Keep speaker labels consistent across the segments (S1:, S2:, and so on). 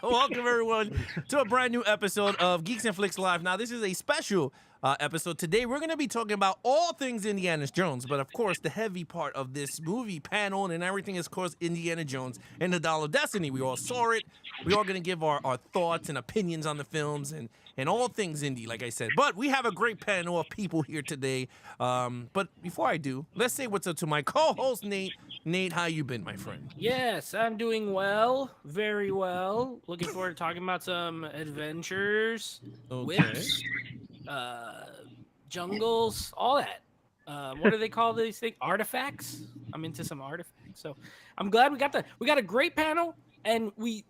S1: Welcome, everyone, to a brand new episode of Geeks and Flix Live. Now, this is a special episode. Today, we're going to be talking about all things Indiana Jones. But, of course, the heavy part of this movie panel and everything is, of course, Indiana Jones and the Dial of Destiny. We all saw it. We all going to give our thoughts and opinions on the films and all things Indy, like I said. But we have a great panel of people here today. But before I do, let's say what's up to my co-host, Nate. Nate, how you been, my friend?
S2: Yes, I'm doing well, very well. Looking forward to talking about some adventures, whips, jungles, all that. What do they call these things? Artifacts. I'm into some artifacts, so I'm glad we got a great panel, and we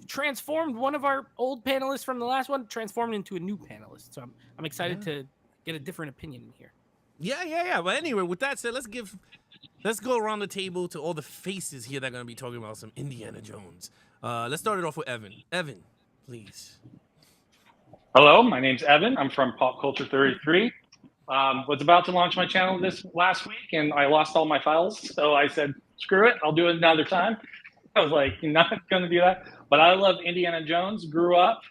S2: transformed one of our old panelists from the last one, transformed into a new panelist. So I'm excited to get a different opinion in here.
S1: Yeah. But anyway, with that said, let's go around the table to all the faces here that are going to be talking about some Indiana Jones. Let's start it off with Evan. Evan, please.
S3: Hello, my name's Evan. I'm from Pop Culture 33. Was about to launch my channel this last week, and I lost all my files. So I said, screw it, I'll do it another time. I was like, you're not going to do that. But I love Indiana Jones, grew up.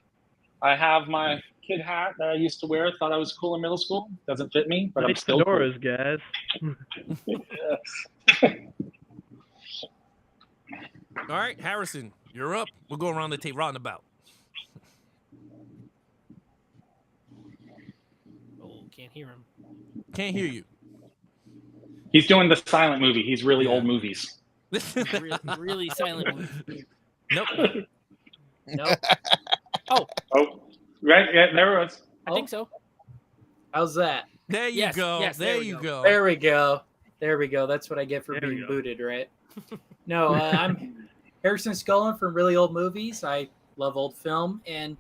S3: I have my kid hat that I used to wear. Thought I was cool in middle school. Doesn't fit me, but I'm still
S4: fedoras,
S3: cool.
S4: Guys.
S1: All right, Harrison, you're up. We'll go around the table, roundabout.
S2: Oh, can't hear him.
S1: Can't hear you.
S3: He's doing the silent movie. He's really old movies.
S2: really silent movie.
S1: Nope.
S2: Nope. Oh,
S3: right. Yeah, there it was.
S2: I think so.
S5: How's that?
S1: There you go.
S2: Yes,
S1: there you go.
S5: There we go. There we go. That's what I get for being booted, right? No, I'm Harrison Scullin from Really Old Movies. I love old film, and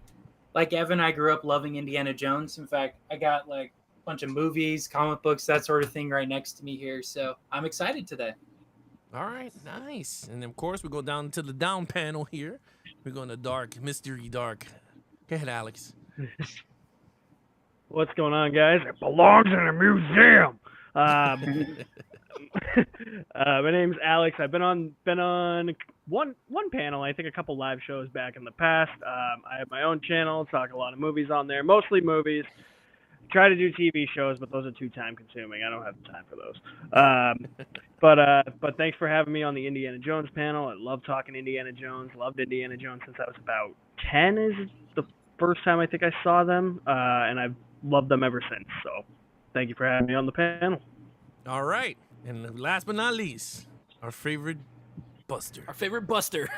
S5: like Evan, I grew up loving Indiana Jones. In fact, I got like a bunch of movies, comic books, that sort of thing right next to me here. So I'm excited today.
S1: All right, nice. And of course, we go down to the down panel here. We're going to dark, mystery dark. Go ahead, Alex.
S4: What's going on, guys? It belongs in a museum. My name's Alex. I've been on one panel, I think a couple live shows back in the past. I have my own channel, talk a lot of movies on there, mostly movies. Try to do TV shows, but those are too time consuming. I don't have time for those. But thanks for having me on the Indiana Jones panel. I love talking Indiana Jones. Loved Indiana Jones since I was about 10 is the first time I think I saw them, and I've loved them ever since. So thank you for having me on the panel.
S1: All right. And last but not least, our favorite Buster.
S2: Our favorite Buster.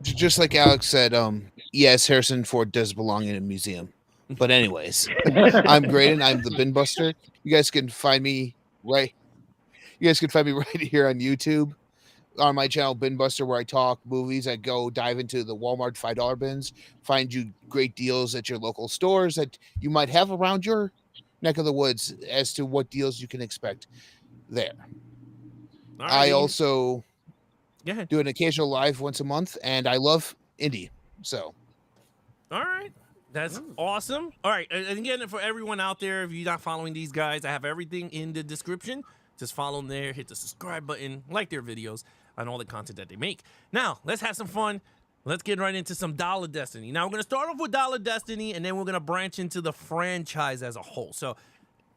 S6: Just like Alex said, yes, Harrison Ford does belong in a museum. But anyways, I'm Greydon. I'm the Binbuster. You guys can find me right here on YouTube on my channel Binbuster, where I talk movies. I go dive into the Walmart $5 bins, find you great deals at your local stores that you might have around your neck of the woods as to what deals you can expect there.
S1: Right.
S6: I also
S1: Yeah.
S6: do an occasional live once a month, and I love indie. So,
S1: all right. That's awesome. All right. And again, for everyone out there, if you're not following these guys, I have everything in the description. Just follow them there, hit the subscribe button, like their videos, and all the content that they make. Now, let's have some fun. Let's get right into some Dial of Destiny. Now, we're going to start off with Dial of Destiny, and then we're going to branch into the franchise as a whole. So,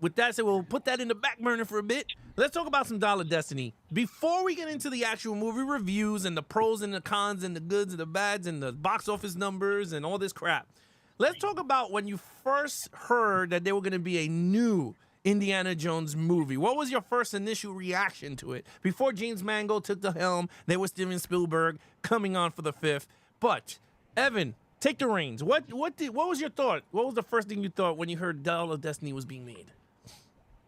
S1: with that said, we'll put that in the back burner for a bit. Let's talk about some Dial of Destiny. Before we get into the actual movie reviews and the pros and the cons and the goods and the bads and the box office numbers and all this crap, let's talk about when you first heard that there were going to be a new Indiana Jones movie. What was your first initial reaction to it? Before James Mangold took the helm, there was Steven Spielberg coming on for the fifth. But, Evan, take the reins. What was your thought? What was the first thing you thought when you heard Dial of Destiny was being made?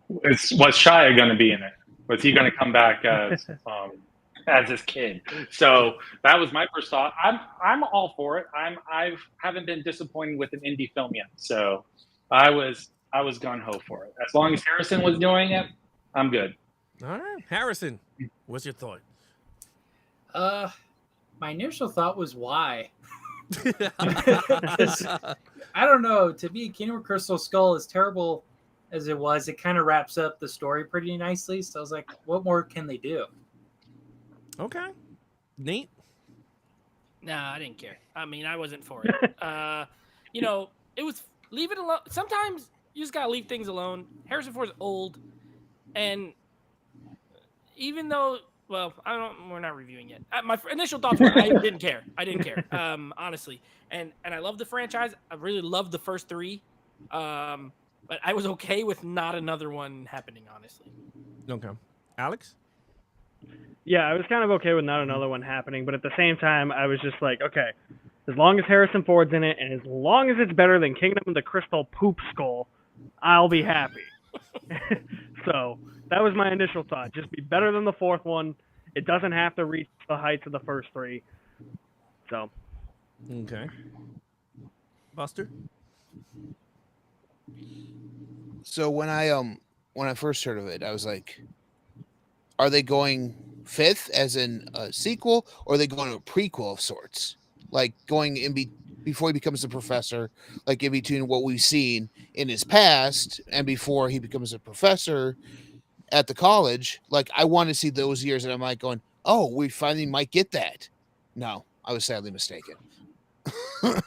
S3: Was Shia going to be in it? Was he going to come back as his kid? So that was my first thought. I'm all for it. I haven't been disappointed with an indie film yet. So I was gung ho for it. As long as Harrison was doing it, I'm good.
S1: All right, Harrison, what's your thought?
S5: My initial thought was why. I don't know. To me, Kingdom of Crystal Skull, as terrible as it was. It kind of wraps up the story pretty nicely. So I was like, what more can they do?
S1: Okay. Neat.
S2: Nah, I didn't care. I mean, I wasn't for it. You know, it was leave it alone. Sometimes you just gotta leave things alone. Harrison Ford's old, and even though, well, I don't. We're not reviewing yet. My initial thoughts were I didn't care. I didn't care. Honestly, and I love the franchise. I really loved the first three, but I was okay with not another one happening. Honestly.
S1: Okay. Alex.
S4: Yeah, I was kind of okay with not another one happening, but at the same time, I was just like, okay, as long as Harrison Ford's in it, and as long as it's better than Kingdom of the Crystal Poop Skull, I'll be happy. So that was my initial thought. Just be better than the fourth one. It doesn't have to reach the heights of the first three. So.
S1: Okay. Buster.
S6: So when I first heard of it, I was like, are they going fifth as in a sequel, or are they going to a prequel of sorts? Like going before he becomes a professor, like in between what we've seen in his past and before he becomes a professor at the college. Like I want to see those years, and I'm like going, oh, we finally might get that. No, I was sadly mistaken.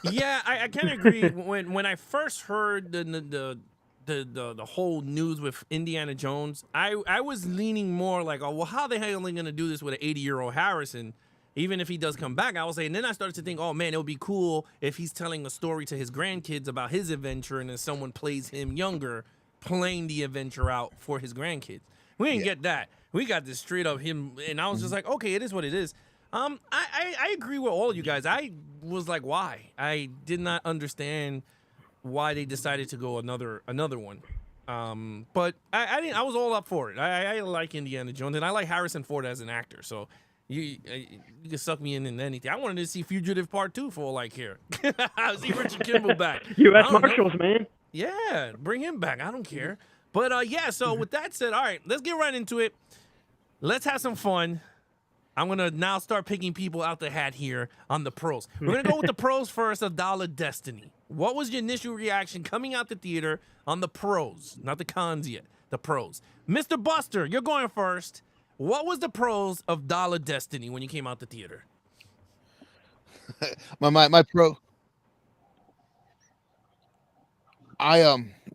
S1: Yeah, I kind of agree. When I first heard the whole news with Indiana Jones, I was leaning more like, oh well, how the hell are they gonna do this with an 80-year-old Harrison? Even if he does come back, I was saying. Then I started to think, oh man, it would be cool if he's telling a story to his grandkids about his adventure, and then someone plays him younger, playing the adventure out for his grandkids. We didn't get that. We got this straight up him, and I was just like, okay, it is what it is. I agree with all you guys. I was like, why? I did not understand why they decided to go another one. But I didn't. I was all up for it. I like Indiana Jones, and I like Harrison Ford as an actor. So you can suck me in anything. I wanted to see Fugitive Part 2 for all I care. See Richard Kimball back.
S4: U.S. Marshals, man.
S1: Yeah, bring him back. I don't care. But yeah. So with that said, all right, let's get right into it. Let's have some fun. I'm going to now start picking people out the hat here on the pros. We're going to go with the pros first of Dollar Destiny. What was your initial reaction coming out the theater on the pros? Not the cons yet, the pros. Mr. Buster, you're going first. What was the pros of Dollar Destiny when you came out the theater?
S6: my pro.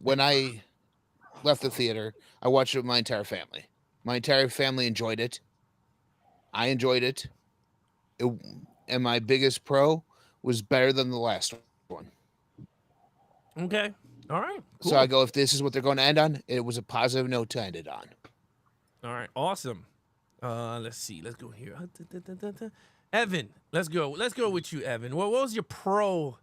S6: When I left the theater, I watched it with my entire family. My entire family enjoyed it. I enjoyed it. And my biggest pro was better than the last one.
S1: Okay. All right. Cool.
S6: So I go, if this is what they're going to end on, it was a positive note to end it on.
S1: All right. Awesome. Let's see. Let's go here. Evan, let's go. Let's go with you, Evan. What was your pro?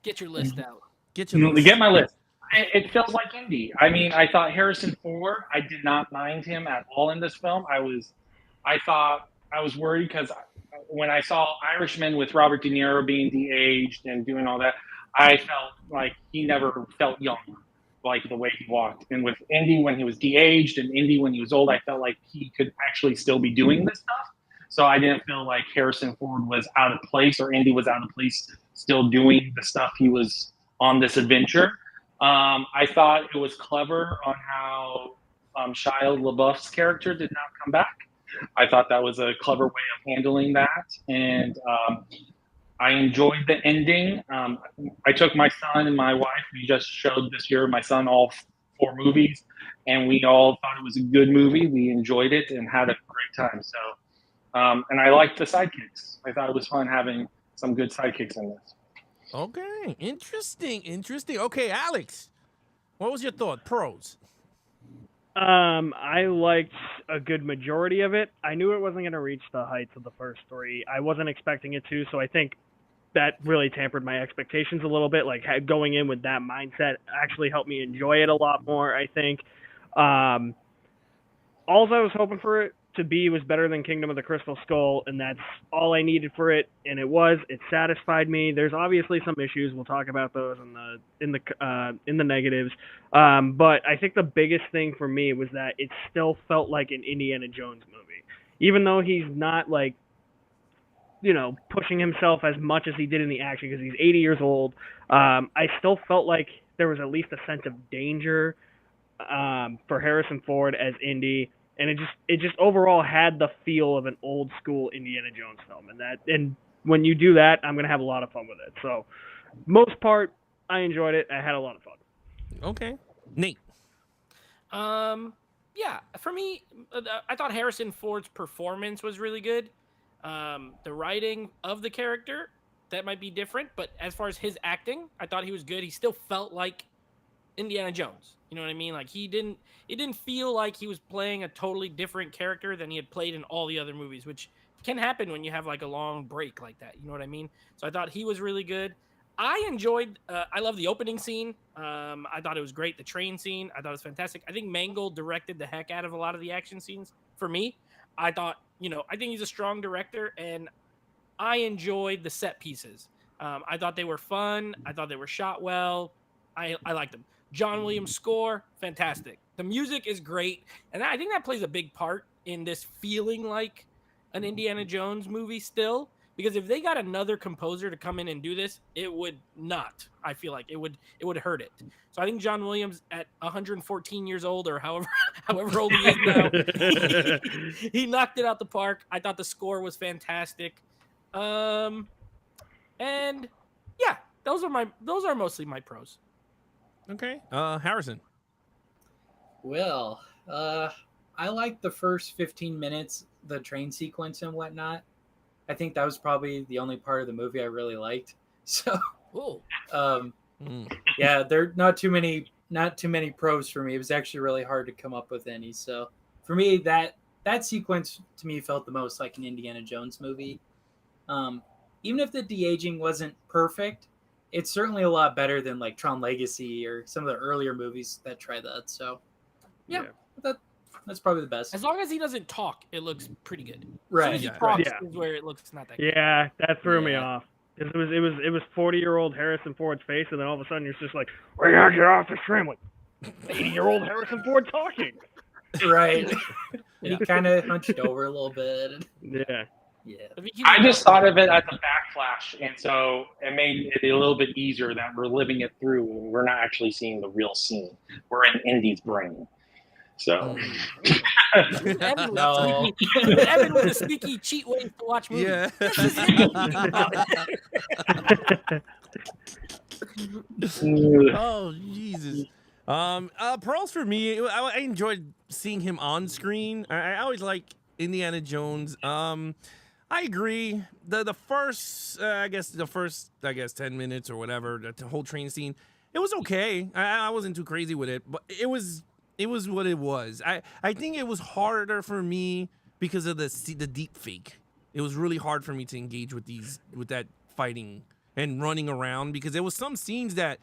S2: Get your list out.
S1: Get your list.
S3: Get my list. It feels like Indy. I mean, I thought Harrison Ford, I did not mind him at all in this film. I thought I was worried because when I saw Irishman with Robert De Niro being de-aged and doing all that, I felt like he never felt young, like the way he walked. And with Indy when he was de-aged and Indy when he was old, I felt like he could actually still be doing this stuff. So I didn't feel like Harrison Ford was out of place or Indy was out of place still doing the stuff he was on this adventure. I thought it was clever on how Shia LaBeouf's character did not come back. I thought that was a clever way of handling that, and I enjoyed the ending. I took my son and my wife. We just showed this year my son all 4 movies, and we all thought it was a good movie. We enjoyed it and had a great time. So, and I liked the sidekicks. I thought it was fun having some good sidekicks in this.
S1: Okay, interesting. Okay, Alex, what was your thought? Pros.
S4: I liked a good majority of it. I knew it wasn't going to reach the heights of the first 3. I wasn't expecting it to, so I think that really tampered my expectations a little bit. Like going in with that mindset actually helped me enjoy it a lot more, I think. All I was hoping for it to be was better than Kingdom of the Crystal Skull, and that's all I needed for it, and it satisfied me. There's obviously some issues. We'll talk about those in the negatives. But I think the biggest thing for me was that it still felt like an Indiana Jones movie. Even though he's not like, pushing himself as much as he did in the action because he's 80 years old, I still felt like there was at least a sense of danger for Harrison Ford as Indy, and it just overall had the feel of an old school Indiana Jones film, and when you do that, I'm gonna have a lot of fun with it. So, most part, I enjoyed it. I had a lot of fun.
S1: Okay, Nate.
S2: Yeah, for me, I thought Harrison Ford's performance was really good. The writing of the character, that might be different, but as far as his acting, I thought he was good. He still felt like Indiana Jones. You know what I mean? Like it didn't feel like he was playing a totally different character than he had played in all the other movies, which can happen when you have like a long break like that. You know what I mean? So I thought he was really good. I enjoyed, I love the opening scene. I thought it was great. The train scene, I thought it was fantastic. I think Mangold directed the heck out of a lot of the action scenes for me. I thought, I think he's a strong director, and I enjoyed the set pieces. I thought they were fun. I thought they were shot well. I liked them. John Williams' score, fantastic. The music is great, and I think that plays a big part in this feeling like an Indiana Jones movie still. Because if they got another composer to come in and do this, it would not. I feel like it would hurt it. So I think John Williams at 114 years old, or however old he is now, he knocked it out the park. I thought the score was fantastic. And yeah, those are mostly my pros.
S1: Okay, Harrison.
S5: Well, I liked the first 15 minutes, the train sequence and whatnot. I think that was probably the only part of the movie I really liked. So, yeah, there are not too many pros for me. It was actually really hard to come up with any. So, for me, that sequence to me felt the most like an Indiana Jones movie. Even if the de-aging wasn't perfect, it's certainly a lot better than like Tron Legacy or some of the earlier movies that try that. So, yeah. That's probably the best.
S2: As long as he doesn't talk, it looks pretty good.
S5: Right.
S2: As soon as he talks is where it looks not that good.
S4: Yeah, that threw me off. It was 40-year-old Harrison Ford's face, and then all of a sudden you're just like, "We're gonna get off the train." Like 80-year-old Harrison Ford talking.
S5: Right. He kind of hunched over a little bit.
S4: Yeah.
S5: Yeah.
S3: I just thought of it as a backflash, and so it made it a little bit easier that we're living it through. We're not actually seeing the real scene. We're in Indy's brain. So,
S2: Evan with a sneaky cheat ways to watch movies.
S1: Yeah. Oh Jesus. Pearls for me. I enjoyed seeing him on screen. I always like Indiana Jones. I agree. The first 10 minutes or whatever, the whole train scene, it was okay. I wasn't too crazy with it, but it was what it was. I think it was harder for me because of the deep fake. It was really hard for me to engage with that fighting and running around, because there was some scenes that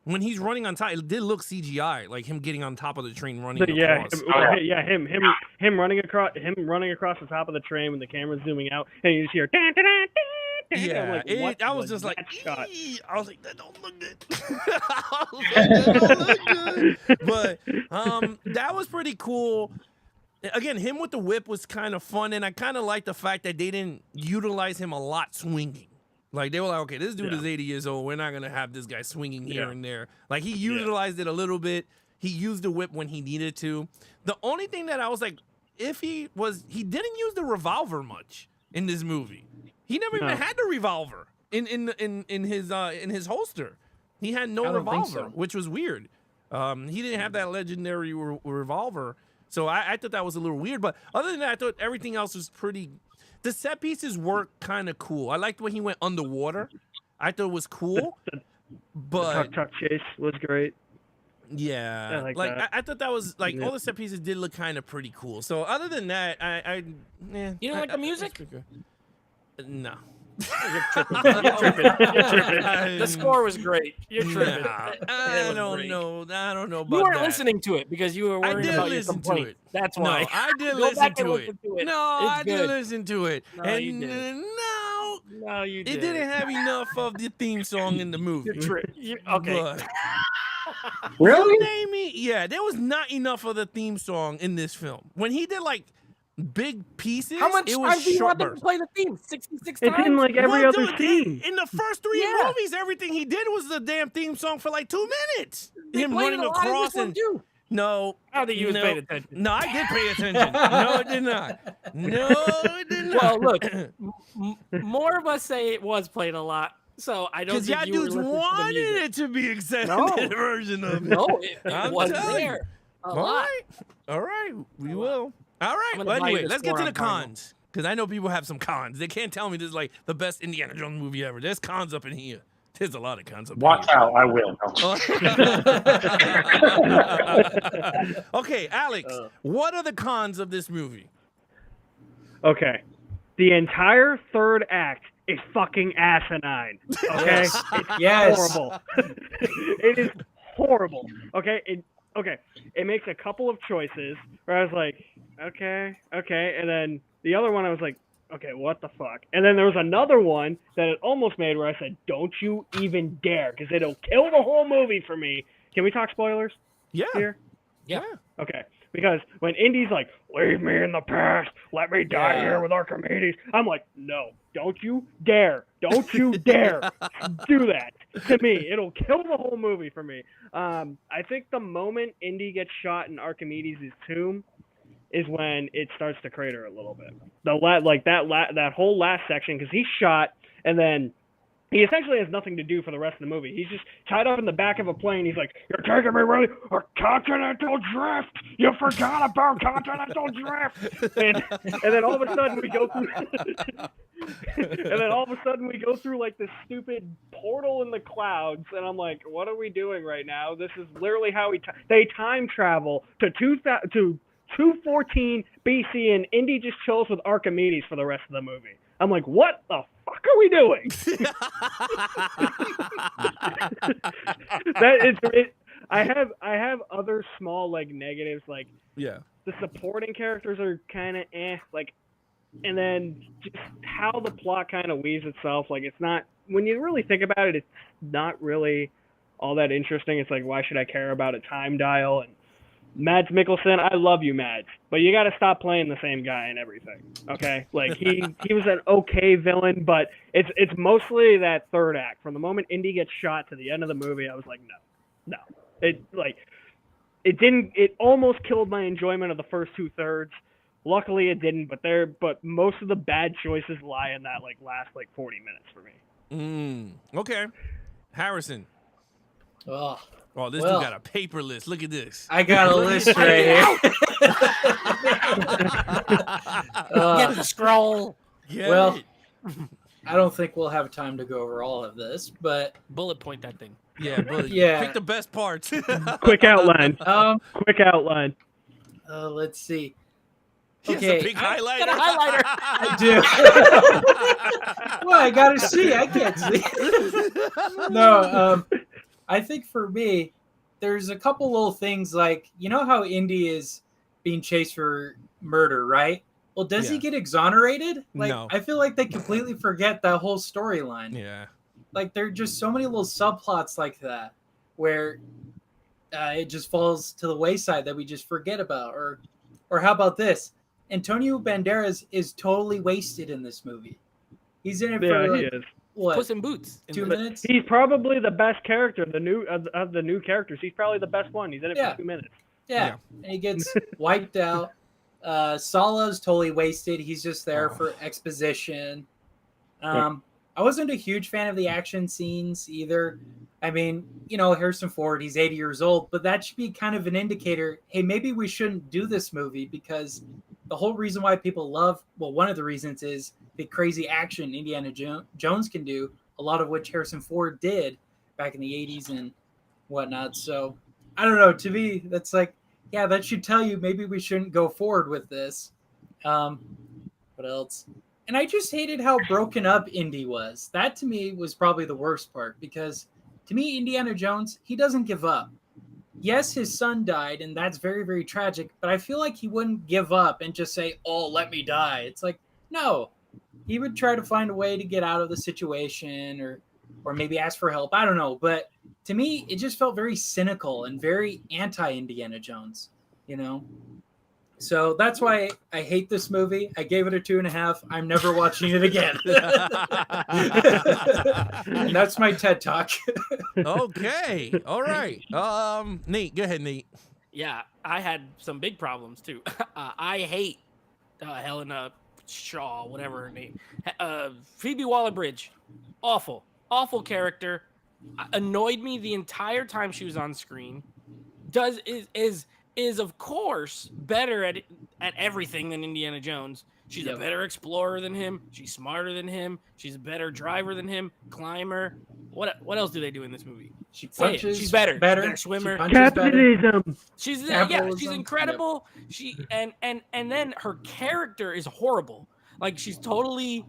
S1: when he's running on top, it did look CGI, like him getting on top of the train running across.
S4: Him running across the top of the train when the camera's zooming out, and you just hear. Dan, dan, dan, dan.
S1: Yeah,
S4: like,
S1: I was just like,
S4: shot?
S1: I was like, that don't look good. That don't look good. But that was pretty cool. Again, him with the whip was kind of fun, and I kind of like the fact that they didn't utilize him a lot swinging. Like, they were like, okay, this dude is 80 years old. We're not going to have this guy swinging here and there. Like, he utilized it a little bit. He used the whip when he needed to. The only thing that I was like, he didn't use the revolver much in this movie. He never even had the revolver in his holster. He had no revolver, which was weird. He didn't have that legendary revolver, so I thought that was a little weird. But other than that, I thought everything else was pretty. The set pieces were kind of cool. I liked when he went underwater. I thought it was cool. But
S4: the tuk chase was great.
S1: Yeah, I thought that was like all the set pieces did look kind of pretty cool. So other than that,
S2: you don't like the music?
S1: No.
S2: You're tripping. The score was great. You're tripping.
S1: I don't know about that.
S2: You weren't listening to it because you were worried about your complaint. That's why.
S1: No, I did listen to it. No, I did listen to it.
S2: No, you didn't. No, you didn't.
S1: It didn't have enough of the theme song in the movie.
S2: Okay.
S3: Really?
S1: Name me? Yeah, there was not enough of the theme song in this film. When he did like big pieces,
S2: how much
S1: it
S2: time
S1: was
S2: do you want
S1: short
S2: them to play the theme? 66
S4: times? It's in like every other scene.
S1: In the first three movies, everything he did was the damn theme song for like 2 minutes.
S2: They
S1: Him
S2: played
S1: running
S2: it a lot in
S1: across
S2: this one, too.
S1: No.
S2: I don't think you was
S1: no.
S2: paying attention.
S1: No, I did pay attention. No, it did not. No, it did not.
S2: Well, look, more of us say it was played a lot, so I don't
S1: Because
S2: think
S1: y'all
S2: you were
S1: dudes
S2: listening to the
S1: wanted
S2: music.
S1: it to be extended
S2: No.
S1: version of it.
S2: No, it
S1: I'm
S2: was
S1: telling you.
S2: there. A
S1: All
S2: lot.
S1: right. All right. We
S2: A
S1: will. All right.
S2: I'm gonna
S1: Well,
S2: buy you
S1: anyway,
S2: the
S1: let's get
S2: score
S1: to the
S2: on vinyl.
S1: cons. Because I know people have some cons. They can't tell me this is like the best Indiana Jones movie ever. There's cons up in here. There's a lot of cons up
S3: Watch
S1: in here.
S3: out, I will.
S1: Okay, Alex, what are the cons of this movie?
S4: Okay. The entire third act is fucking asinine. Okay?
S5: Yes.
S4: It's
S5: Yes.
S4: horrible. It is horrible. Okay? It makes a couple of choices where I was like, okay. And then the other one I was like, okay, what the fuck? And then there was another one that it almost made where I said, don't you even dare, because it'll kill the whole movie for me. Can we talk spoilers
S1: Yeah.
S4: here?
S2: Yeah.
S4: Okay. Because when Indy's like, leave me in the past, let me die
S5: Yeah.
S4: here with Archimedes, I'm like, no, don't you dare. Don't you dare do that to me. It'll kill the whole movie for me. I think the moment Indy gets shot in Archimedes' tomb is when it starts to crater a little bit. That whole last section, because he's shot, and then he essentially has nothing to do for the rest of the movie. He's just tied up in the back of a plane. He's like, you're taking me really a continental drift. You forgot about continental drift. And then all of a sudden we go through like this stupid portal in the clouds. And I'm like, what are we doing right now? This is literally how they time travel to 214 BC, and Indy just chills with Archimedes for the rest of the movie. I'm like, what the fuck are we doing? I have other small like negatives, like
S1: Yeah.
S4: the supporting characters are kind of like, and then just how the plot kind of weaves itself. Like, it's not, when you really think about it, it's not really all that interesting. It's like, why should I care about a time dial? And Mads Mikkelsen, I love you, Mads, but you got to stop playing the same guy in everything. Okay, like he was an okay villain, but it's mostly that third act. From the moment Indy gets shot to the end of the movie, I was like, no. It almost killed my enjoyment of the first 2/3. Luckily, it didn't. But most of the bad choices lie in that like last 40 minutes for me.
S1: Okay, Harrison.
S5: Oh,
S1: Oh, this
S5: Well,
S1: dude got a paper list. Look at this.
S5: I got a list right here.
S2: Get the scroll.
S1: Get
S5: well,
S1: it.
S5: I don't think we'll have time to go over all of this, but
S2: Bullet point that thing.
S1: Yeah, but
S5: Yeah.
S1: pick the best parts.
S4: Quick outline.
S5: quick
S4: outline.
S5: let's see.
S1: He has
S5: Okay,
S1: a big
S2: Got
S1: highlighter.
S2: a highlighter.
S5: I do. Well, I gotta see. I can't see. No, I think for me, there's a couple little things like, you know how Indy is being chased for murder, right? Well, does he
S1: Yeah.
S5: get exonerated? Like,
S1: No.
S5: I feel like they completely forget that whole storyline.
S1: Yeah.
S5: Like, there are just so many little subplots like that where it just falls to the wayside that we just forget about. Or how about this? Antonio Banderas is totally wasted in this movie. He's in it
S4: Yeah,
S5: for
S4: he
S5: like,
S4: is.
S5: what,
S2: Puss in Boots.
S5: 2 minutes?
S4: He's probably the best character of the new characters. He's probably the best one. He's in it
S5: Yeah.
S4: for 2 minutes.
S5: Yeah, and he gets wiped out. Sala's totally wasted. He's just there for exposition. I wasn't a huge fan of the action scenes either. I mean, Harrison Ford, he's 80 years old, but that should be kind of an indicator, hey, maybe we shouldn't do this movie, because the whole reason why people one of the reasons is the crazy action Indiana Jones can do, a lot of which Harrison Ford did back in the 80s and whatnot. So, I don't know. To me, that's like, yeah, that should tell you maybe we shouldn't go forward with this. What else? And I just hated how broken up Indy was. That to me was probably the worst part, because to me, Indiana Jones, he doesn't give up. Yes, his son died, and that's very, very tragic, but I feel like he wouldn't give up and just say, oh, let me die. It's like, no. He would try to find a way to get out of the situation or maybe ask for help. I don't know. But to me, it just felt very cynical and very anti-Indiana Jones, So that's why I hate this movie. I gave it a 2.5. I'm never watching it again. And that's my TED Talk.
S1: Okay. All right. Nate, go ahead, Nate.
S2: Yeah, I had some big problems too. I hate Helena Shaw, whatever her name. Phoebe Waller-Bridge, awful character. Annoyed me the entire time she was on screen. Is of course better at everything than Indiana Jones. She's a better explorer than him. She's smarter than him. She's a better driver than him. Climber. What else do they do in this movie?
S5: She
S2: Say it.
S5: punches
S2: She's better.
S5: better.
S2: Swimmer.
S5: She punches better.
S4: Capitalism.
S2: She's
S5: Capitalism.
S2: she's incredible. She and then her character is horrible. Like she's totally.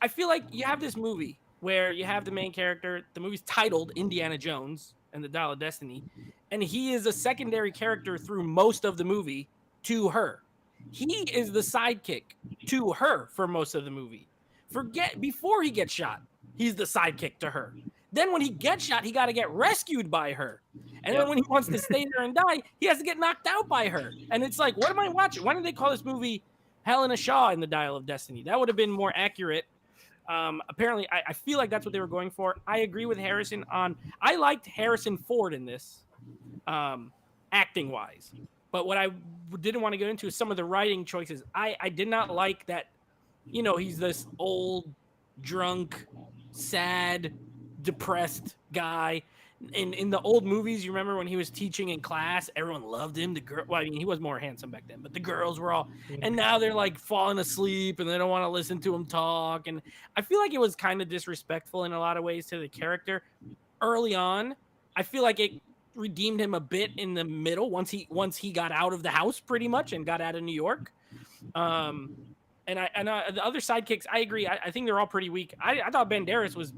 S2: I feel like you have this movie where you have the main character. The movie's titled Indiana Jones and the Dial of Destiny, and he is a secondary character through most of the movie to her. He is the sidekick to her for most of the movie. Forget before he gets shot, he's the sidekick to her. Then when he gets shot, he got to get rescued by her. And then when he wants to stay there and die, he has to get knocked out by her. And it's like, what am I watching? Why did they call this movie Helena Shaw in the Dial of Destiny? That would have been more accurate. Apparently, I feel like that's what they were going for. I agree with Harrison on. I liked Harrison Ford in this, acting wise. But what I didn't want to get into is some of the writing choices. I did not like that. You know, he's this old, drunk, sad, depressed guy. In the old movies, you remember when he was teaching in class, everyone loved him. Well, I mean, he was more handsome back then, but the girls were all, and now they're like falling asleep and they don't want to listen to him talk. And I feel like it was kind of disrespectful in a lot of ways to the character early on. I feel like it redeemed him a bit in the middle once he got out of the house pretty much and got out of New York. And the other sidekicks, I agree. I think they're all pretty weak. I thought Banderas was,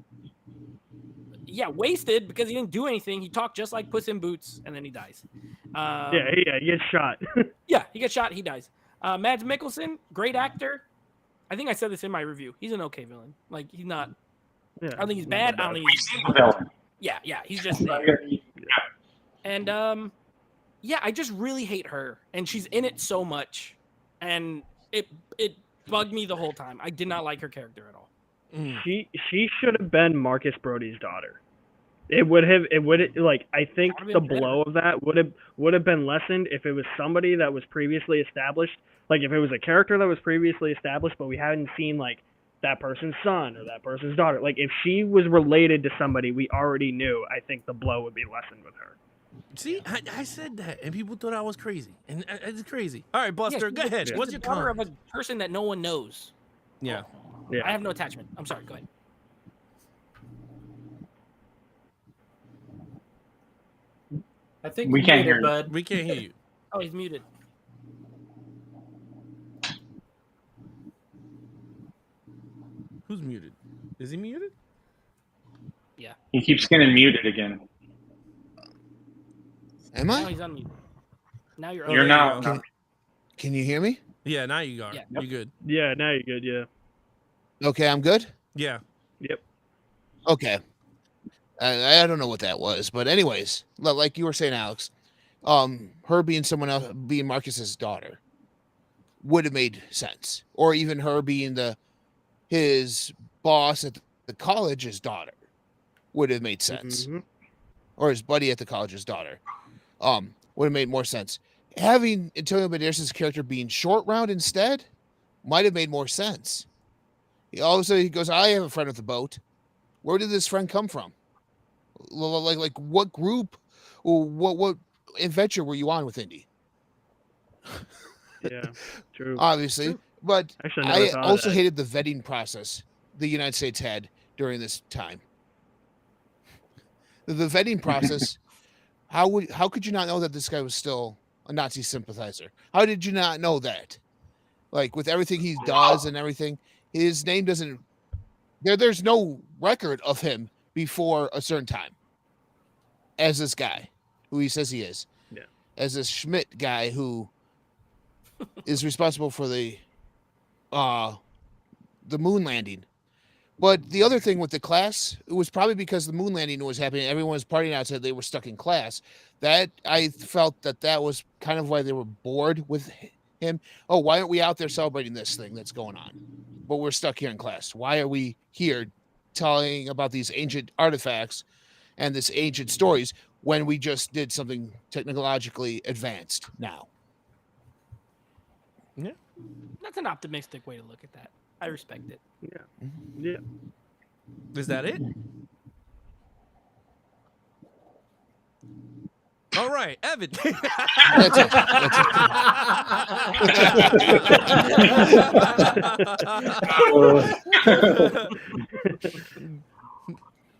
S2: wasted because he didn't do anything. He talked just like Puss in Boots, and then he dies.
S4: He gets shot.
S2: He gets shot. He dies. Mads Mikkelsen, great actor. I think I said this in my review. He's an okay villain. Like he's not. I don't think he's bad. I don't think he's
S3: villain.
S2: Yeah, he's just there. And I just really hate her, and she's in it so much, and it bugged me the whole time. I did not like her character at all.
S4: She should have been Marcus Brody's daughter. I think the blow of that would have been lessened if it was somebody that was previously established. Like if it was a character that was previously established, but we hadn't seen like that person's son or that person's daughter. Like if she was related to somebody we already knew, I think the blow would be lessened with her.
S1: See, I said that, and people thought I was crazy, and it's crazy. All right, Buster, go ahead.
S2: She's
S1: What's
S2: the
S1: your
S2: daughter
S1: comment?
S2: of a person that no one knows?
S1: Yeah.
S2: I have no attachment. I'm sorry. Go ahead.
S5: I think
S3: We can't
S5: muted,
S3: hear you.
S5: bud.
S1: We can't hear you.
S2: Oh, he's muted.
S1: Who's muted? Is he muted?
S2: Yeah.
S3: He keeps getting muted again.
S6: Am
S2: Now
S6: I?
S2: he's unmuted. Now you're.
S3: You're
S1: there
S3: not.
S1: you go.
S6: Can you hear me?
S1: Yeah, now you are.
S2: Yeah.
S1: You good?
S4: Yeah, now you're good. Yeah.
S6: Okay, I'm good.
S1: Yeah.
S4: Yep.
S6: Okay. I don't know what that was, but anyways, like you were saying, Alex, her being someone else, being Marcus's daughter, would have made sense, or even her being his boss at the college's daughter would have made sense, or his buddy at the college's daughter, would have made more sense. Having Antonio Banderas' character being Short Round instead might have made more sense. All of a sudden he goes, "I have a friend with a boat. Where did this friend come from? Like what group or what adventure were you on with Indy?"
S4: Yeah, true.
S6: Obviously,
S4: True.
S6: but
S4: Actually, I never
S6: I
S4: thought of
S6: also
S4: that.
S6: hated the vetting process the United States had during this time. The vetting process. How could you not know that this guy was still a Nazi sympathizer? How did you not know that? Like with everything he does and everything, his name doesn't. There's no record of him before a certain time as this guy who he says he is.
S4: Yeah.
S6: As this Schmidt guy who is responsible for the moon landing. But the other thing with the class, it was probably because the moon landing was happening. Everyone was partying outside. They were stuck in class. That I felt that was kind of why they were bored with him. Oh, why aren't we out there celebrating this thing that's going on? But we're stuck here in class. Why are we here telling about these ancient artifacts and this ancient stories when we just did something technologically advanced now.
S1: Yeah.
S2: That's an optimistic way to look at that. I respect it.
S4: Yeah.
S1: Is that it? All right, Evan.
S6: That's it.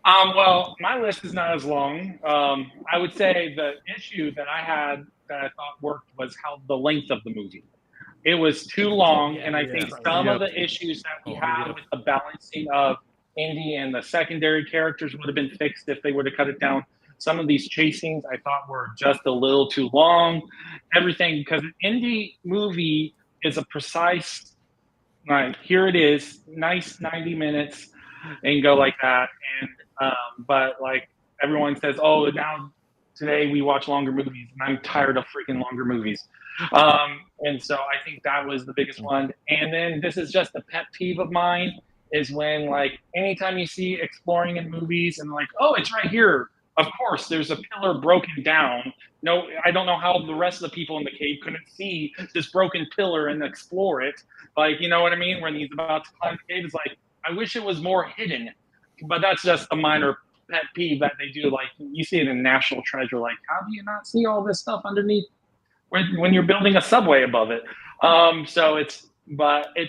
S3: Well, my list is not as long. I would say the issue that I had that I thought worked was how the length of the movie. It was too long, and I think some of the issues that we had with the balancing of Indy and the secondary characters would have been fixed if they would have cut it down. Some of these chase scenes I thought were just a little too long. Everything, because an Indy movie is a precise, like, here it is, nice 90 minutes, and go like that. And but like everyone says, oh, now today we watch longer movies, and I'm tired of freaking longer movies. And so I think that was the biggest one. And then this is just a pet peeve of mine, is when, like, anytime you see exploring in movies and like, oh, it's right here. Of course, there's a pillar broken down. No, I don't know how the rest of the people in the cave couldn't see this broken pillar and explore it. Like, you know what I mean? When he's about to climb the cave, it's like, I wish it was more hidden. But that's just a minor pet peeve that they do. Like, you see it in National Treasure. Like, how do you not see all this stuff underneath when you're building a subway above it? So it's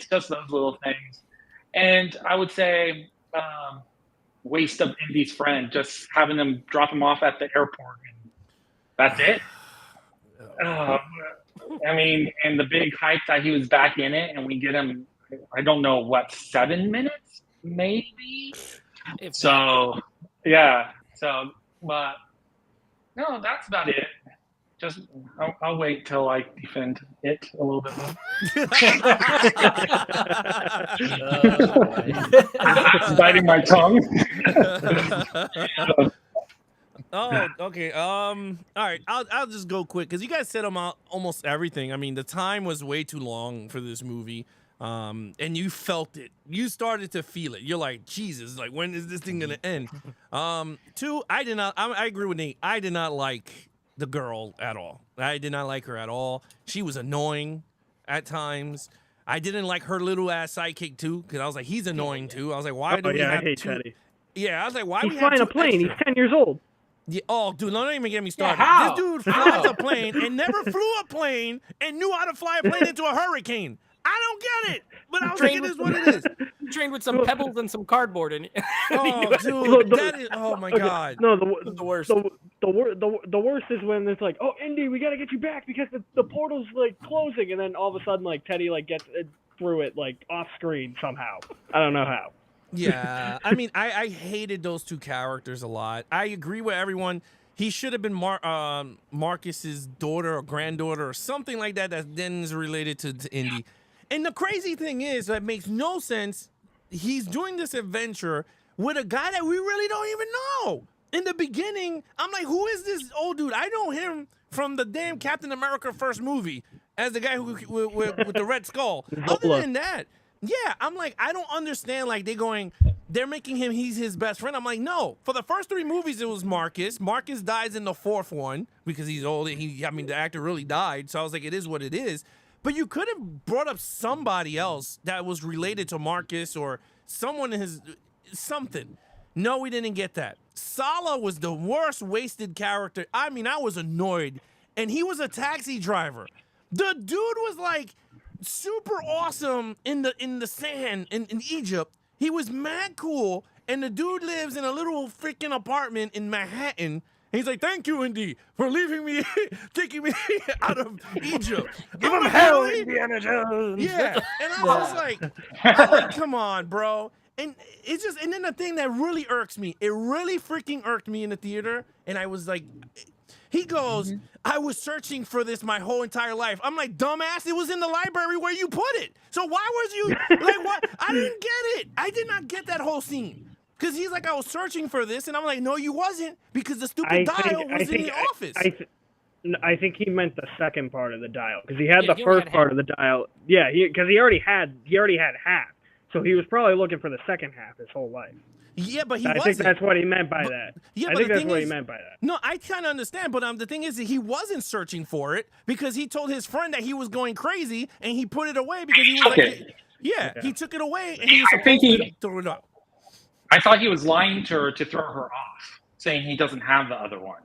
S3: just those little things. And I would say waste of Indy's friend, just having them drop him off at the airport. And that's it. I mean, and the big hype that he was back in it, and we get him, I don't know, what, 7 minutes, maybe? So, yeah. So, but, no, that's about it. Just, I'll wait till I defend it a little bit more. I'm biting my tongue.
S1: Oh, okay. All right. I'll just go quick because you guys said almost everything. I mean, the time was way too long for this movie. And you felt it. You started to feel it. You're like, Jesus, like, when is this thing gonna end? Two, I agree with Nate. I did not like the girl at all. I did not like her at all. She was annoying at times. I didn't like her little ass sidekick too, because I was like, he's annoying too. I was like, why do we have
S4: I hate
S1: two?
S4: Teddy.
S1: Yeah, I was like, why
S4: He's
S1: we have
S4: flying a
S1: two
S4: plane.
S1: extra?
S4: He's 10 years old.
S1: Yeah, oh, dude, don't even get me started.
S5: how?
S1: This dude flies a plane and never flew a plane and knew how to fly a plane into a hurricane. I don't get it, but I was like, it is what it is.
S2: Trained with some pebbles and some cardboard in it.
S1: Oh, dude, that is, oh my God.
S4: No,
S2: the worst.
S4: The worst is when it's like, oh, Indy, we gotta get you back because the portal's like closing, and then all of a sudden, like, Teddy like gets through it like off screen somehow. I don't know how.
S1: Yeah, I mean, I hated those two characters a lot. I agree with everyone. He should have been Marcus's daughter or granddaughter or something like that then is related to Indy. And the crazy thing is, that makes no sense. He's doing this adventure with a guy that we really don't even know. In the beginning, I'm like, who is this old dude? I know him from the damn Captain America first movie as the guy who with the red skull. Other than that, yeah, I'm like, I don't understand. Like, they're making him, he's his best friend. I'm like, no. For the first 3 movies, it was Marcus. Marcus dies in the 4th one because he's old. I mean, the actor really died. So I was like, it is what it is. But you could have brought up somebody else that was related to Marcus or someone in his something. No, we didn't get that. Sala was the worst wasted character. I mean, I was annoyed. And he was a taxi driver. The dude was like super awesome in the sand in Egypt. He was mad cool. And the dude lives in a little freaking apartment in Manhattan. He's like, thank you, Indy, for leaving me, taking me out of Egypt.
S4: Give him hell, Indiana Jones.
S1: Yeah. And I was like, come on, bro. And it's just, and then the thing that really irks me, it really freaking irked me in the theater. And I was like, he goes, I was searching for this my whole entire life. I'm like, dumbass, it was in the library where you put it. So why was you, like, what? I didn't get it. I did not get that whole scene. Because he's like, I was searching for this, and I'm like, no, you wasn't, because the stupid dial was in the office.
S4: I think he meant the second part of the dial, because he had the first part of the dial. Yeah, because he already had half, so he was probably looking for the second half his whole life.
S1: Yeah, but he
S4: I
S1: wasn't.
S4: think that's what he meant by that.
S1: Yeah,
S4: I
S1: but
S4: think
S1: the
S4: that's
S1: thing
S4: what
S1: is,
S4: he meant by that.
S1: No, I kind of understand, but the thing is that he wasn't searching for it because he told his friend that he was going crazy and he put it away because he was like,
S3: Okay.
S1: yeah, he took it away and he was
S3: I think
S1: supposed to throw it up.
S3: I thought he was lying to her to throw her off, saying he doesn't have the other one.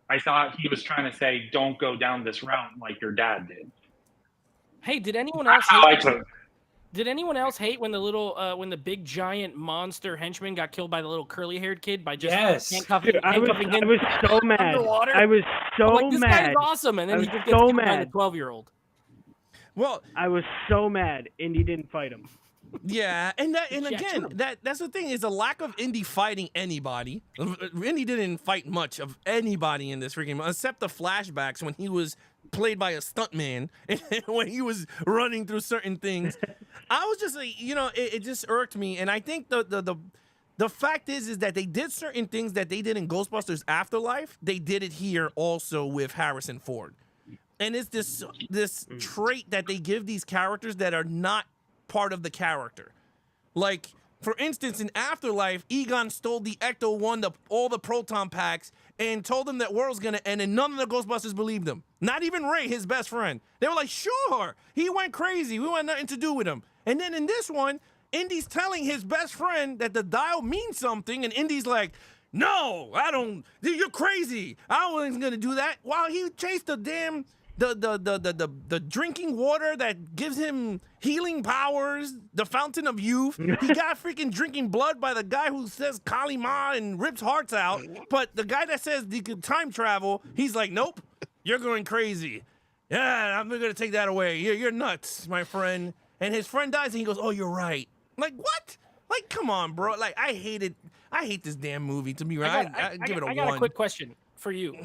S3: I thought he was trying to say, don't go down this route like your dad did.
S2: Hey, did anyone else
S3: That's how I
S2: hate?
S3: took.
S2: Did anyone else hate when the big giant monster henchman got killed by the little curly-haired kid by just
S5: Yes.
S2: handcuffing,
S4: Dude, I was
S2: him
S4: so mad.
S2: underwater?
S4: I was so
S2: I'm like, this
S4: mad.
S2: guy's awesome, and then
S4: I
S2: he
S4: was
S2: just gets
S4: so
S2: killed by the
S4: mad.
S2: 12-year-old.
S1: Well,
S4: I was so mad Indy didn't fight him.
S1: yeah, and
S2: Yeah,
S1: again,
S2: true.
S1: that's the thing is a lack of Indy fighting anybody. Indy didn't fight much of anybody in this freaking except the flashbacks when he was played by a stuntman and when he was running through certain things. I was just like, it just irked me, and I think the fact is that they did certain things that they did in Ghostbusters Afterlife. They did it here also with Harrison Ford, and it's this trait that they give these characters that are not part of the character. Like, for instance, in Afterlife, Egon stole the Ecto-1, all the proton packs, and told them that world's gonna end, and none of the Ghostbusters believed him. Not even Ray, his best friend. They were like, sure, he went crazy. We want nothing to do with him. And then in this one, Indy's telling his best friend that the dial means something, and Indy's like, no, I don't, you're crazy. I wasn't gonna do that. While he chased the damn the drinking water that gives him healing powers, the fountain of youth. He got freaking drinking blood by the guy who says Kali Ma and rips hearts out. But the guy that says he could time travel, he's like, nope, you're going crazy. Yeah, I'm gonna take that away. You're nuts, my friend. And his friend dies, and he goes, oh, you're right. Like, what? Like, come on, bro. Like, I hate this damn movie. To me, right? I give it a 1.
S2: I got a quick question for you,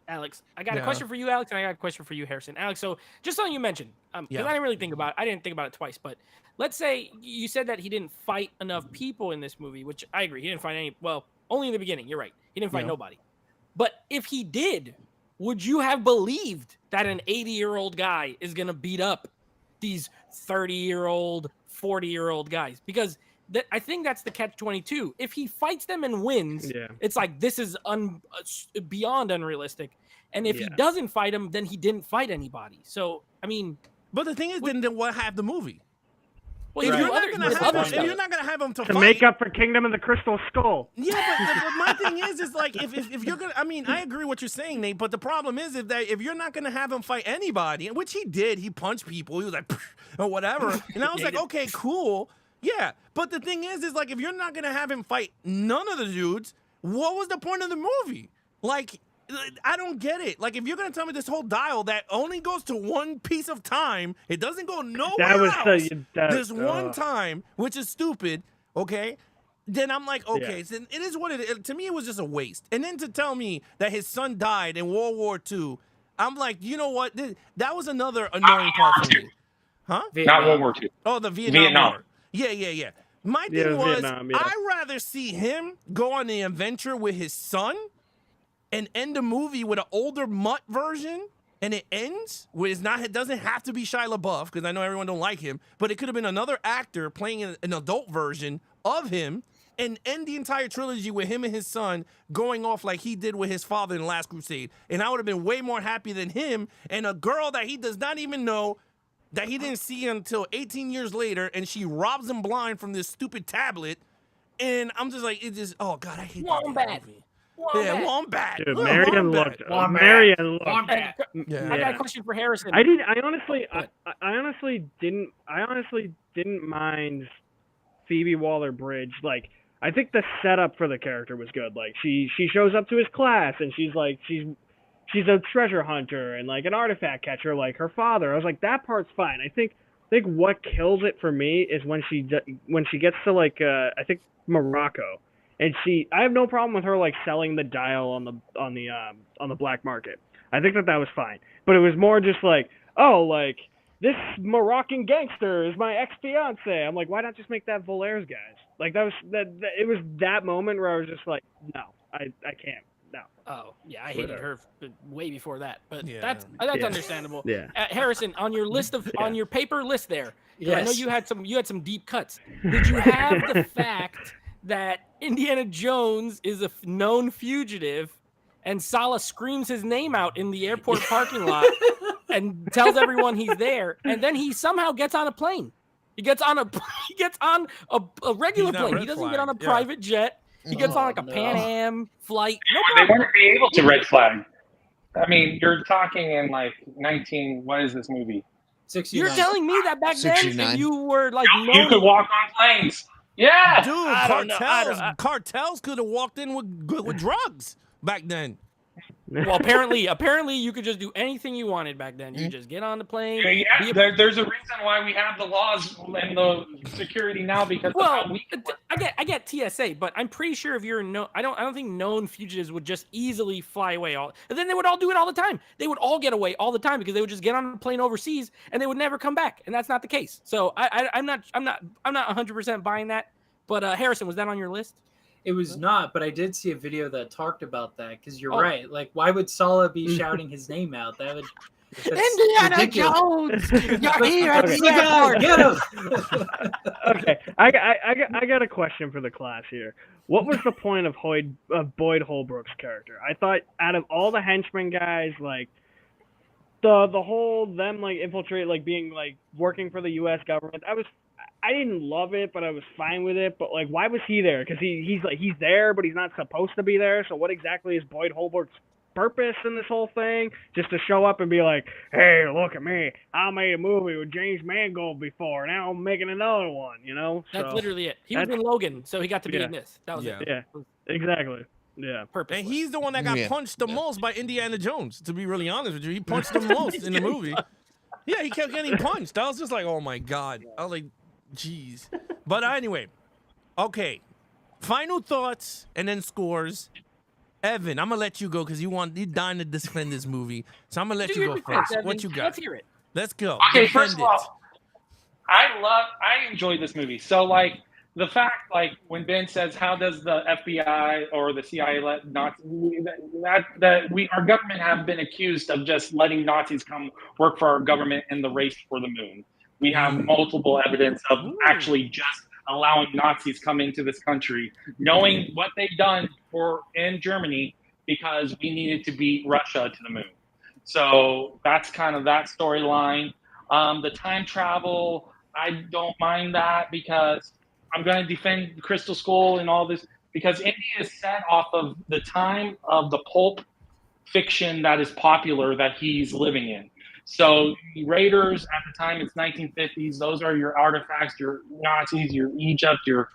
S2: Alex. I got a question for you, Alex, and I got a question for you, Harrison. Alex, so just something you mentioned, because I didn't really think about it. I didn't think about it twice, but let's say you said that he didn't fight enough people in this movie, which I agree. He didn't fight any, well, only in the beginning. You're right. He didn't fight nobody. But if he did, would you have believed that an 80-year-old guy is going to beat up these 30-year-old, 40-year-old guys? Because I think that's the catch-22. If he fights them and wins, it's like this is beyond unrealistic. And if he doesn't fight them, then he didn't fight anybody. So, I mean...
S1: But the thing is, then what have the movie?
S2: Well,
S1: if you're not gonna have him to fight,
S4: make up for Kingdom of the Crystal Skull.
S1: Yeah, but my thing is like if you're gonna, I mean, I agree what you're saying, Nate. But the problem is if you're not gonna have him fight anybody, which he did, he punched people. He was like or whatever, and I was like, okay, cool, yeah. But the thing is like if you're not gonna have him fight none of the dudes, what was the point of the movie? Like, I don't get it. Like, if you're gonna tell me this whole dial that only goes to one piece of time, it doesn't go nowhere else. This one time, which is stupid. Okay, then I'm like, okay, so it is what it is. To me, it was just a waste. And then to tell me that his son died in World War II, I'm like, you know what? That was another annoying part for me. Huh?
S3: Not World War II.
S1: Oh, the Vietnam War. Yeah. My thing was, I'd rather see him go on the adventure with his son and end the movie with an older mutt version, and it ends where it doesn't have to be Shia LaBeouf, because I know everyone don't like him, but it could have been another actor playing an adult version of him, and end the entire trilogy with him and his son going off like he did with his father in Last Crusade. And I would have been way more happy than him and a girl that he does not even know, that he didn't see until 18 years later, and she robs him blind from this stupid tablet. And I'm just like, oh God, I hate that movie. Wombat.
S4: Dude, Marion looked. Marion looked.
S2: I got a question for Harrison.
S4: I honestly didn't mind Phoebe Waller-Bridge. Like, I think the setup for the character was good. Like, she shows up to his class and she's like she's a treasure hunter and like an artifact catcher like her father. I was like, that part's fine. I think what kills it for me is when she gets to like I think Morocco. And I have no problem with her like selling the dial on the black market. I think that was fine. But it was more just like, oh, like this Moroccan gangster is my ex-fiance. I'm like, why not just make that Volaire's guys? Like it was that moment where I was just like, no, I can't. No.
S2: Oh yeah, I hated her way before that. But that's understandable. Yeah. Harrison, on your list on your paper list there, I know you had some deep cuts. Did you have the fact that Indiana Jones is a known fugitive, and Sala screams his name out in the airport parking lot and tells everyone he's there, and then he somehow gets on a plane. He gets on a regular
S1: He's not
S2: plane.
S1: red
S2: He doesn't get on a
S1: flagged, yeah.
S2: private jet. He gets on like a
S5: no.
S2: Pan Am flight. No
S3: They
S2: problem.
S3: wouldn't be able to red flag. I mean, you're talking in like 19. What is this movie?
S5: 69.
S2: You're telling me that back then,
S6: 69.
S2: if you were like
S3: You could walk on planes. Yeah.
S1: Dude,
S2: I don't know.
S1: cartels could have walked in with drugs back then.
S2: Well, apparently you could just do anything you wanted back then. You just get on the plane.
S3: Yeah, there's a reason why we have the laws and the security now because of how we can work.
S2: I get TSA, but I'm pretty sure if you're I don't think known fugitives would just easily fly away and then they would all do it all the time. They would all get away all the time because they would just get on a plane overseas and they would never come back, and that's not the case. So I'm not 100% buying that. But Harrison, was that on your list?
S5: It was not, but I did see a video that talked about that because you're
S2: Oh.
S5: right. Like, why would Sala be shouting his name out? That's
S2: Indiana
S5: ridiculous.
S2: Jones, you're here at
S4: Okay.
S2: the airport.
S5: Get him!
S4: Okay, I got a question for the class here. What was the point of Boyd Holbrook's character? I thought out of all the henchmen guys, like the whole them like infiltrate, like being like working for the U.S. government, I didn't love it, but I was fine with it. But like, why was he there? Because he's there, but he's not supposed to be there. So what exactly is Boyd Holbrook's purpose in this whole thing? Just to show up and be like, hey, look at me, I made a movie with James Mangold before, now I'm making another one, you know?
S2: That's
S4: So,
S2: literally it. He was in Logan, so he got to be
S4: Yeah.
S2: in this. That was
S1: Yeah.
S2: it.
S4: yeah, exactly. Yeah.
S2: Purpose.
S1: And he's the one that got
S6: Yeah.
S1: punched the most by Indiana Jones, to be really honest with you. He punched the most in the movie. Yeah, he kept getting punched. I was just like, oh my God. I was like, jeez. But anyway, okay. Final thoughts and then scores. Evan, I'm gonna let you go because you're dying to defend this movie. So I'm gonna let
S2: Do
S1: you
S2: your
S1: go
S2: defense,
S1: first.
S2: Evan.
S1: What you got?
S2: Let's hear it.
S1: Let's go.
S3: Okay,
S1: Defend
S3: first of
S1: it.
S3: all, I enjoyed this movie. So like the fact, like when Ben says, "How does the FBI or the CIA let Nazis?" Our government have been accused of just letting Nazis come work for our government in the race for the moon. We have multiple evidence of actually just allowing Nazis come into this country, knowing what they've done in Germany because we needed to beat Russia to the moon. So that's kind of that storyline. The time travel, I don't mind that because I'm going to defend Crystal Skull and all this because Indy is set off of the time of the pulp fiction that is popular that he's living in. So Raiders at the time, it's 1950s. Those are your artifacts, your Nazis, your Egypt, your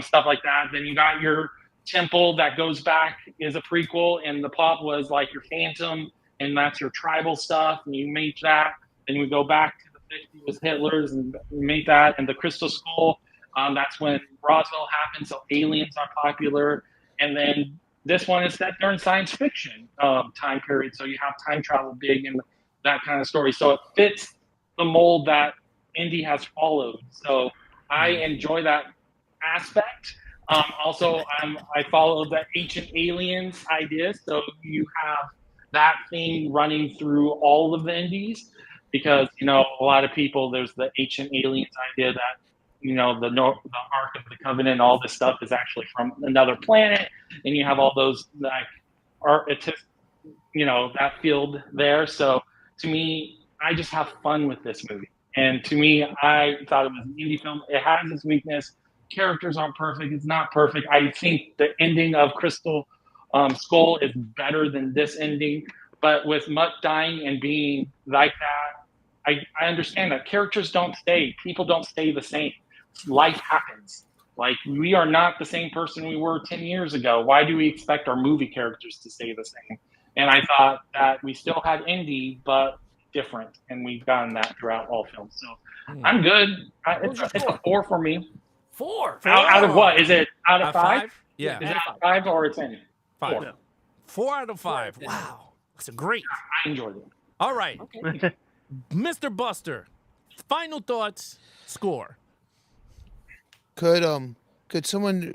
S3: stuff like that. Then you got your temple that goes back is a prequel, and the pop was like your Phantom, and that's your tribal stuff. And you make that, then you go back to the 50s with Hitler's, and you make that, and the Crystal Skull. That's when Roswell happened. So aliens are popular, and then this one is set during science fiction time period. So you have time travel big and that kind of story. So it fits the mold that Indy has followed. So I enjoy that aspect. Also, I follow the ancient aliens idea. So you have that theme running through all of the Indies because, a lot of people, there's the ancient aliens idea that, the Ark of the Covenant, all this stuff is actually from another planet. And you have all those like that field there. So to me, I just have fun with this movie. And to me, I thought it was an indie film. It has its weakness. Characters aren't perfect. It's not perfect. I think the ending of Crystal Skull is better than this ending. But with Mutt dying and being like that, I understand that characters don't stay. People don't stay the same. Life happens. Like, we are not the same person we were 10 years ago. Why do we expect our movie characters to stay the same? And I thought that we still had Indy, but different. And we've gotten that throughout all films. So I'm good. It's a 4 for me.
S2: 4.
S3: Out of what? Is it out of 5?
S1: Yeah.
S3: Is it out of 5 or it's in
S1: 5.
S3: 4?
S1: 4 out of 5. Wow. That's a great.
S3: I enjoyed it.
S1: All right.
S2: Okay.
S1: Mr. Buster, final thoughts, score.
S6: Could someone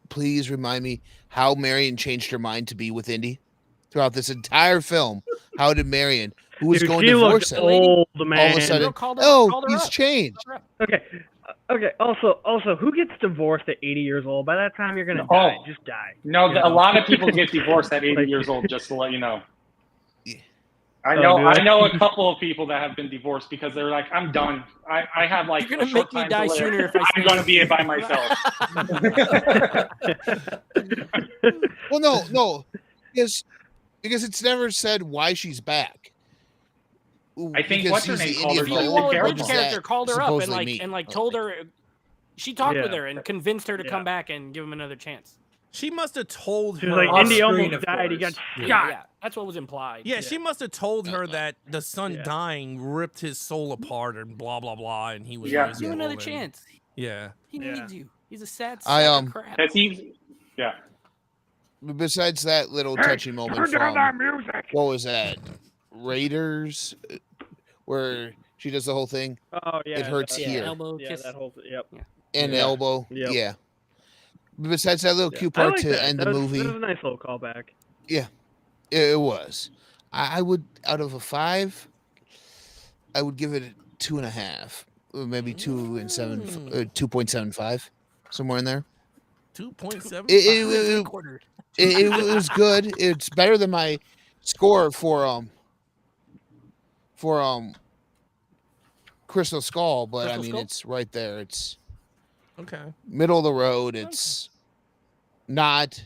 S6: please remind me how Marion changed her mind to be with Indy throughout this entire film? How did Marion, who was
S4: Dude,
S6: going
S4: she
S6: to divorce
S4: looked
S6: him,
S4: old,
S6: all
S4: man.
S6: of a sudden,
S2: Called her
S6: he's
S2: up.
S6: changed.
S4: Okay, Okay. Also, who gets divorced at 80 years old? By that time, you're gonna
S3: Oh.
S4: die. Just die.
S3: No,
S4: You
S3: a
S4: know?
S3: lot of people get divorced at 80
S4: Like-
S3: years old. Just to let you know.
S6: Yeah.
S3: I
S4: Oh,
S3: know.
S4: do they?
S3: I know a couple of people that have been divorced because they're like, I'm done. I have like
S2: You're gonna
S3: a short
S2: make me
S3: time
S2: die
S3: to live.
S2: sooner if I
S3: I'm
S2: stay.
S3: going to be by myself.
S6: Well, no, because it's never said why she's back.
S3: I think
S6: Because
S3: what's her
S6: he's the
S3: name called
S6: Indian
S3: her
S2: Phoebe
S3: back.
S6: villain.
S2: Waller-Bridge
S3: What does
S2: character called her up and
S6: supposedly mean?
S2: told her. She talked with
S4: Yeah.
S2: her and convinced her to
S4: Yeah.
S2: come back and give him another chance.
S1: She must have told
S4: She
S1: her.
S4: was like,
S5: Off
S4: Indy
S5: screen,
S4: almost
S5: of
S4: died. He got
S5: course.
S4: shot.
S2: Yeah, that's what was implied.
S1: Yeah, she must have told her
S6: Uh-uh.
S1: that the son
S4: Yeah.
S1: dying ripped his soul apart and blah blah blah, and he was
S3: Yeah.
S2: Give him
S1: miserable.
S2: another
S1: and-
S2: chance.
S1: Yeah.
S2: He
S4: Yeah.
S2: needs you. He's a sad
S6: I,
S2: sack of crap.
S3: Because yeah.
S6: Besides that little touching moment from
S4: music.
S6: what was that? Raiders, where she does the whole thing
S4: Oh yeah.
S6: It hurts
S2: Yeah,
S6: here.
S2: elbow
S4: Yeah,
S2: kiss.
S4: that whole. Yep.
S6: and
S3: Yeah.
S6: elbow.
S4: Yep.
S6: Yeah. Besides that little
S4: Yeah.
S6: cute
S4: I
S6: part
S4: like
S6: to
S4: that.
S6: end
S4: That
S6: the
S4: was-
S6: movie,
S4: That was a nice little callback.
S6: it was. I would, out of a 5, I would give it a 2.5, or maybe 2.75, somewhere in there.
S1: 2.7.
S6: It
S2: Quarter.
S6: was good. It's better than my score for Crystal Skull, but I
S2: Crystal
S6: mean
S2: Skull?
S6: it's right there. It's
S1: Okay.
S6: middle of the road. It's not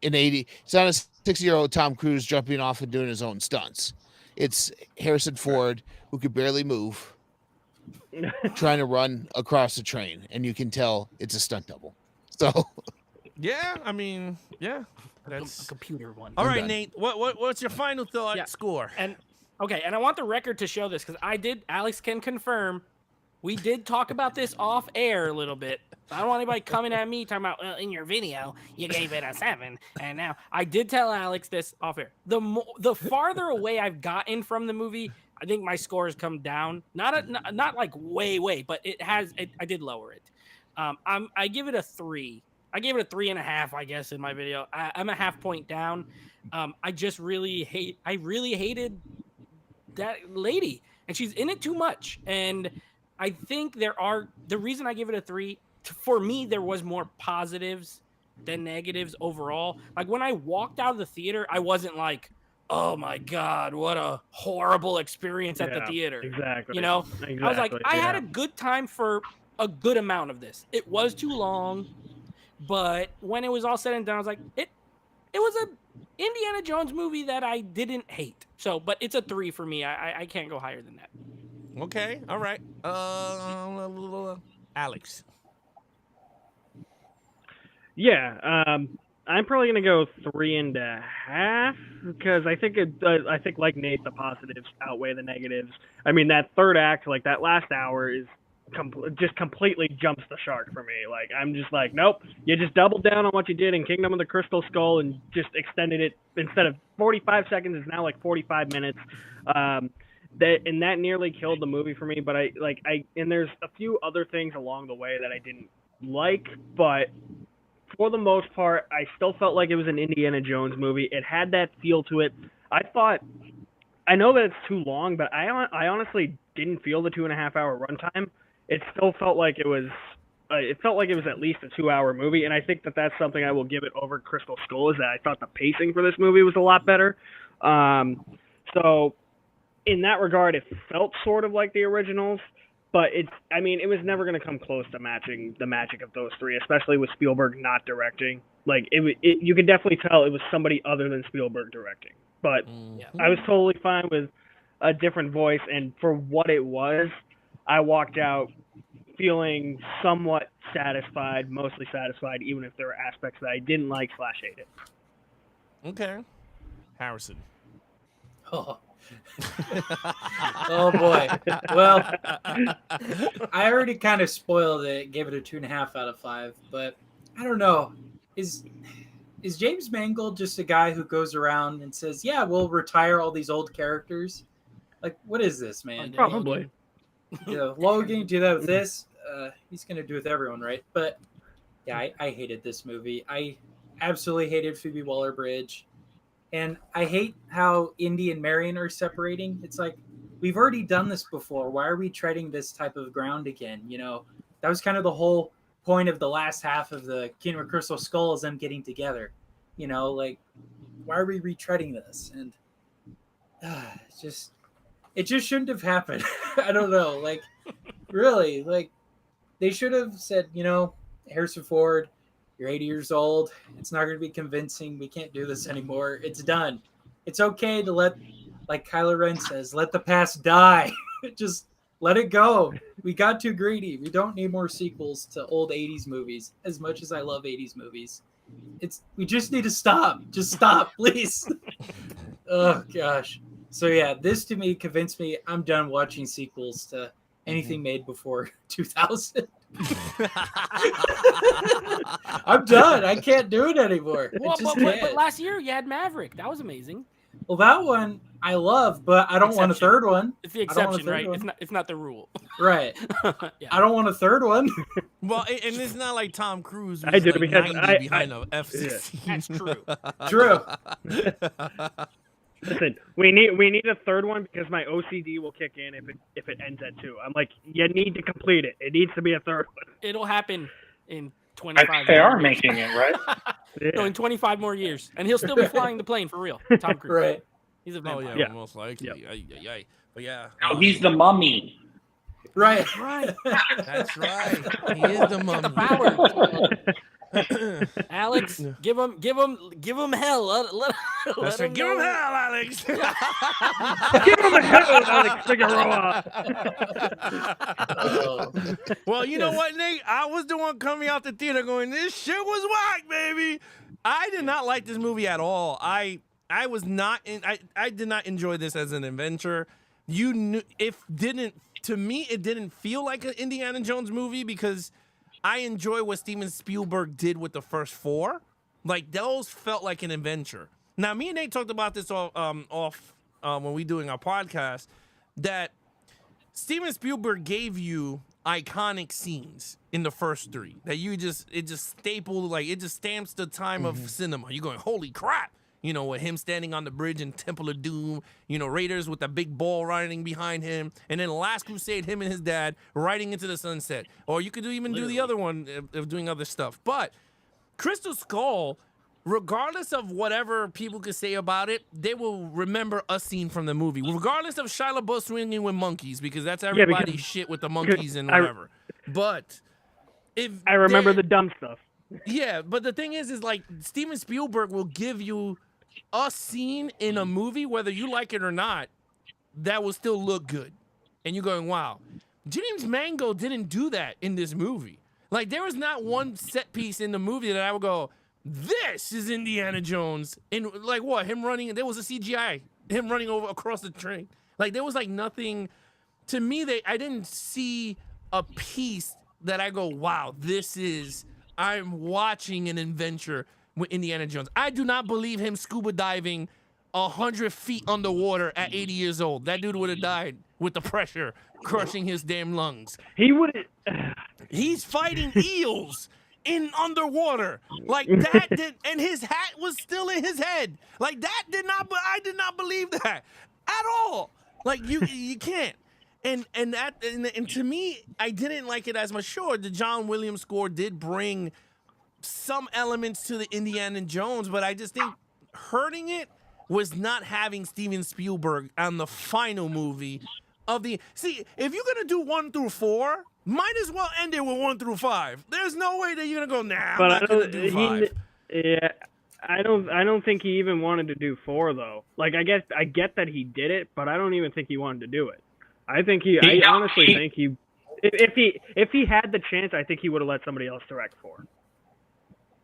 S6: an 80. It's not a 60-year-old Tom Cruise jumping off and doing his own stunts. It's Harrison Ford who could barely move, trying to run across the train, and you can tell it's a stunt double. So
S1: Yeah, I mean, yeah.
S2: A
S1: That's
S2: computer one.
S1: all
S6: I'm
S1: right,
S6: done.
S1: Nate. What's your final thought
S2: Yeah.
S1: score?
S2: And okay, and I want the record to show this because Alex can confirm. We did talk about this off air a little bit. I don't want anybody coming at me talking about, well, in your video, you gave it a 7. And now I did tell Alex this off air. The farther away I've gotten from the movie, I think my score has come down. Not like way, but I did lower it. I give it a 3. I gave it a 3.5, I guess, in my video. I'm a half point down. I really hated that lady, and she's in it too much. And I think the reason I give it a 3, for me, there was more positives than negatives overall. Like when I walked out of the theater, I wasn't like, oh my God, what a horrible experience at the
S4: Yeah,
S2: theater.
S4: Exactly.
S2: You know,
S4: Exactly.
S2: I was like, I had
S4: yeah.
S2: a good time for a good amount of this. It was too long, but when it was all said and done, I was like, it was a Indiana Jones movie that I didn't hate. So, but it's a 3 for me. I can't go higher than that.
S1: Okay, all right. Alex.
S4: Yeah, I'm probably gonna go 3.5 because I think like Nate, the positives outweigh the negatives. I mean, that third act, like that last hour, is just completely jumps the shark for me. Like I'm just like, nope, you just doubled down on what you did in Kingdom of the Crystal Skull and just extended it instead of 45 seconds, it's now like 45 minutes. That nearly killed the movie for me. But and there's a few other things along the way that I didn't like, but for the most part, I still felt like it was an Indiana Jones movie. It had that feel to it. I know that it's too long, but I honestly didn't feel the 2.5-hour runtime. It still felt like it was. It felt like it was at least a 2-hour movie, and I think that that's something I will give it over Crystal Skull. Is that I thought the pacing for this movie was a lot better. So in that regard, it felt sort of like the originals. But it was never going to come close to matching the magic of those three, especially with Spielberg not directing. Like you could definitely tell it was somebody other than Spielberg directing. But
S2: Yeah.
S4: I was totally fine with a different voice, and for what it was, I walked out feeling somewhat satisfied, mostly satisfied, even if there were aspects that I didn't like / hated.
S1: Okay. Harrison.
S5: Oh. Oh boy. Well, I already kind of spoiled it, gave it a 2.5 out of 5, but I don't know. Is James Mangold just a guy who goes around and says, "Yeah, we'll retire all these old characters"? Like, what is this, man?
S4: Probably.
S5: Logan do that with this. He's gonna do with everyone, right? But yeah, I hated this movie. I absolutely hated Phoebe Waller-Bridge. And I hate how Indy and Marion are separating. It's like, we've already done this before. Why are we treading this type of ground again? You know, that was kind of the whole point of the last half of the Kingdom of Crystal Skull is them getting together. You know, like, why are we retreading this? And it just shouldn't have happened. I don't know. Like, really, like, they should have said, you know, Harrison Ford, you're 80 years old. It's not going to be convincing. We can't do this anymore. It's done. It's okay to let, like Kylo Ren says, let the past die. Just let it go. We got too greedy. We don't need more sequels to old 80s movies. As much as I love 80s movies, we just need to stop. Just stop, please. Oh gosh. So yeah, this to me convinced me I'm done watching sequels to anything made before 2000. I'm done. I can't do it anymore.
S2: Well, but last year you had Maverick. That was amazing.
S5: Well, that one I love, but I don't want a third one.
S2: It's the exception, right? It's not the rule.
S5: Right.
S2: Yeah.
S5: I don't want a third one.
S1: Well, and it's not like Tom Cruise.
S4: I do,
S1: like
S4: because
S1: 90 behind a F-16.
S2: That's true.
S5: True.
S4: Listen, we need a third one because my OCD will kick in if it ends at 2. I'm like, you need to complete it. It needs to be a third one.
S2: It'll happen in
S3: I
S2: 25
S3: think they
S2: more
S3: are
S2: years.
S3: making it, right?
S2: No, in 25 more years. And he'll still be flying the plane for real. Tom Cruise.
S5: Right.
S2: He's a
S1: Oh
S2: vampire.
S1: yeah,
S4: Yeah.
S1: most likely.
S4: Yep.
S1: But yeah,
S3: No, he's the mummy.
S5: Right.
S2: That's right.
S1: that's right. He is the mummy.
S2: Power. Alex, give him hell. Let
S1: That's right. Give him hell, Alex.
S4: Give him a hell, Alex Figueroa.
S5: Oh.
S1: Well, you know what, Nate? I was the one coming out the theater going, "This shit was whack, baby." I did not like this movie at all. I was not in. I did not enjoy this as an adventure. You knew to me it didn't feel like an Indiana Jones movie because I enjoy what Steven Spielberg did with the first 4. Like those felt like an adventure. Now, me and Nate talked about this off when we doing our podcast that Steven Spielberg gave you iconic scenes in the first 3 that it just stapled, like it just stamps the time of cinema. You're going, holy crap. You know, with him standing on the bridge in Temple of Doom, you know, Raiders with the big ball riding behind him, and then Last Crusade, him and his dad riding into the sunset. Or you could even do the other one of doing other stuff. But Crystal Skull, regardless of whatever people could say about it, they will remember a scene from the movie, regardless of Shia LaBeouf swinging with monkeys, because that's everybody's shit with the monkeys and whatever. But if
S4: I remember the dumb stuff.
S1: yeah, but the thing is like Steven Spielberg will give you a scene in a movie, whether you like it or not, that will still look good. And you're going, wow. James Mango didn't do that in this movie. Like, there was not one set piece in the movie that I would go, this is Indiana Jones. And, like, what? Him running, there was a CGI. Him running over across the train. Like, there was, like, nothing. To me, I didn't see a piece that I go, wow, I'm watching an adventure with Indiana Jones. I do not believe him scuba diving 100 feet underwater at 80 years old. That dude would have died with the pressure crushing his damn lungs.
S4: He would.
S1: He's fighting eels in underwater like that. And his hat was still in his head. Like that I did not believe that at all. Like you can't. And to me, I didn't like it as much. Sure, the John Williams score did bring some elements to the Indiana Jones, but I just think hurting it was not having Steven Spielberg on the final movie of the. See, if you're gonna do 1 through 4, might as well end it with 1 through 5. There's no way that you're gonna go, nah, I'm not gonna do 5.
S4: Yeah, I don't think he even wanted to do 4 though. Like I get that he did it, but I don't even think he wanted to do it. I honestly think if he had the chance, I think he would have let somebody else direct 4.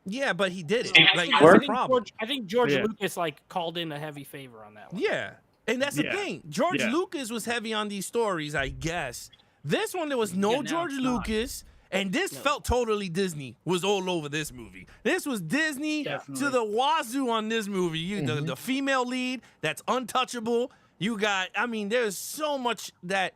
S1: Yeah, but he did it. Like,
S2: I
S1: that's the
S2: think
S1: problem.
S2: George Lucas called in a heavy favor on that one.
S1: Yeah, and that's the thing. George Lucas was heavy on these stories, I guess. This one, there was no George Lucas, and this felt totally Disney. Was all over this movie. This was Disney to the wazoo on this movie. The female lead that's untouchable. You got, I mean, there's so much that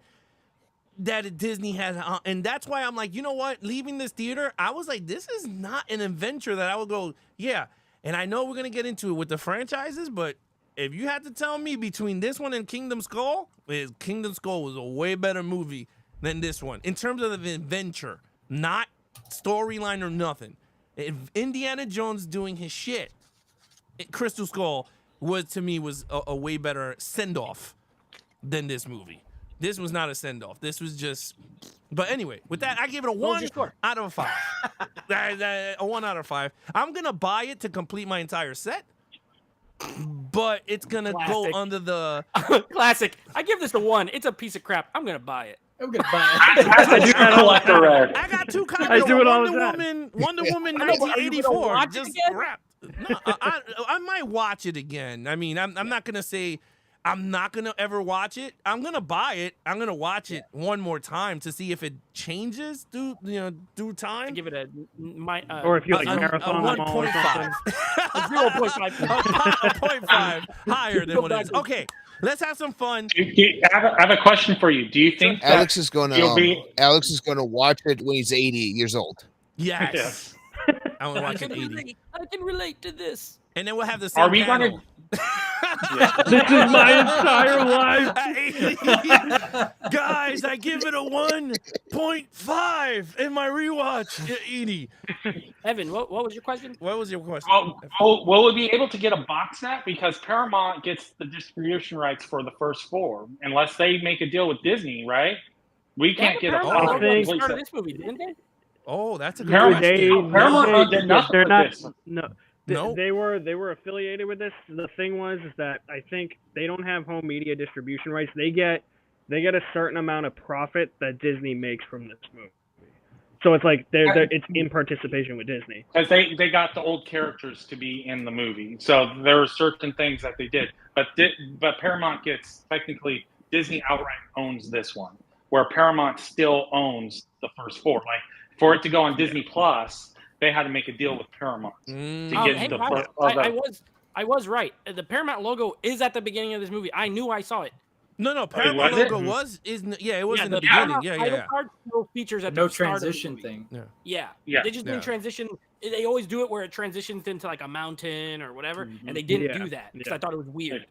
S1: Disney has, and that's why I'm like, you know what? Leaving this theater, I was like, this is not an adventure that I would go, yeah. And I know we're gonna get into it with the franchises, but if you had to tell me between this one and Kingdom Skull was a way better movie than this one in terms of the adventure. not storyline or nothing. If Indiana Jones doing his shit, Crystal Skull to me was a way better send off than this movie. This was not a send off. This was just. But anyway, with that, I give it a
S2: What was
S1: 1
S2: your score?
S1: out of 5. A 1 out of 5. I'm gonna buy it to complete my entire set, but it's gonna
S2: Classic.
S1: go under the.
S2: Classic. I give this a 1. It's a piece of crap. I'm gonna buy it.
S5: I'm gonna buy it.
S3: I do collect the red.
S1: I got 2 copies
S4: I do
S1: of
S4: it all the
S1: Wonder Woman
S2: I know, but are you gonna
S1: 1984.
S2: watch it
S1: Just
S2: again?
S1: wrapped. No, I might watch it again. I mean, I'm not gonna say I'm not gonna ever watch it. I'm gonna buy it. I'm gonna watch it one more time to see if it changes through
S2: I
S1: time.
S2: give it a
S4: Or if you like
S1: a
S4: marathon them all or
S1: 1.5.
S4: something.
S2: 0.5.
S1: A 0.5 higher than
S2: Go
S1: what it is.
S2: back.
S1: Okay, let's have some fun.
S3: I have a question for you. Do you think that
S6: Alex is gonna
S3: you'll be-
S6: Alex is gonna watch it when he's 80 years old.
S1: Yes,
S3: Yes.
S1: I want to
S2: I
S1: watch
S2: can
S1: it 80,
S2: relate. I can relate to this.
S1: and then we'll have the same
S3: Are we
S1: panel.
S3: gonna-
S4: This is my entire life.
S1: Guys, I give it a 1.5 in my rewatch. Edie,
S2: Evan, what was your question?
S1: what was your question?
S3: Will we be able to get a box set? Because Paramount gets the distribution rights for the first 4, unless they make a deal with Disney, right? We can't get a
S2: Paramount
S1: box
S2: logo at the
S3: set.
S2: start of this movie, didn't they?
S1: Oh, that's a good
S3: Paramount-
S1: question.
S3: Paramount did nothing
S4: they're
S3: with
S4: not.
S3: this.
S4: No.
S1: No?
S4: They were affiliated with this. The thing was is that I think they don't have home media distribution rights. They get a certain amount of profit that Disney makes from this movie. So it's like it's in participation with Disney.
S3: Because they got the old characters to be in the movie, so there were certain things that they did. But Paramount gets technically Disney outright owns this one, where Paramount still owns the first 4. Like for it to go on Disney Plus, they had to make a deal with Paramount to get
S2: Hey,
S3: the
S2: guys,
S3: first.
S2: I was right. The Paramount logo is at the beginning of this movie. I knew I saw it.
S1: No, Paramount
S3: was it?
S1: logo it was in the beginning.
S2: Paramount
S1: Yeah.
S2: title card still features at
S5: No
S2: the start
S5: transition
S2: of the movie.
S5: thing.
S2: Yeah.
S3: Yeah.
S2: They just didn't transition. They always do it where it transitions into like a mountain or whatever, and they didn't
S4: Yeah.
S2: do that because
S4: Yeah.
S2: I thought it was weird.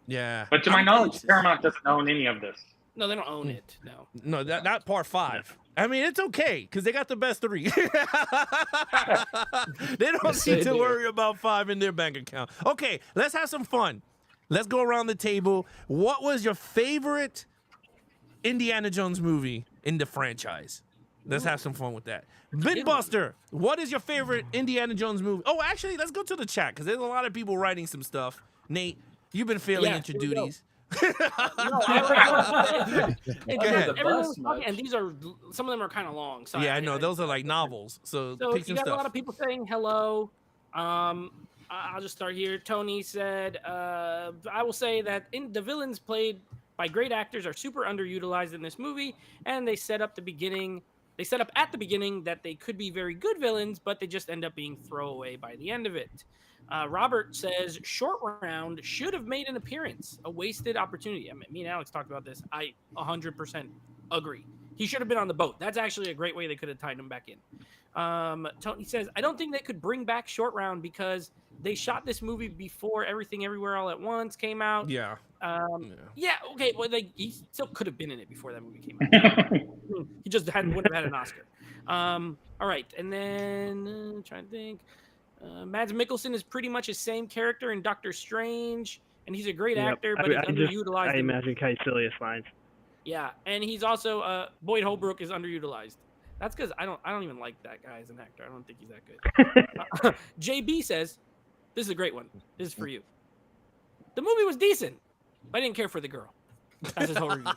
S1: Yeah.
S3: But to my knowledge, Paramount doesn't own any of this.
S2: No, they don't own it. No.
S1: No, not part 5. I mean, it's okay because they got the best 3. They don't
S5: Yes,
S1: need
S5: they
S1: to
S5: do.
S1: worry about 5 in their bank account. Okay, let's have some fun. Let's go around the table. What was your favorite Indiana Jones movie in the franchise? Let's have some fun with that. Binbuster, what is your favorite Indiana Jones movie? Oh, actually, let's go to the chat because there's a lot of people writing some stuff. Nate, you've been failing
S2: Yeah,
S1: at your
S2: here we go.
S1: duties.
S2: No, everyone
S5: the
S2: was
S5: bus
S2: talking,
S5: much.
S2: and these are some of them are kind of long. So
S1: Yeah, I know. Those are like novels. So
S2: So
S1: pick
S2: you
S1: some
S2: got a lot
S1: stuff.
S2: of people saying hello. I'll just start here. Tony said, "I will say that the villains played by great actors are super underutilized in this movie, and they set up at the beginning that they could be very good villains, but they just end up being throwaway by the end of it." Robert says, "Short Round should have made an appearance. A wasted opportunity." I mean, me and Alex talked about this. I 100% agree. He should have been on the boat. That's actually a great way they could have tied him back in. Tony says, "I don't think they could bring back Short Round because they shot this movie before Everything Everywhere All at Once came out."
S1: Yeah.
S2: Yeah, okay. Well, he still could have been in it before that movie came out. He just wouldn't have had an Oscar. All right, and then trying to think. Mads Mikkelsen is pretty much his same character in Doctor Strange, and he's a great
S4: Yep.
S2: actor, but he's underutilized.
S4: I imagine Caecilius lines.
S2: Yeah, and he's also Boyd Holbrook is underutilized. That's because I don't even like that guy as an actor. I don't think he's that good. JB says, "This is a great one. This is for you. The movie was decent, but I didn't care for the girl." That's his whole review.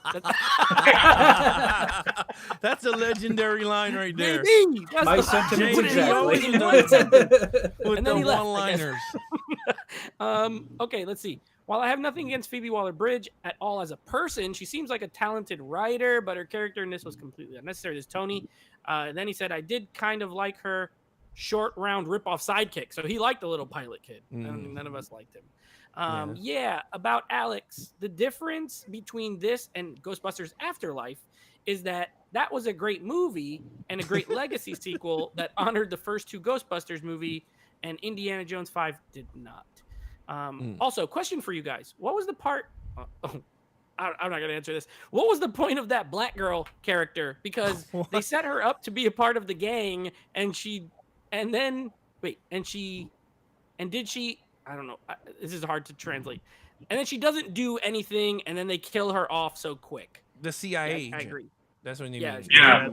S1: That's a legendary line right there.
S2: JB, that's
S5: My
S2: the-
S5: sentiments
S1: JB always
S5: exactly.
S1: one sentence with
S2: And
S1: the
S2: then he left, I guess.
S1: one-liners.
S2: Okay, let's see. While I have nothing against Phoebe Waller-Bridge at all as a person, she seems like a talented writer, but her character in this was completely unnecessary. There's Tony. Then he said, "I did kind of like her short round rip-off sidekick." So he liked the little pilot kid. None of us liked him. Yeah, about Alex. The difference between this and Ghostbusters Afterlife is that was a great movie and a great legacy sequel that honored the first 2 Ghostbusters movie, and Indiana Jones 5 did not. Also, question for you guys: what was the part? I'm not gonna answer this. What was the point of that black girl character? Because they set her up to be a part of the gang, and did she? I don't know. This is hard to translate. And then she doesn't do anything, and then they kill her off so quick.
S1: The CIA.
S2: Yeah, I agree.
S1: That's what you
S2: Yeah,
S1: mean.
S3: Yeah.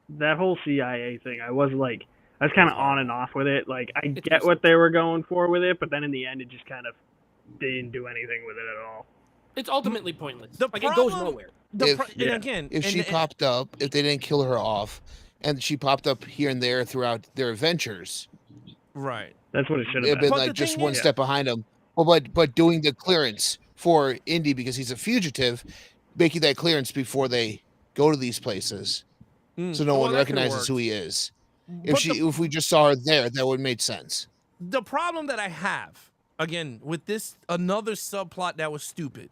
S4: That whole CIA thing, I was kind of on and off with it. Like, I get what they were going for with it, but then in the end, it just kind of didn't do anything with it at all.
S2: It's ultimately pointless.
S1: The
S2: it goes
S1: problem-
S2: nowhere.
S6: If she popped up, if they didn't kill her off, and she popped up here and there throughout their adventures,
S1: right?
S4: That's what it should have
S6: it'd
S4: been.
S6: been
S1: But
S6: like
S1: the
S6: just
S1: thing
S6: one
S1: is-
S6: step behind him. Well, but doing the clearance for Indy because he's a fugitive, making that clearance before they go to these places, so no one
S1: that could
S6: recognizes
S1: work.
S6: who he is.
S1: But
S6: If we just saw her there, that would make sense.
S1: the problem that I have, again, with this, another subplot that was stupid,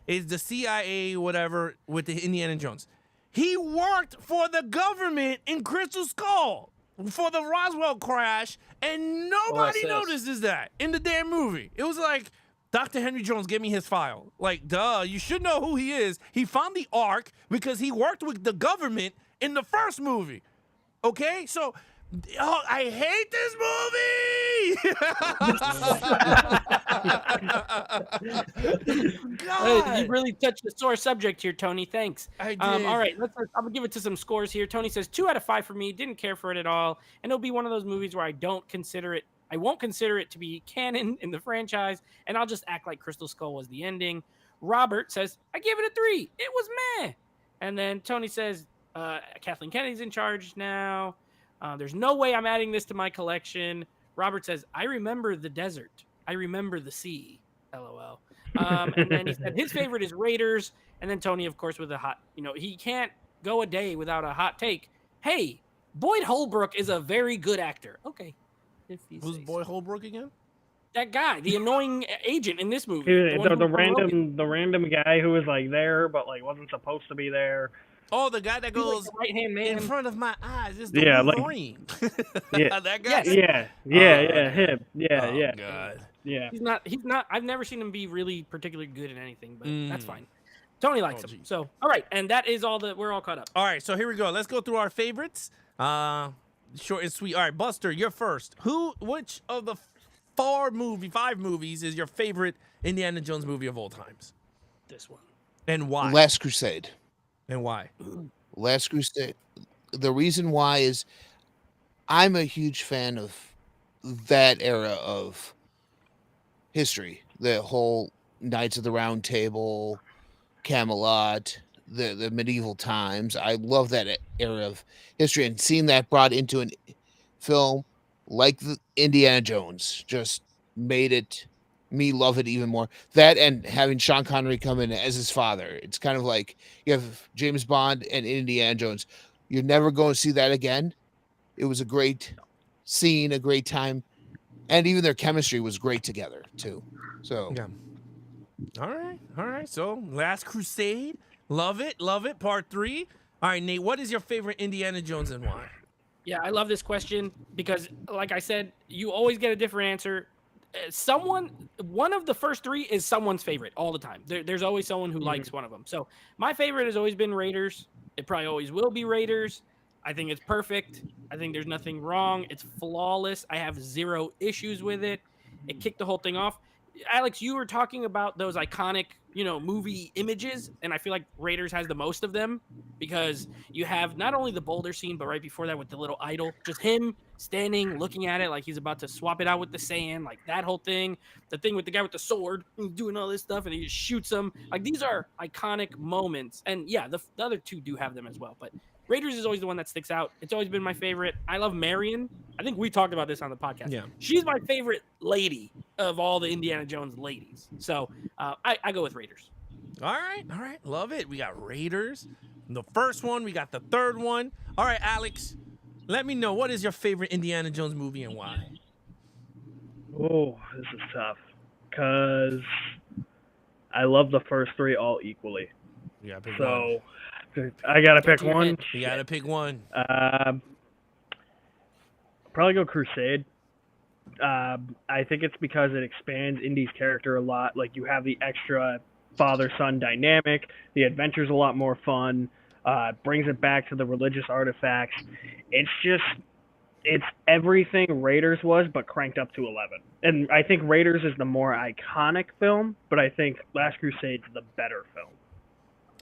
S1: is the CIA, whatever, with the Indiana Jones. He worked for the government in Crystal Skull for the Roswell crash, and nobody
S2: OSS.
S1: notices that in the damn movie. It was like, Dr. Henry Jones, give me his file. Like, duh, you should know who he is. He found the Ark because he worked with the government in the first movie. Okay? So, I hate this movie! God!
S2: You really touched the sore subject here, Tony. Thanks.
S1: I did.
S2: All right, I'm gonna give it to some scores here. Tony says 2 out of 5 for me. Didn't care for it at all, and it'll be one of those movies where I won't consider it to be canon in the franchise, and I'll just act like Crystal Skull was the ending. Robert says I gave it a 3. It was meh. And then Tony says Kathleen Kennedy's in charge now. There's no way I'm adding this to my collection. Robert says I remember the desert. I remember the sea. LOL. And then he said his favorite is Raiders. And then Tony, of course, with a hot, he can't go a day without a hot take. Hey, Boyd Holbrook is a very good actor. Okay.
S1: Who's Boyd Holbrook again?
S2: That guy, the annoying agent in this movie.
S4: The random guy who was there, but wasn't supposed to be there.
S1: Oh, the guy that goes
S2: right-hand man
S1: in front of my eyes. Is the
S4: Yeah,
S1: Wolverine.
S4: Yeah.
S1: That guy.
S2: Yes.
S4: Him. Yeah.
S1: God.
S4: Yeah.
S2: He's not. I've never seen him be really particularly good in anything, but that's fine. Tony likes him.
S1: Geez.
S2: So, all right, and that is all that we're all caught up.
S1: All right, so here we go. Let's go through our favorites. Short and sweet. All right, Buster, you're first. Which of the 5 movies is your favorite Indiana Jones movie of all times?
S2: This one.
S1: And why?
S6: Last Crusade.
S1: And why?
S6: Last Crusade. The reason why is I'm a huge fan of that era of history. The whole Knights of the Round Table, Camelot, the medieval times. I love that era of history, and seeing that brought into a film like the Indiana Jones just made me love it even more. That and having Sean Connery come in as his father. It's kind of like you have James Bond and Indiana Jones. You're never going to see that again. It was a great scene, a great time, and even their chemistry was great together too. So
S1: yeah. All right. So Last Crusade, love it. Part 3. All right, Nate, what is your favorite Indiana Jones and why?
S2: Yeah, I love this question because, like I said, you always get a different answer. One of the first 3 is someone's favorite all the time. There's always someone who likes one of them. So my favorite has always been Raiders. It probably always will be Raiders. I think it's perfect. I think there's nothing wrong. It's flawless. I have 0 issues with it. It kicked the whole thing off. Alex, you were talking about those iconic, movie images, and I feel like Raiders has the most of them because you have not only the boulder scene, but right before that with the little idol, just him standing, looking at it like he's about to swap it out with the sand, like that whole thing. The thing with the guy with the sword doing all this stuff, and he just shoots him. Like, these are iconic moments, and yeah, the other 2 do have them as well, but Raiders is always the one that sticks out. It's always been my favorite. I love Marion. I think we talked about this on the podcast.
S1: Yeah.
S2: She's my favorite lady of all the Indiana Jones ladies. So I go with Raiders.
S1: All right. Love it. We got Raiders. The first one. We got the third one. All right, Alex, let me know, what is your favorite Indiana Jones movie and why?
S4: Oh, this is tough because I love the first 3 all equally.
S1: Yeah, pick one.
S4: So I gotta pick one.
S1: You gotta pick one.
S4: Probably go Crusade. I think it's because it expands Indy's character a lot. Like, you have the extra father-son dynamic. The adventure's a lot more fun. Brings it back to the religious artifacts. It's everything Raiders was, but cranked up to 11. And I think Raiders is the more iconic film, but I think Last Crusade's the better film.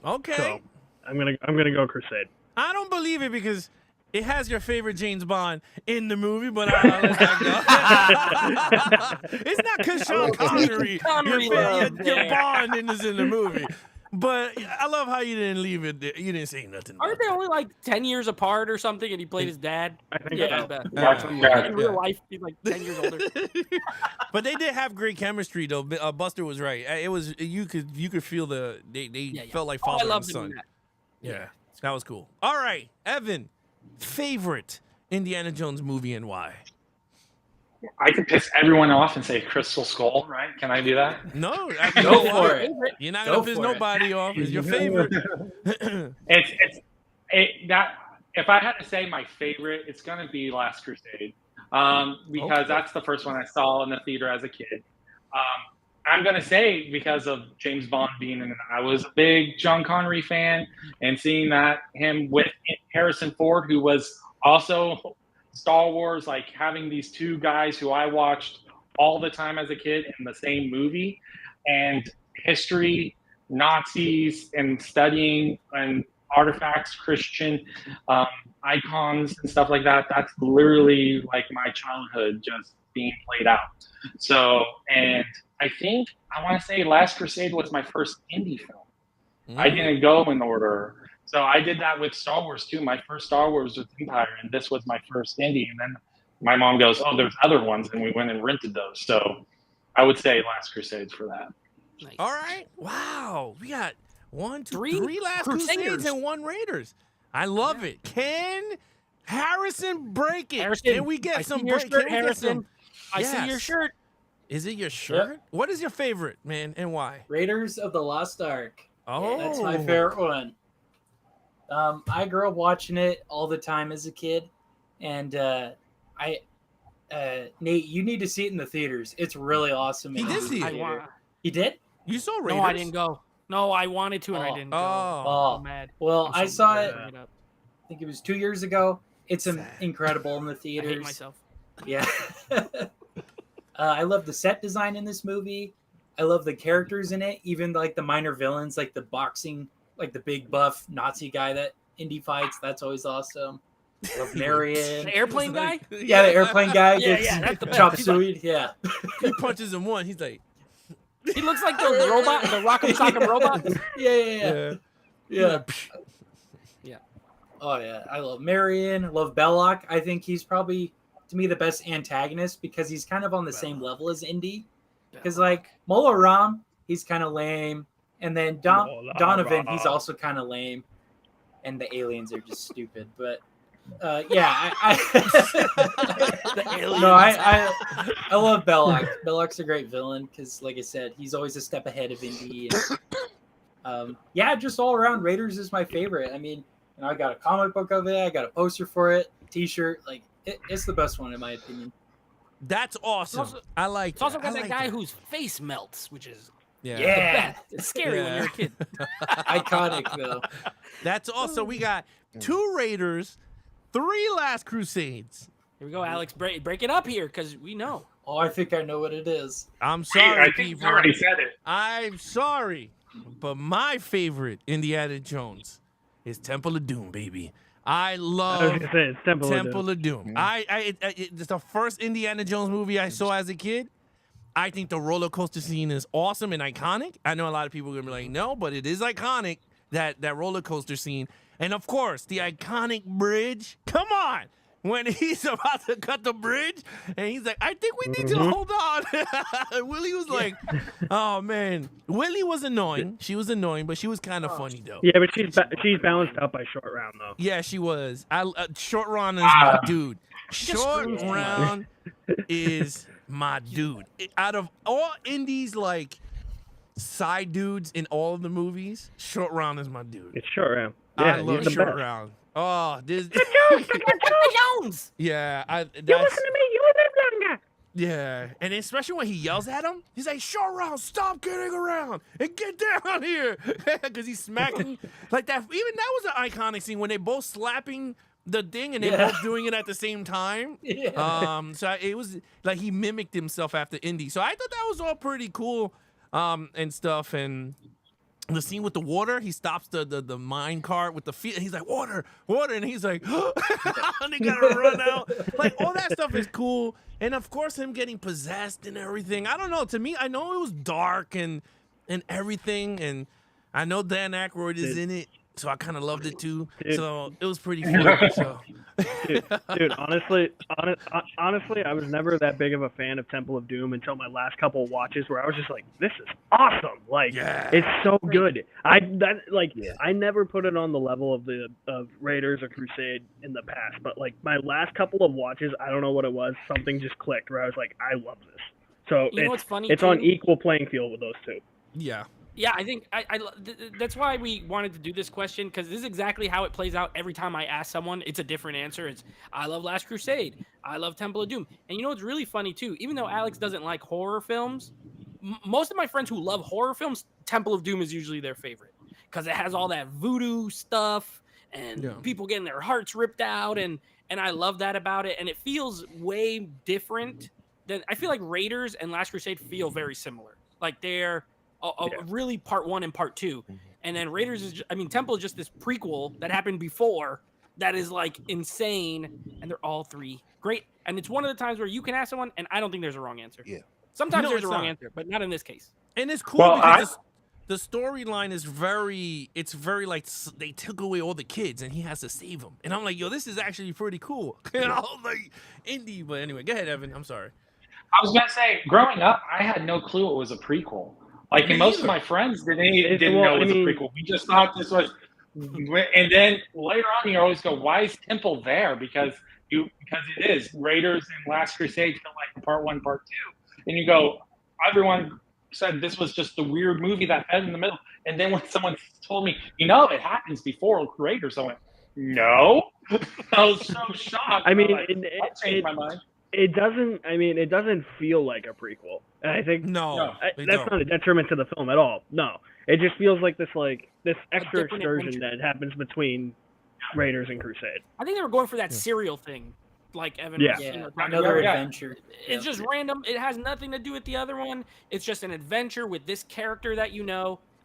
S1: Okay.
S4: So I'm gonna go Crusade.
S1: I don't believe it because it has your favorite James Bond in the movie, but I'll let that go. It's not because Sean Connery, your Bond is in the movie. But I love how you didn't leave it there. You didn't say nothing.
S2: Aren't they only like 10 years apart or something? And he played his dad.
S4: I think
S2: Yeah. In real life, he's like 10 years older.
S1: But they did have great chemistry, though. Buster was right. It was you could feel they felt like father and son. Yeah, that was cool. All right, Evan, favorite Indiana Jones movie and why?
S3: I could piss everyone off and say Crystal Skull, right? Can I do that?
S1: No,
S5: Go for it.
S1: You're not gonna piss nobody off. It's your favorite.
S3: If I had to say my favorite, it's gonna be Last Crusade, because that's the first one I saw in the theater as a kid. I'm gonna say because of James Bond being in it. I was a big John Connery fan, and seeing that him with Harrison Ford, who was also Star Wars, like having these two guys who I watched all the time as a kid in the same movie, and history, Nazis, and studying and artifacts, Christian icons and stuff like that. That's literally like my childhood just being played out. So, and I think I want to say Last Crusade was my first indie film. I didn't go in order. So I did that with Star Wars too. My first Star Wars was Empire, and this was my first indie. And then my mom goes, "Oh, there's other ones," and we went and rented those. So I would say Last Crusades for that.
S2: Nice.
S1: All right. Wow. We got
S2: Three
S1: three Last Crusades and 1 Raiders. I love it. Can Harrison break it?
S2: Harrison,
S1: Can we get
S2: I
S1: some
S2: see your
S1: break?
S2: shirt, Harrison. I see your
S1: Yes.
S2: shirt.
S1: Is it your shirt?
S5: Yep.
S1: What is your favorite, man, and why?
S5: Raiders of the Lost Ark.
S1: Oh,
S5: That's my favorite one. I grew up watching it all the time as a kid, and Nate, you need to see it in the theaters. It's really awesome.
S1: He did see it.
S5: He did?
S1: You saw Raiders?
S2: No, I didn't go. No, I wanted to, and I didn't go.
S1: Oh.
S2: I'm mad.
S5: Well, I saw it.
S2: Bring up.
S5: I think it was 2 years ago. It's
S1: Sad.
S5: incredible in the
S2: I
S5: theaters.
S2: hate myself.
S5: Yeah. I love the set design in this movie. I love the characters in it, even like the minor villains, like the boxing, like the big buff Nazi guy that Indy fights. That's always awesome. I love Marion.
S2: The airplane guy?
S5: Yeah, the airplane guy
S2: Yeah,
S5: gets
S2: that's the best.
S5: chop
S2: He's like-
S5: suey. Yeah.
S1: He punches him one. He's like,
S2: He looks like the robot, the Rock'em Sock'em robot.
S5: Yeah.
S1: yeah.
S5: Oh yeah, I love Marion. I love Belloc. I think he's probably to me the best antagonist because he's kind of on the same level as Indy. Because like Mola Ram, he's kind of lame, and then Donovan, he's also kind of lame, and the aliens are just stupid. But yeah,
S2: The aliens.
S5: no, I love Belloc. Belloc's a great villain because, like I said, he's always a step ahead of Indy. And, yeah, just all around, Raiders is my favorite. I mean, you know, I got a comic book of it. I got a poster for it, T-shirt. Like, it's the best one in my opinion.
S1: That's awesome. I like
S2: It's also
S1: that.
S2: got
S1: I
S2: that
S1: like
S2: guy
S1: that.
S2: whose face melts, which is
S5: Yeah.
S2: it's scary when
S1: Yeah.
S2: you're a kid.
S5: Iconic though.
S1: That's also, we got 2 Raiders, 3 Last Crusades.
S2: Here we go, Alex. Break it up here because we know.
S5: Oh, I think I know what it is.
S1: I'm
S3: I
S1: sorry,
S3: think you
S1: people.
S3: already said it.
S1: I'm sorry, but my favorite Indiana Jones is Temple of Doom, baby. I
S4: I was
S1: love
S4: gonna say it's Temple
S1: of Doom. It's the first Indiana Jones movie I saw as a kid. I think the roller coaster scene is awesome and iconic. I know a lot of people are gonna be like, no, but it is iconic, that roller coaster scene. And of course, the iconic bridge. Come on. When he's about to cut the bridge, and he's like, I think we need to hold on. Willie was like, oh, man. Willie was annoying. She was annoying, but she was kind of funny, though.
S4: Yeah, but she's balanced out by Short Round though.
S1: Yeah, she was. Short Round is my dude. Short
S2: screams too much.
S1: Round is my dude. Out of all Indy's, like, side dudes in all of the movies, Short Round is my dude.
S4: It's Short Round.
S1: I
S4: Yeah,
S1: love
S4: he's the
S1: Short
S4: best.
S1: Round. Oh, this.
S2: Jones.
S1: Yeah,
S4: You listen to me. You live longer.
S1: Yeah, and especially when he yells at him, he's like, "Show around, stop kidding around, and get down here," because he's smacking like that. Even that was an iconic scene when they both slapping the thing and they both doing it at the same time.
S5: Yeah.
S1: So it was like he mimicked himself after Indy. So I thought that was all pretty cool, and stuff. And the scene with the water, he stops the mine cart with the feet. He's like, water, and he's like, and they gotta run out. Like all that stuff is cool, and of course him getting possessed and everything. I don't know. To me, I know it was dark and everything, and I know Dan Aykroyd is in it, so I kind of loved it too. So it was pretty fun. So.
S4: Dude, honestly, I was never that big of a fan of Temple of Doom until my last couple of watches, where I was just like, "This is awesome! Like, it's so good." I never put it on the level of Raiders or Crusade in the past, but like my last couple of watches, I don't know what it was, something just clicked where I was like, "I love this." So
S2: You know what's funny,
S4: it's
S2: too?
S4: on equal playing field with those two.
S1: Yeah.
S2: Yeah, I think that's why we wanted to do this question, because this is exactly how it plays out every time I ask someone. It's a different answer. It's, I love Last Crusade. I love Temple of Doom. And you know what's really funny, too? Even though Alex doesn't like horror films, most of my friends who love horror films, Temple of Doom is usually their favorite, because it has all that voodoo stuff and people getting their hearts ripped out. And I love that about it. And it feels way different than, I feel like Raiders and Last Crusade feel very similar. Like they're really part 1 and part 2, and then Raiders is Temple is just this prequel that happened before that is like insane, and they're all 3 great. And it's one of the times where you can ask someone and I don't think there's a wrong answer. Sometimes there's a wrong answer, but not in this case.
S1: And it's cool because the storyline is very like they took away all the kids and he has to save them, and I'm like, yo, this is actually pretty cool. Like Indy. But anyway, go ahead, Evan. I'm sorry.
S3: I was gonna say, growing up, I had no clue it was a prequel. Like, and most of my friends didn't know it was a prequel. We just thought this was, and then later on, you always go, "Why is Temple there?" Because it is Raiders and Last Crusade feel like part 1, part 2, and you go, everyone said this was just the weird movie that fed in the middle, and then when someone told me, it happens before Raiders, I went, no. I was so shocked.
S4: I mean,
S3: I changed my mind.
S4: It doesn't feel like a prequel. And I think that's not a detriment to the film at all. No. It just feels like this extra excursion that happens between Raiders and Crusade.
S2: I think they were going for that serial thing, like Evan was
S5: another adventure.
S2: It's just random. It has nothing to do with the other one. It's just an adventure with this character that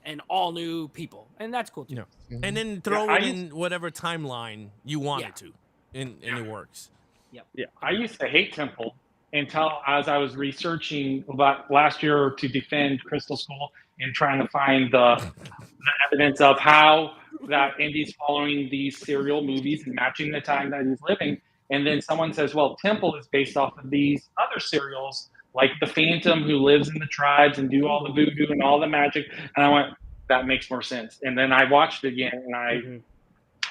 S2: and all new people. And that's cool too.
S1: Yeah. And then throw it in whatever timeline you want it to. And it works.
S2: Yep.
S3: Yeah, I used to hate Temple until as I was researching about last year to defend Crystal Skull and trying to find the evidence of how that Indy's following these serial movies and matching the time that he's living. And then someone says, well, Temple is based off of these other serials, like the Phantom who lives in the tribes and do all the voodoo and all the magic. And I went, that makes more sense. And then I watched it again and I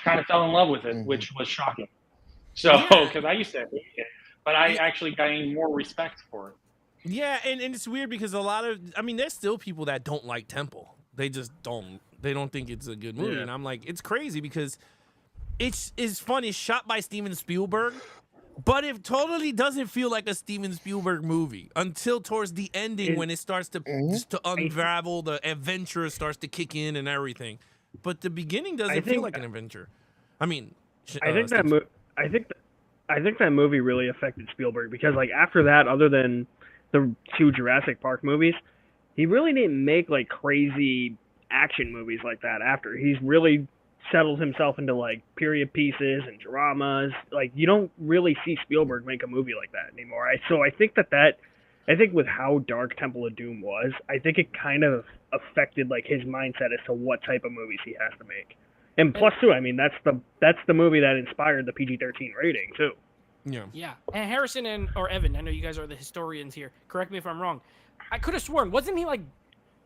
S3: kind of fell in love with it, which was shocking. So, because I used to hate it, but I actually gained more respect for it.
S1: Yeah, and it's weird because there's still people that don't like Temple. They just don't. They don't think it's a good movie. Yeah. And I'm like, it's crazy because it's fun. It's shot by Steven Spielberg, but it totally doesn't feel like a Steven Spielberg movie until towards the ending when it starts to unravel, the adventure starts to kick in and everything. But the beginning doesn't feel like an adventure. I mean,
S4: I think that movie really affected Spielberg because, like, after that, other than the 2 Jurassic Park movies, he really didn't make like crazy action movies like that. After he's really settled himself into like period pieces and dramas, like you don't really see Spielberg make a movie like that anymore. So I think I think with how dark Temple of Doom was, I think it kind of affected like his mindset as to what type of movies he has to make. And plus, too, I mean, that's the movie that inspired the PG-13 rating, too.
S1: Yeah.
S2: Yeah. And Harrison or Evan, I know you guys are the historians here. Correct me if I'm wrong. I could have sworn, wasn't he like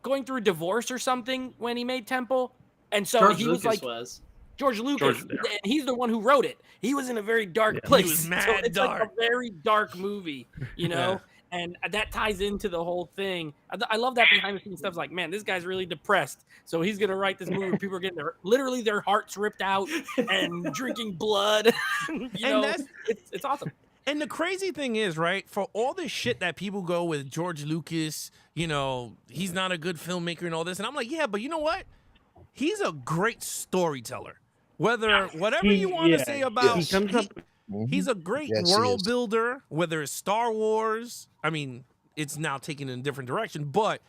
S2: going through a divorce or something when he made Temple? And so
S5: George
S2: he
S5: Lucas
S2: was like George Lucas. And he's the one who wrote it. He was in a very dark place.
S1: He was mad
S2: so it's
S1: dark.
S2: like a very dark movie, And that ties into the whole thing. I love that behind the scenes stuff. Like, man, this guy's really depressed. So he's going to write this movie where people are getting literally their hearts ripped out and drinking blood. It's awesome.
S1: And the crazy thing is, right, for all this shit that people go with George Lucas, you know, he's not a good filmmaker and all this. And I'm like, yeah, but you know what? He's a great storyteller. Whatever you want to say about,
S6: Yes.
S1: he's a great
S6: Yes, he
S1: world
S6: is.
S1: builder, whether it's Star Wars. I mean, it's now taken in a different direction, but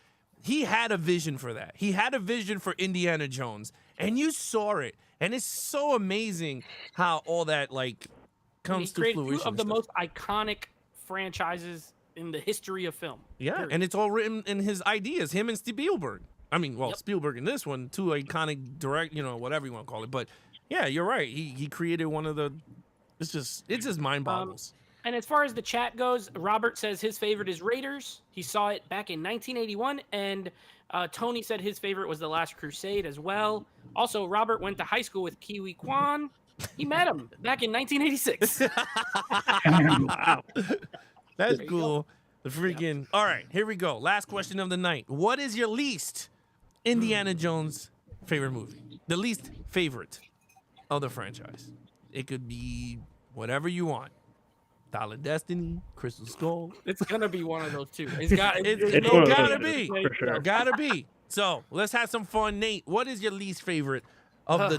S1: he had a vision for that. He had a vision for Indiana Jones, and you saw it. And it's so amazing how all that, like, comes to
S2: created
S1: fruition.
S2: two of the
S1: and stuff.
S2: most iconic franchises in the history of film.
S1: Yeah,
S2: period.
S1: and it's all written in his ideas, him and Spielberg. I mean, well,
S2: Yep.
S1: Spielberg in this one, two iconic direct, you know, whatever you want to call it. But yeah, you're right. He created one of the. It's just mind boggles.
S2: And as far as the chat goes, Robert says his favorite is Raiders. He saw it back in 1981, and Tony said his favorite was The Last Crusade as well. Also, Robert went to high school with Kiwi Kwan. He met him back in 1986.
S4: Wow.
S1: That's
S2: There you
S1: cool. The freaking. All right, here we go. Last question of the night. What is your least Indiana Jones favorite movie? The least favorite of the franchise. It could be whatever you want. Dial of Destiny, Crystal Skull.
S2: It's gonna be one of those two. It's got.
S1: It
S4: one of those
S1: gotta
S4: two,
S1: be.
S4: for sure.
S1: Gotta be. So let's have some fun. Nate, what is your least favorite of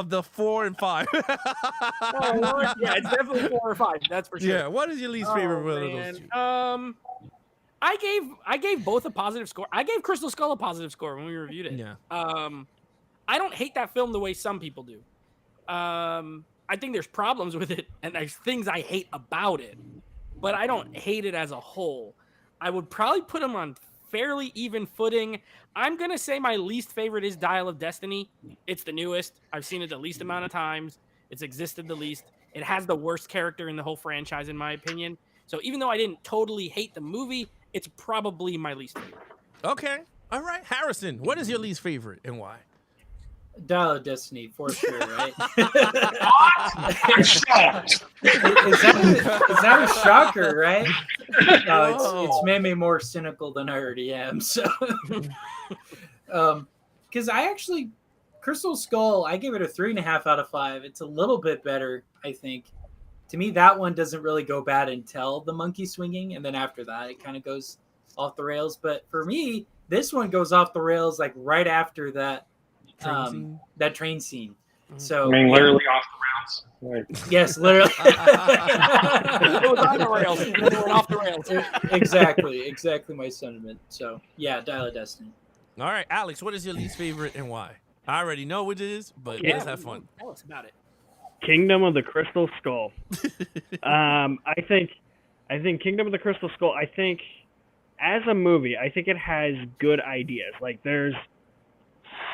S1: the 4 and 5?
S2: Yeah, it's definitely 4 or 5. That's for sure.
S1: Yeah, what is your least favorite one of
S2: man.
S1: those two?
S2: I gave both a positive score. I gave Crystal Skull a positive score when we reviewed it.
S1: Yeah.
S2: I don't hate that film the way some people do. I think there's problems with it, and there's things I hate about it, but I don't hate it as a whole. I would probably put them on fairly even footing. I'm gonna say my least favorite is Dial of Destiny. It's the newest. I've seen it the least amount of times. It's existed the least. It has the worst character in the whole franchise, in my opinion. So even though I didn't totally hate the movie, it's probably my least favorite.
S1: Okay. All right. Harrison, what is your least favorite and why?
S5: Dial of Destiny, for sure, right?
S3: I'm shocked.
S5: is that a shocker, right? No,
S1: Whoa.
S5: it's made me more cynical than I already am. So, because I actually, Crystal Skull, I gave it a 3.5 out of 5. It's a little bit better, I think. To me, that one doesn't really go bad until the monkey swinging, and then after that, it kind of goes off the rails. But for me, this one goes off the rails like right after that. That train scene. So
S3: I mean, literally off the rails. Like,
S5: yes, literally.
S2: It was on the rails. And then it went off the rails.
S5: Exactly my sentiment. So yeah, Dial of Destiny.
S1: All right, Alex, what is your least favorite and why? I already know what it is, but let's have fun.
S2: Tell us about it.
S4: Kingdom of the Crystal Skull. I think Kingdom of the Crystal Skull, I think as a movie, I think it has good ideas. Like there's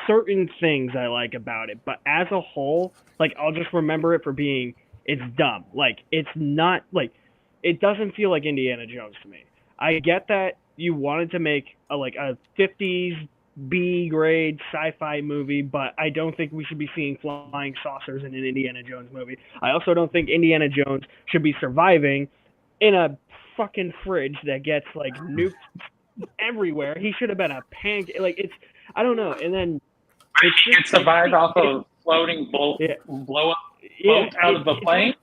S4: certain things I like about it, but as a whole, like I'll just remember it for being it's dumb. Like it's not like it doesn't feel like Indiana Jones to me. I get that you wanted to make a 50s B grade sci-fi movie, but I don't think we should be seeing flying saucers in an Indiana Jones movie. I also don't think Indiana Jones should be surviving in a fucking fridge that gets like nuked everywhere. He should have been a pancake. Like it's I don't know. And then
S3: you can survive off of floating blow up boat out of the plane.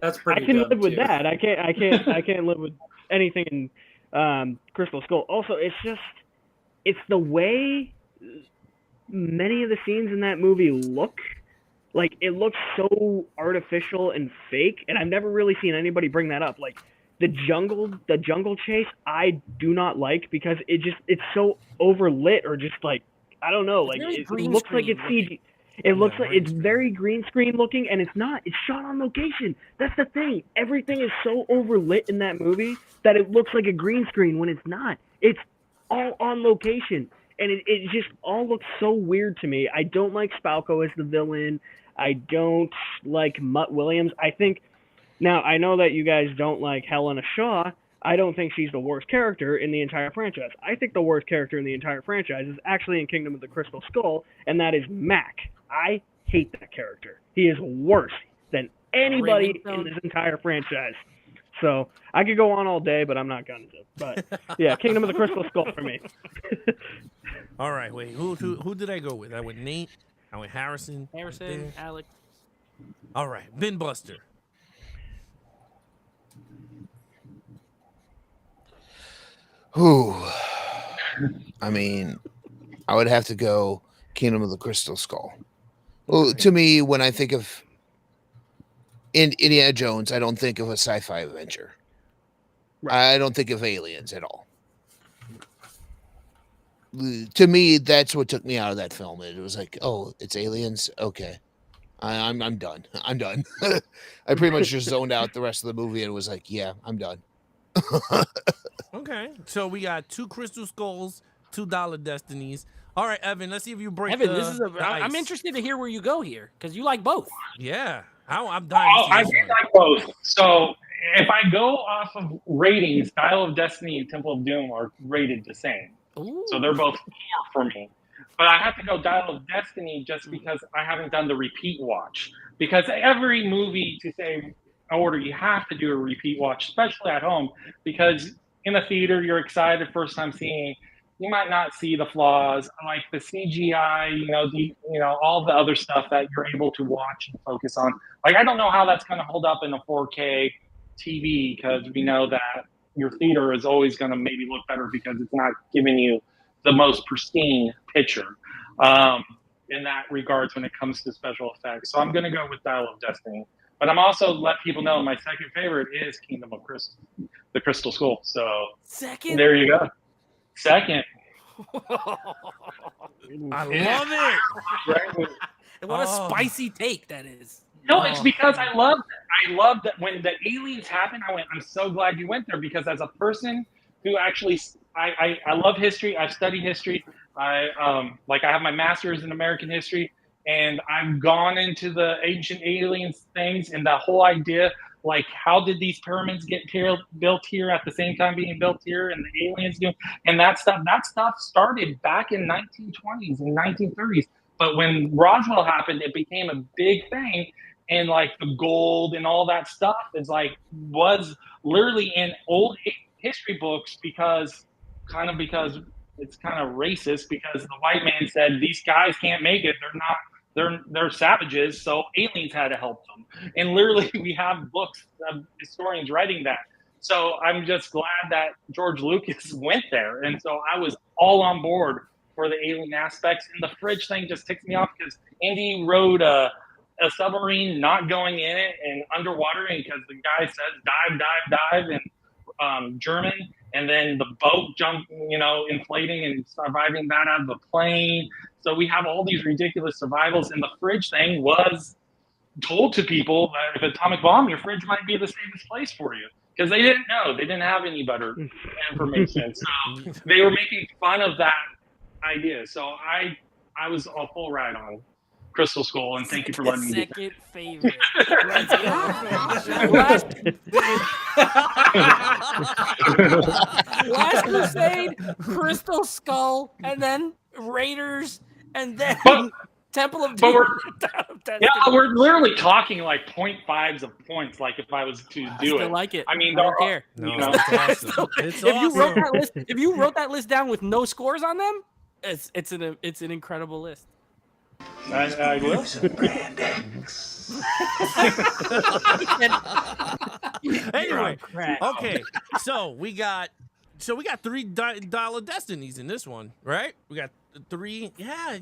S5: That's pretty.
S4: I can
S5: dumb
S4: live with
S5: too.
S4: that. I can't live with anything in Crystal Skull. Also, it's the way many of the scenes in that movie look. Like it looks so artificial and fake, and I've never really seen anybody bring that up. Like the jungle chase, I do not like because it's so overlit or just like I don't know. Like it looks like it's CG. It looks like it's very green screen looking, and it's not. It's shot on location. That's the thing. Everything is so overlit in that movie that it looks like a green screen when it's not. It's all on location, and it just all looks so weird to me. I don't like Spalco as the villain. I don't like Mutt Williams. I think now I know that you guys don't like Helena Shaw. I don't think she's the worst character in the entire franchise. I think the worst character in the entire franchise is actually in Kingdom of the Crystal Skull, and that is Mac. I hate that character. He is worse than anybody in this entire franchise. So I could go on all day, but I'm not going to. But yeah, Kingdom of the Crystal Skull for me.
S1: All right, wait. Who did I go with? I went Nate. I went Harrison.
S2: Harrison, Alex.
S1: All right, Binbuster.
S6: Whew. I mean, I would have to go Kingdom of the Crystal Skull. Well, to me, when I think of Indiana Jones, I don't think of a sci-fi adventure. Right. I don't think of aliens at all. To me, that's what took me out of that film. It was like, oh, it's aliens. Okay, I'm done. I'm done. I pretty much just zoned out the rest of the movie and was like, yeah, I'm done.
S1: Okay, so we got 2 Crystal Skulls, $2 Destinies. All right, Evan, let's see if you break.
S2: Evan, I'm interested to hear where you go here because you like both.
S1: Yeah, I'm dying.
S3: I do like both. So if I go off of ratings, Dial of Destiny and Temple of Doom are rated the same.
S2: Ooh.
S3: So they're both 4 for me. But I have to go Dial of Destiny just because I haven't done the repeat watch. Because every movie, to say order, you have to do a repeat watch, especially at home. Because in a theater, you're excited first time seeing. You might not see the flaws, like the CGI, all the other stuff that you're able to watch and focus on. Like, I don't know how that's going to hold up in a 4K TV because we know that your theater is always going to maybe look better because it's not giving you the most pristine picture in that regards when it comes to special effects. So I'm going to go with Dial of Destiny. But I'm also let people know my second favorite is Kingdom of the Crystal Skull. So
S2: second,
S3: there you go. Second.
S1: I love it.
S2: And what a spicy take that is.
S3: No, it's because I love that when the aliens happen, I'm so glad you went there because as a person who actually, I love history. I've studied history. I have my master's in American history, and I've gone into the ancient aliens things and the whole idea, like how did these pyramids get built here at the same time being built here, and the aliens do, and that stuff started back in 1920s and 1930s. But when Roswell happened, it became a big thing. And like the gold and all that stuff was literally in old history books because it's kind of racist because the white man said these guys can't make it. They're savages. So aliens had to help them. And literally we have books of historians writing that. So I'm just glad that George Lucas went there. And so I was all on board for the alien aspects. And the fridge thing just ticks me off because Indy rode a submarine not going in it and underwater because the guy says dive in German, and then the boat inflating and surviving that out of the plane. So we have all these ridiculous survivals, and the fridge thing was told to people that if atomic bomb, your fridge might be the safest place for you because they didn't know. They didn't have any better information. So they were making fun of that idea. So I was a full ride on Crystal Skull, and thank you for letting me get
S2: second favorite. Let's go. Last Crusade, Crystal Skull, and then Raiders, and then Temple of Doom.
S3: We're literally talking like 0.5s of points. Like if I was to do it,
S2: like it.
S3: I mean,
S2: I don't care.
S1: No, it's awesome.
S2: If you wrote that list down with no scores on them, it's an incredible list.
S3: I will.
S1: Anyway, okay. So we got $3 Destinies in this one, right? We got 3. Yeah,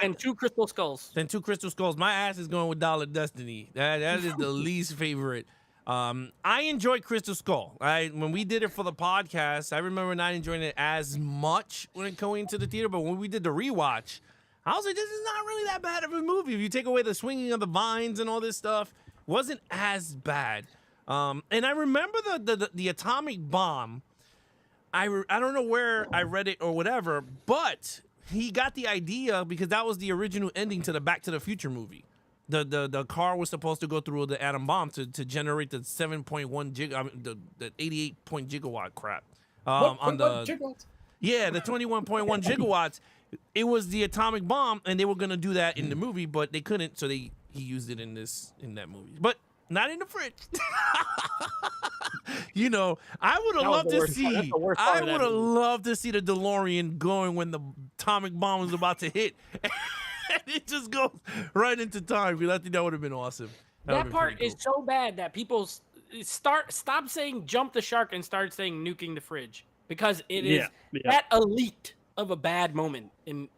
S2: and 2 Crystal Skulls.
S1: Then 2 Crystal Skulls. My ass is going with $1 Destiny. That is the least favorite. I enjoyed Crystal Skull. When we did it for the podcast, I remember not enjoying it as much when going to the theater, but when we did the rewatch, I was like, this is not really that bad of a movie. If you take away the swinging of the vines and all this stuff, it wasn't as bad. And I remember the atomic bomb. I don't know where I read it or whatever, but he got the idea because that was the original ending to the Back to the Future movie. The car was supposed to go through the atom bomb to generate the the 88 gigawatt crap.
S5: Gigawatts?
S1: Yeah, the 21.1 gigawatts. It was the atomic bomb, and they were gonna do that in the movie, but they couldn't, so he used it in that movie, but not in the fridge. I would have loved to see. I would have loved to see the DeLorean going when the atomic bomb was about to hit, and it just goes right into time. Because I think that would have been awesome.
S2: That part is so bad that people stop saying "jump the shark" and start saying "nuking the fridge." because it is that elite of a bad moment in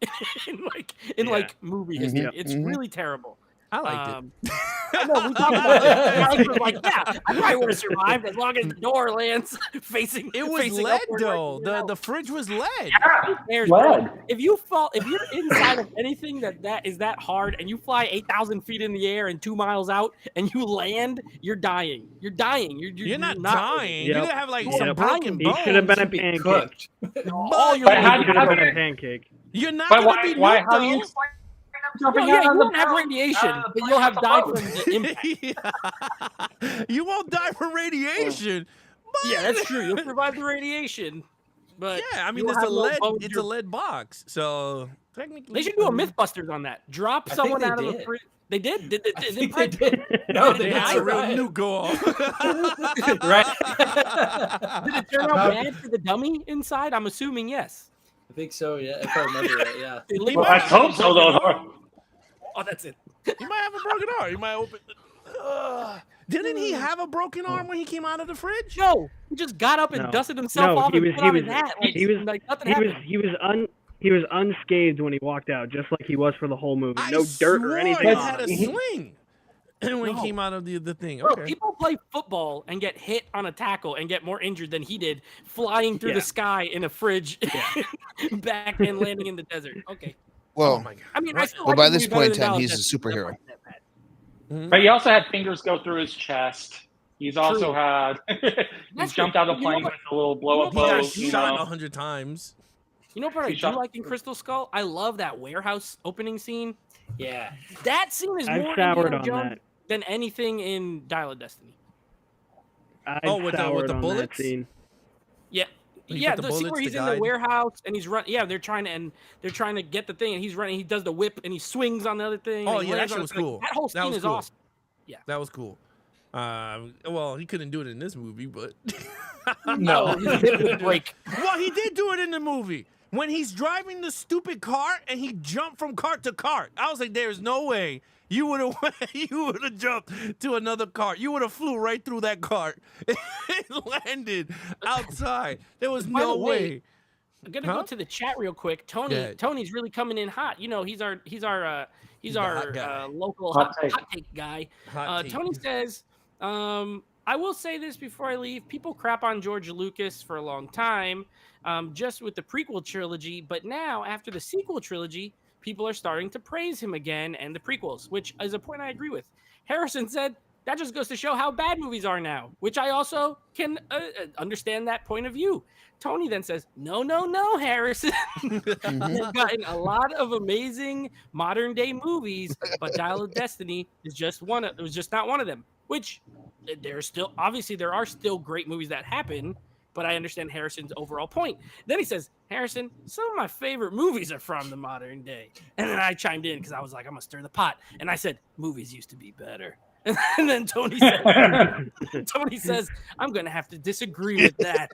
S2: like movie history. It's really terrible.
S1: I liked it.
S2: I know we talked about it. Alex was like, "Yeah, I probably would have survived as long as the door lands facing."
S1: It was
S2: facing
S1: lead
S2: upward,
S1: though.
S2: like,
S1: The fridge was lead.
S2: There's
S3: Lead.
S2: if you're inside of anything that is that hard, and you fly 8,000 feet in the air and 2 miles out, and you land, you're dying. You're dying. You're
S1: not dying. You're gonna have like
S2: You're
S1: some
S2: dying.
S1: broken
S4: He
S1: bones.
S4: should have been a
S5: Be
S4: pancake.
S5: cooked.
S2: All your
S3: But how-
S4: He should have been a pancake.
S1: You're not
S3: But
S1: gonna be
S3: why?
S1: nuked,
S3: How do you
S1: though.
S3: explain them
S2: No,
S3: jumping
S2: yeah,
S3: out
S2: you
S3: of the
S2: won't have
S3: boat?
S2: radiation, but you'll have died from the impact.
S1: You won't die from radiation. But...
S2: Yeah, that's true. You'll survive the radiation, but
S1: yeah, I mean,
S2: you'll
S1: it's a
S2: have no
S1: lead.
S2: bones.
S1: It's a lead box, so technically
S2: They should do a MythBusters on that. Drop
S5: I
S2: someone
S5: think
S2: out
S5: they
S2: of the
S5: did.
S2: fridge. They did. Did
S5: I think they did.
S2: No,
S1: They
S2: they
S1: had
S2: died.
S1: a real nuke go off.
S5: Right.
S2: Did it turn out bad for the dummy inside? I'm assuming yes.
S5: I think so. Yeah, if I remember right. Yeah.
S2: They leave
S3: Well,
S2: it-
S3: I hope so, though.
S2: Oh, that's it.
S1: He might have a broken arm. He might open. Didn't he have a broken arm when he came out of the fridge?
S2: No, he just got up and
S4: No.
S2: dusted himself off and put on his hat. Like,
S4: he was
S2: like nothing happened.
S4: he was unscathed when he walked out, just like he was for the whole movie.
S1: I
S4: No dirt
S1: swore
S4: or anything.
S1: He
S4: on
S1: had a
S4: him.
S1: sling when
S2: No.
S1: he came out of the thing.
S2: Bro,
S1: Okay.
S2: people play football and get hit on a tackle and get more injured than he did flying through
S4: Yeah.
S2: the sky in a fridge back and landing in the desert. Okay.
S6: Well,
S1: Oh my god.
S2: I mean, I still
S6: well,
S2: like
S6: by
S2: the
S6: this
S2: movie
S6: point in
S2: better than
S6: time,
S2: Dallas
S6: he's a
S2: Destiny.
S6: superhero.
S1: Mhm.
S3: But he also had fingers go through his chest. He's also
S2: True.
S3: had. He's
S2: That's
S3: jumped
S2: true.
S3: out of
S2: You know
S3: planes
S2: what-
S3: with a little blow up
S2: you know what
S1: He got
S3: pose. You
S1: shot
S3: know.
S1: 100 times.
S2: You know what I
S3: He
S2: do
S3: shot-
S2: like in Crystal Skull? I love that warehouse opening scene.
S5: Yeah.
S2: That scene is
S4: I've
S2: more
S4: soured
S2: Indiana
S4: on
S2: Jones
S4: that.
S2: than anything in Dial of Destiny.
S4: I
S1: Oh, with the
S4: soured on that
S1: bullets?
S4: scene.
S2: Yeah.
S1: He
S2: Yeah,
S1: put the
S2: the scene
S1: bullets
S2: where
S1: to
S2: he's in the
S1: guide.
S2: warehouse and he's running. Yeah, they're trying to get the thing, and he's running. He does the whip and he swings on the other thing.
S1: Oh,
S2: and he
S1: yeah, that
S2: lands
S1: shit
S2: on
S1: was
S2: it. Like,
S1: cool.
S2: that whole
S1: That
S2: scene
S1: was
S2: is
S1: cool.
S2: awesome.
S1: That was cool. Well, he couldn't do it in this movie, but
S2: No, his hip would break.
S1: well, he did do it in the movie when he's driving the stupid cart and he jumped from cart to cart. I was like, "There's no way you would have jumped to another cart. You would have flew right through that cart and landed outside. There was
S2: By
S1: no
S2: the way,
S1: way."
S2: I'm gonna
S1: Huh?
S2: go to the chat real quick.
S1: Yeah.
S2: Tony's really coming in hot. You know, he's our
S1: the hot guy.
S2: local
S3: Hot take.
S2: hot take guy.
S1: Hot take.
S2: Tony says, I will say this before I leave. People crap on George Lucas for a long time, just with the prequel trilogy. But now, after the sequel trilogy, people are starting to praise him again and the prequels, which is a point I agree with. Harrison said, that just goes to show how bad movies are now, which I also can understand that point of view. Tony then says, no, Harrison. We've gotten a lot of amazing modern day movies, but Dial of Destiny is just it was just not one of them, which there's still, obviously there are still great movies that happen, but I understand Harrison's overall point. Then he says, Harrison, some of my favorite movies are from the modern day. And then I chimed in because I was like, I'm going to stir the pot. And I said, movies used to be better. And then Tony says, I'm going to have to disagree with that.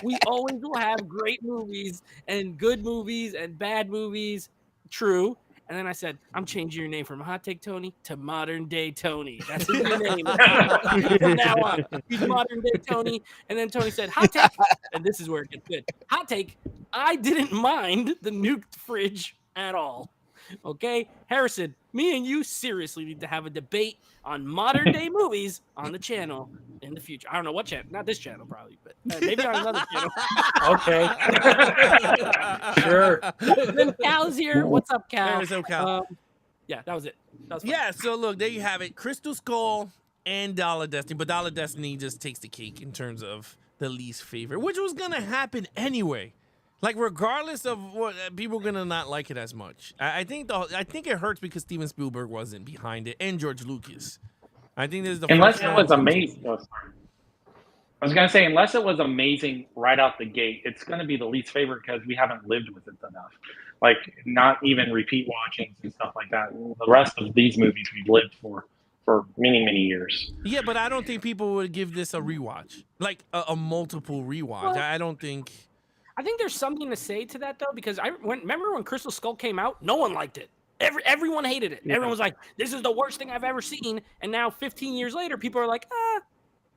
S2: We always will have great movies and good movies and bad movies. True. And then I said, I'm changing your name from Hot Take Tony to Modern Day Tony. That's his new name. From now on, he's Modern Day Tony. And then Tony said, Hot Take. And this is where it gets good. Hot Take. I didn't mind the nuked fridge at all. Okay, Harrison, me and you seriously need to have a debate on modern day movies on the channel in the future. I don't know what channel, not this channel probably, but maybe on another channel.
S5: Okay. Sure.
S2: Then Cal's here. What's up, Cal?
S1: Hey, what's up, Cal?
S2: Yeah, that was it. That was fun.
S1: Yeah, so look, there you have it. Crystal Skull and Dollar Destiny, but Dollar Destiny just takes the cake in terms of the least favorite, which was gonna happen anyway. Like, regardless of what, people are gonna not like it as much. I think it hurts because Steven Spielberg wasn't behind it, and George Lucas. I think this is the
S3: Unless
S1: first
S3: it
S1: time-
S3: was amazing. Oh, sorry. I was gonna say, unless it was amazing right out the gate, it's gonna be the least favorite because we haven't lived with it enough. Like, not even repeat watchings and stuff like that. The rest of these movies we've lived for many, many years.
S1: Yeah, but I don't think people would give this a rewatch, like a multiple rewatch.
S2: Well,
S1: I don't think.
S2: I think there's something to say to that though, because remember when Crystal Skull came out, no one liked it. Everyone hated it.
S4: Yeah.
S2: Everyone was like, "This is the worst thing I've ever seen." And now, 15 years later, people are like,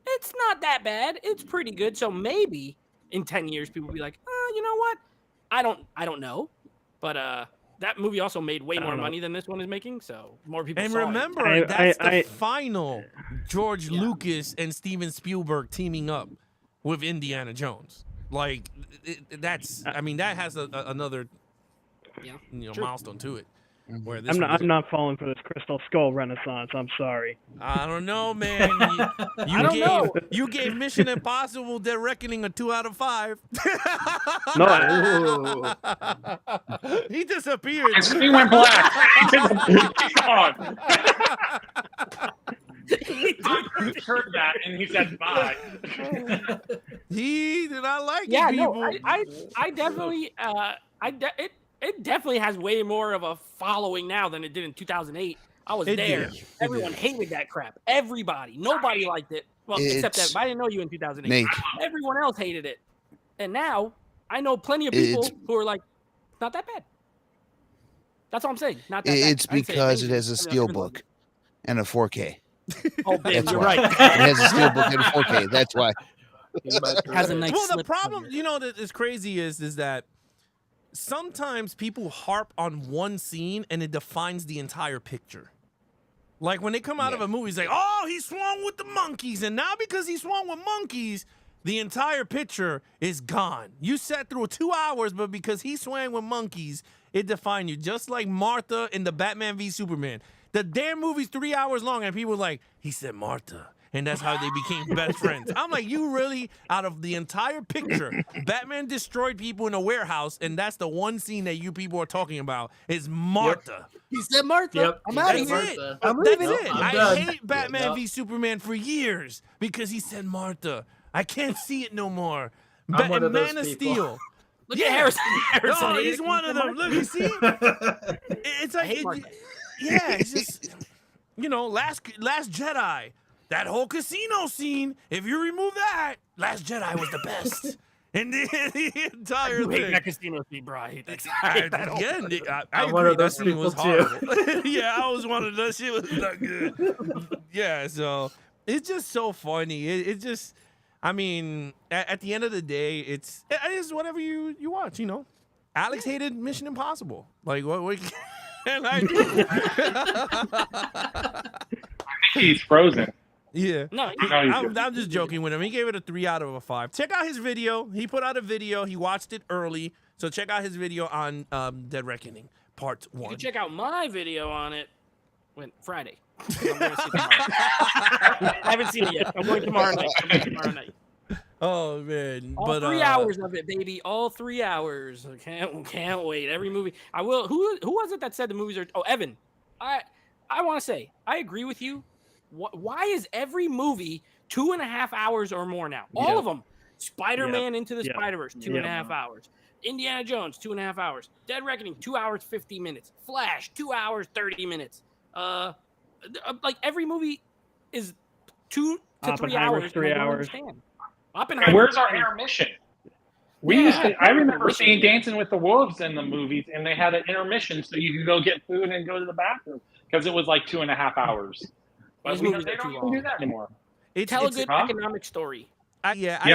S2: "It's not that bad. It's pretty good." So maybe in 10 years people will be like, you know what? I don't know, but that movie also made way more money than this one is making, so more people.
S1: And
S2: saw
S1: remember,
S2: it.
S1: that's the final George Lucas and Steven Spielberg teaming up with Indiana Jones. Like that's, I mean, that has another, milestone to it. Where this
S4: I'm not falling for this Crystal Skull renaissance. I'm sorry.
S1: I don't know, man. You gave Mission Impossible: Dead Reckoning a 2 out of 5.
S4: No,
S1: he disappeared.
S3: His screen went black. He's gone. I heard that, and he said bye.
S1: He did not like
S2: Yeah,
S1: it, people.
S2: no, I definitely, it definitely has way more of a following now than it did in 2008. I was there. Everyone hated that crap. Everybody. Nobody liked it. Well, except that I didn't know you in 2008.
S6: Nate.
S2: Everyone else hated it. And now I know plenty of people who are like, not that bad. That's all I'm saying. Not that bad.
S6: It's because it has a steelbook and a 4K.
S2: Oh, Ben,
S6: That's
S2: you're
S6: why.
S2: right.
S6: It has a steelbook and a 4K. That's why.
S2: Has a nice
S1: Well, the
S2: slip
S1: problem,
S2: cover.
S1: that is crazy is that sometimes people harp on one scene and it defines the entire picture. Like when they come out of a movie, it's like, oh, he swung with the monkeys. And now because he swung with monkeys, the entire picture is gone. You sat through 2 hours, but because he swung with monkeys, it defined you. Just like Martha in the Batman v Superman. The damn movie's 3 hours long, and people were like, he said Martha. And that's how they became best friends. I'm like, you really, out of the entire picture, Batman destroyed people in a warehouse, and that's the one scene that you people are talking about is Martha.
S2: Yep. He said Martha.
S5: Yep.
S2: I'm out of
S1: That's
S2: here.
S1: it.
S2: I'm
S1: That's
S2: leaving.
S1: it.
S5: I'm
S1: I
S5: done.
S1: hate Batman
S5: Yep.
S1: v Superman for years because he said Martha. I can't see it no more.
S5: I'm one of those
S1: Man of
S5: people.
S1: Steel.
S2: Look at Harrison. Harrison
S1: Oh,
S2: hated
S1: he's
S2: it.
S1: one of them. Look, you see? It's
S2: I
S1: like,
S2: hate Martha.
S1: it's just, Last Jedi. That whole casino scene, if you remove that, Last Jedi was the best. And the entire
S2: You hate
S1: thing.
S2: that casino scene, bro. I hate that.
S1: Again, I
S5: I'm
S1: agree.
S5: one of
S1: That
S5: those
S1: scene was
S5: people, too.
S1: horrible. Yeah, I was one of those. Shit was not good. Yeah, so it's just so funny. It just, I mean, at the end of the day, it's whatever you watch, Alex hated Mission Impossible. Like, what can I do?
S3: He's frozen.
S1: Yeah.
S2: No,
S1: I'm just joking with him. He gave it a 3 out of 5. Check out his video. He put out a video. He watched it early. So check out his video on Dead Reckoning, Part 1.
S2: you can check out my video on it Friday. I'm gonna see it tomorrow. I haven't seen it yet. I'm going tomorrow night.
S1: Oh, man.
S2: All 3 hours of it, baby. All 3 hours. I can't wait. Every movie. I will. Who was it that said the movies are? Oh, Evan. I want to say I agree with you. Why is every movie 2.5 hours or more now? All of them. Spider-Man Into the Spider-Verse, 2.5 hours. Indiana Jones, 2.5 hours. Dead Reckoning, 2 hours, 50 minutes. Flash, 2 hours, 30 minutes. Like every movie is 2 to 3 hours.
S4: 3 hours.
S3: And where's our intermission? I remember seeing Dancing with the Wolves in the movies, and they had an intermission so you could go get food and go to the bathroom because it was like 2.5 hours. But
S2: Those movies
S3: they
S2: are
S3: don't
S2: too
S3: even do
S2: long.
S3: that anymore.
S2: Tell a good economic story.
S1: I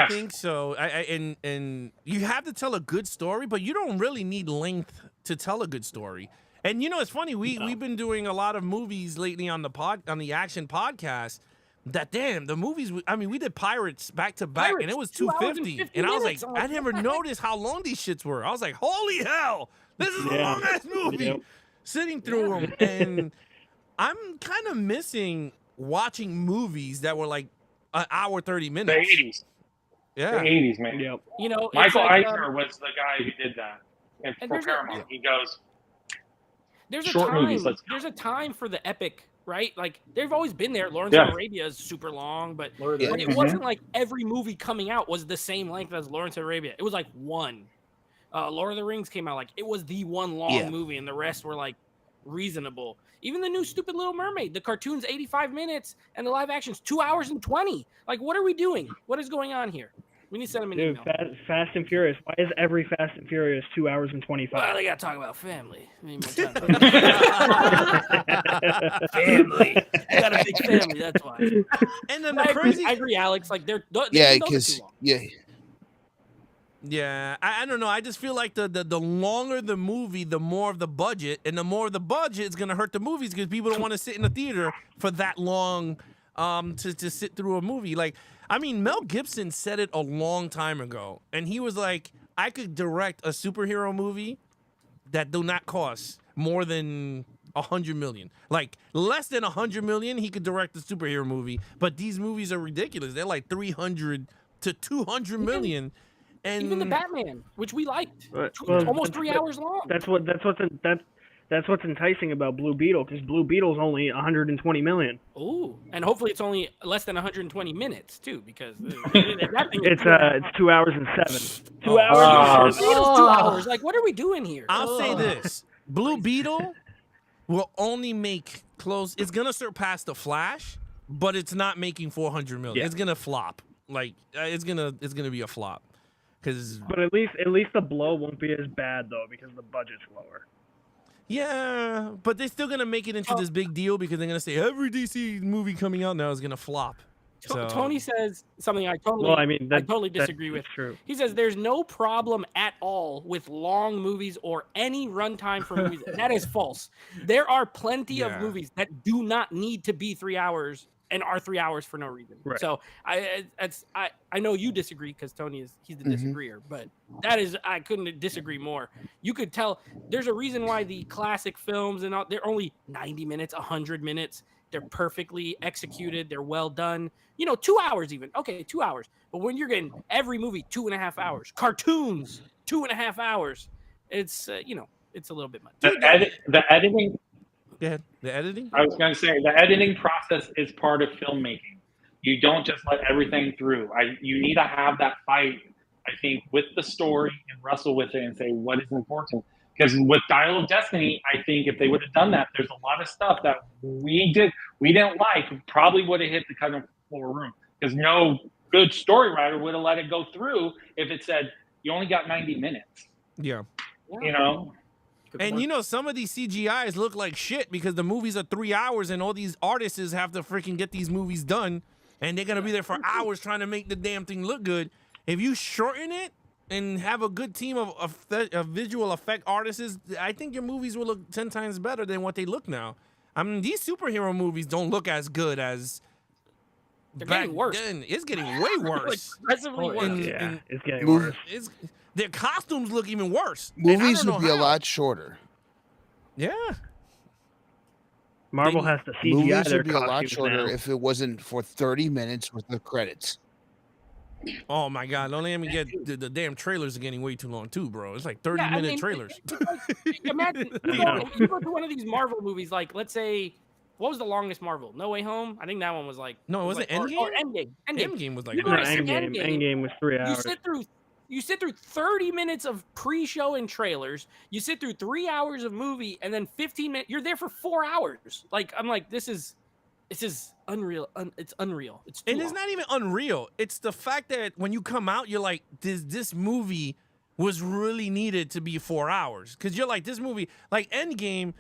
S1: think so. And you have to tell a good story, but you don't really need length to tell a good story. And it's funny. We've been doing a lot of movies lately on the Action Podcast. That the movies. I mean, we did Pirates back to back, and it was 250. And I was like, I never noticed how long these shits were. I was like, holy hell, this is a long ass movie.
S4: Yep.
S1: Sitting through them, and I'm kind of missing watching movies that were like an hour 30
S3: The
S1: minutes.
S3: 80s.
S1: Yeah.
S3: The 80s, man.
S4: Yep.
S3: Michael Eisner was the guy who did that. And for
S2: there's
S3: Paramount, he goes,
S2: There's a
S3: short
S2: time.
S3: movies, let's go.
S2: There's a time for the epic, right? Like they've always been there. Lawrence of Arabia is super long, but it wasn't like every movie coming out was the same length as Lawrence of Arabia. It was like one. Lord of the Rings came out like it was the one long movie, and the rest were like reasonable. Even the new stupid Little Mermaid, the cartoon's 85 minutes, and the live action's 2 hours and 20. Like, what are we doing? What is going on here? We need to send them an email.
S4: Fast and Furious. Why is every Fast and Furious 2 hours and 25?
S2: Well, they got to talk about family. Family. They got a big family. That's why.
S1: And then the crazy.
S2: I agree, Alex. Like they're
S6: because
S1: Yeah, I don't know. I just feel like the longer the movie, the more of the budget, and the more of the budget is gonna hurt the movies because people don't want to sit in the theater for that long to sit through a movie. Like, I mean, Mel Gibson said it a long time ago, and he was like, I could direct a superhero movie that do not cost more than 100 million. Like less than 100 million, he could direct a superhero movie. But these movies are ridiculous. They're like 300 to 200 million. And
S2: even the Batman, which we liked,
S4: Well,
S2: it's almost 3 hours long.
S4: That's what's enticing about Blue Beetle, because Blue Beetle's only 120 million.
S2: Ooh, and hopefully it's only less than 120 minutes too, because that thing is
S4: It's 2 hours and 7. 2
S1: Oh.
S4: hours.
S2: Blue Beetle's 2 hours. Like, what are we doing here?
S1: I'll say this: Blue Beetle will only make close. It's gonna surpass the Flash, but it's not making 400 million.
S4: Yeah.
S1: It's gonna flop. Like it's gonna be a flop.
S4: But at least the blow won't be as bad though, because the budget's lower.
S1: Yeah, but they're still gonna make it into this big deal because they're gonna say every DC movie coming out now is gonna flop. So,
S2: Tony says something I totally,
S4: Well, I mean,
S2: I totally disagree with.
S4: That's true.
S2: He says there's no problem at all with long movies or any runtime for movies. That is false. There are plenty of
S1: Yeah.
S2: movies that do not need to be 3 hours and are 3 hours for no reason.
S4: Right.
S2: So I know you disagree because Tony he's the
S6: Mhm.
S2: disagreeer, but that is, I couldn't disagree more. You could tell there's a reason why the classic films and all, they're only 90 minutes, 100 minutes. They're perfectly executed. They're well done. 2 hours even. Okay, 2 hours. But when you're getting every movie 2.5 hours, cartoons 2.5 hours, it's it's a little bit much.
S3: The editing.
S1: go ahead. The editing.
S3: I was going to say the editing process is part of filmmaking. You don't just let everything through. You need to have that fight, I think, with the story and wrestle with it and say what is important. Because with Dial of Destiny, I think if they would have done that, there's a lot of stuff that we didn't like, probably would have hit the cutting floor room. Because no good story writer would have let it go through if it said you only got 90 minutes.
S1: Yeah.
S3: You know.
S2: Good
S1: And
S2: point.
S1: some of these CGIs look like shit because the movies are 3 hours and all these artists have to freaking get these movies done and they're gonna be there for hours trying to make the damn thing look good. If you shorten it and have a good team of visual effect artists, I think your movies will look 10 times better than what they look now. I mean, these superhero movies don't look as good as
S2: They're
S1: back
S2: getting worse.
S1: then. It's getting way
S2: Like,
S1: worse.
S2: progressively
S5: Oh,
S2: worse.
S1: And
S4: It's getting
S6: Move-
S4: worse.
S1: their costumes look even worse. And I
S6: Movies
S1: don't know
S6: would be a
S1: how.
S6: lot shorter.
S1: Yeah.
S4: Marvel has to CGI
S6: Movies
S4: their
S6: would be a lot
S4: costumes
S6: shorter
S4: now.
S6: if it wasn't for 30 minutes with the credits.
S1: Oh my God! Don't let me get the damn trailers are getting way too long too, bro. It's like 30-minute trailers.
S2: Imagine you go to one of these Marvel movies, like let's say, what was the longest Marvel? No Way Home. I think that one was like
S1: No, was it
S2: like- or
S1: Endgame?
S2: Endgame.
S1: Endgame was like
S2: You
S4: No,
S2: know,
S1: nice.
S2: Endgame.
S4: Endgame was 3
S2: You
S4: hours.
S2: sit through 30 minutes of pre-show and trailers. You sit through 3 hours of movie, and then 15 minutes. You're there for 4 hours. Like I'm like, this is unreal. It's unreal. It's too
S1: And it's
S2: long.
S1: not even unreal. It's the fact that when you come out, you're like, this movie was really needed to be 4 hours. Because you're like, this movie, like Endgame,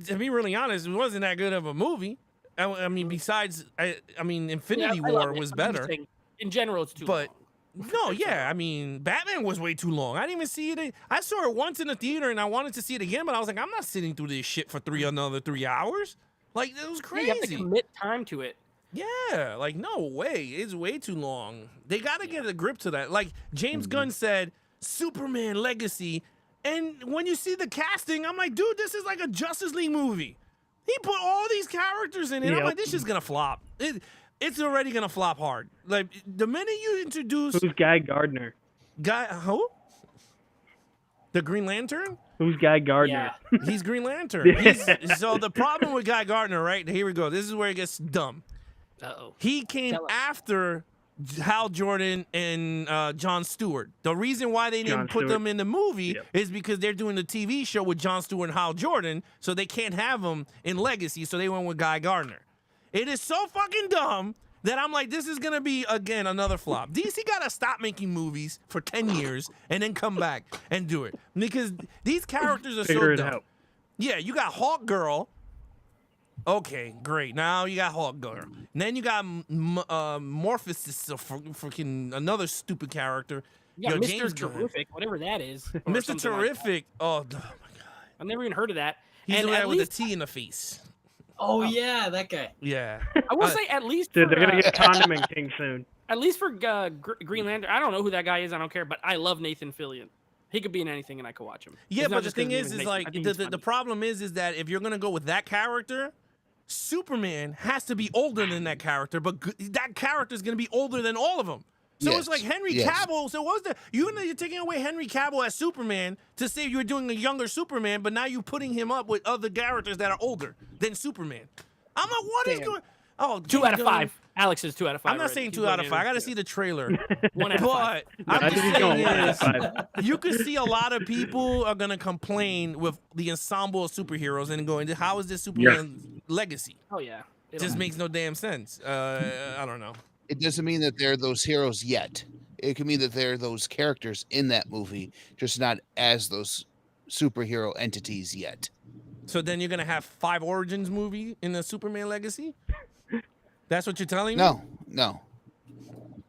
S1: to be really honest, it wasn't that good of a movie. I mean, besides, I mean, Infinity
S2: Yeah, I
S1: War
S2: love it.
S1: was
S2: I'm just
S1: better.
S2: saying, in general, it's too
S1: But
S2: long.
S1: no, yeah, I mean, Batman was way too long. I didn't even see it. I saw it once in the theater, and I wanted to see it again, but I was like, I'm not sitting through this shit for another 3 hours. Like, it was
S2: Yeah, you have to
S1: crazy.
S2: commit time to it.
S1: Yeah, like no way. It's way too long. They got to get a grip to that. Like James Gunn said, Superman Legacy. And when you see the casting, I'm like, dude, this is like a Justice League movie. He put all these characters in it. I'm
S4: Yep.
S1: like, this is going to flop. It's already going to flop hard. Like the minute you introduce
S4: Who's Guy Gardner?
S1: who? The Green Lantern?
S4: Who's Guy Gardner?
S2: Yeah.
S1: He's Green Lantern. So the problem with Guy Gardner, right? Here we go. This is where it gets dumb.
S2: Uh-oh.
S1: He came
S2: Tell us.
S1: after Hal Jordan and Jon Stewart. The reason why they didn't
S4: Jon
S1: put
S4: Stewart.
S1: them in the movie
S4: Yep.
S1: is because they're doing the TV show with Jon Stewart and Hal Jordan, so they can't have them in Legacy, so they went with Guy Gardner. It is so fucking dumb that I'm like, this is going to be, again, another flop. DC got to stop making movies for 10 years and then come back and do it. Because these characters are
S4: Figure
S1: so
S4: it
S1: dumb.
S4: out.
S1: Yeah, you got Hawk Girl. Okay, great. Now you got Hawk Girl. And then you got Morpheus, freaking another stupid character.
S2: You got
S1: Yo,
S2: Mr.
S1: James Gunn.
S2: Terrific, whatever that is. or
S1: Mr.
S2: something like that.
S1: Terrific. Oh my god.
S2: I've never even heard of that.
S1: He's
S2: And
S1: the guy
S2: at
S1: with
S2: least,
S1: the T in the face.
S5: Oh yeah, that guy.
S1: Yeah.
S2: I will
S1: Uh,
S2: say at least
S4: Dude,
S2: for,
S4: they're gonna get Condiment King soon.
S2: at least for Green Lantern. I don't know who that guy is. I don't care, but I love Nathan Fillion. He could be in anything, and I could watch him.
S1: Yeah,
S2: It's not
S1: but the
S2: just 'cause
S1: thing
S2: his
S1: is
S2: name Nathan.
S1: like
S2: I think
S1: the,
S2: he's
S1: the, the
S2: funny.
S1: problem is that if you're gonna go with that character, Superman has to be older than that character, but that character is gonna be older than all of them. So
S6: Yes,
S1: it's like Henry
S6: yes.
S1: Cavill. So what's the you're taking away Henry Cavill as Superman to say you're doing a younger Superman, but now you're putting him up with other characters that are older than Superman. I'm like, what is
S2: Damn.
S1: going? Oh,
S2: 2
S1: James
S2: out of
S1: Gunn.
S2: 5. Alex is 2 out of 5.
S1: I'm not
S2: already.
S1: saying
S2: He's
S1: 2 out of
S2: going
S1: 5. I
S2: in.
S1: gotta see the trailer.
S2: 1 out of 5.
S1: But
S4: I
S1: I'm
S4: think
S1: just
S4: he's going
S1: saying
S4: 1 out of
S1: is,
S4: 5.
S1: you could see a lot of people are gonna complain with the ensemble of superheroes and going, "How is this Superman legacy?"
S2: Oh yeah.
S1: It just makes no damn sense. I don't know.
S6: It doesn't mean that they're those heroes yet. It can mean that they're those characters in that movie, just not as those superhero entities yet.
S1: So then you're gonna have 5 origins movie in the Superman legacy? That's what you're telling me?
S6: No.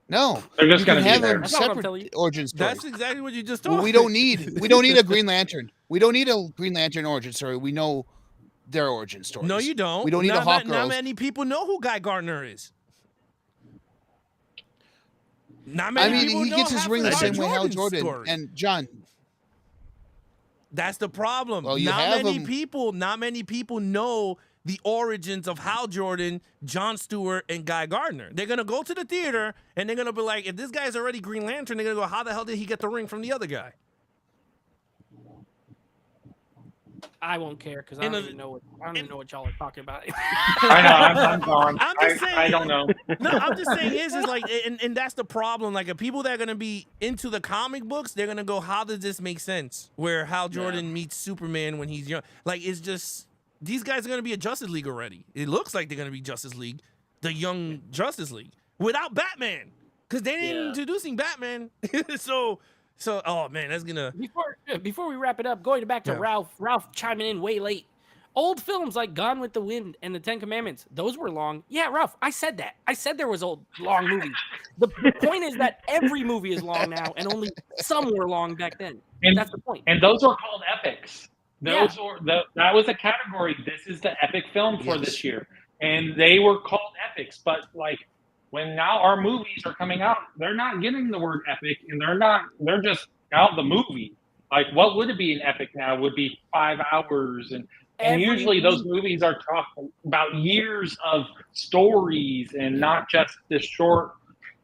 S3: They're just
S6: You
S3: gonna
S6: can
S3: be
S6: have
S3: there.
S6: them
S2: That's not what I'm telling
S6: separate
S2: you.
S6: origin stories.
S1: That's exactly what you just
S6: Well,
S1: told
S6: we
S1: me.
S6: don't need a Green Lantern. We don't need a Green Lantern origin story. We know their origin stories.
S1: No, you don't.
S6: We don't need a
S1: not,
S6: Hawk
S1: not
S6: Girls.
S1: many people know who Guy Gardner is. Not
S6: I
S1: many
S6: mean,
S1: people
S6: he
S1: know
S6: gets his
S1: half
S6: ring
S1: of
S6: the
S1: Hal
S6: same way Hal
S1: Jordan's
S6: Jordan
S1: story.
S6: and John.
S1: That's the problem.
S6: Well, you
S1: not
S6: have
S1: many
S6: 'em-
S1: people know the origins of Hal Jordan, Jon Stewart, and Guy Gardner. They're gonna go to the theater and they're gonna be like, if this guy's already Green Lantern, they're gonna go, how the hell did he get the ring from the other guy?
S2: I won't care because I
S1: In
S2: don't
S1: a-
S2: even know what y'all are talking about.
S3: I know. I'm gone.
S1: I'm just saying.
S3: I don't know.
S1: No, I'm just saying is like, and that's the problem. Like, if people that are gonna be into the comic books, they're gonna go, how does this make sense? Where Hal Jordan meets Superman when he's young, like it's just these guys are gonna be a Justice League already. It looks like they're gonna be Justice League, the young Justice League, without Batman, because they didn't introducing Batman. So oh man, that's gonna.
S2: Before we wrap it up, going back to
S1: Yeah.
S2: Ralph chiming in way late. Old films like Gone with the Wind and The Ten Commandments, those were long. Yeah, Ralph, I said that. I said there was long movies. The point is that every movie is long now, and only some were long back then.
S3: And,
S2: That's the point.
S3: and those were called epics. Those were that was a category. This is the epic film for
S6: Yes.
S3: this year, and they were called epics. But like when now our movies are coming out, they're not getting the word epic, and they're just out the movie. Like what would it be an epic now? Would be 5 hours, and
S2: Every
S3: usually those
S2: movie-
S3: movies are talking about years of stories and not just this short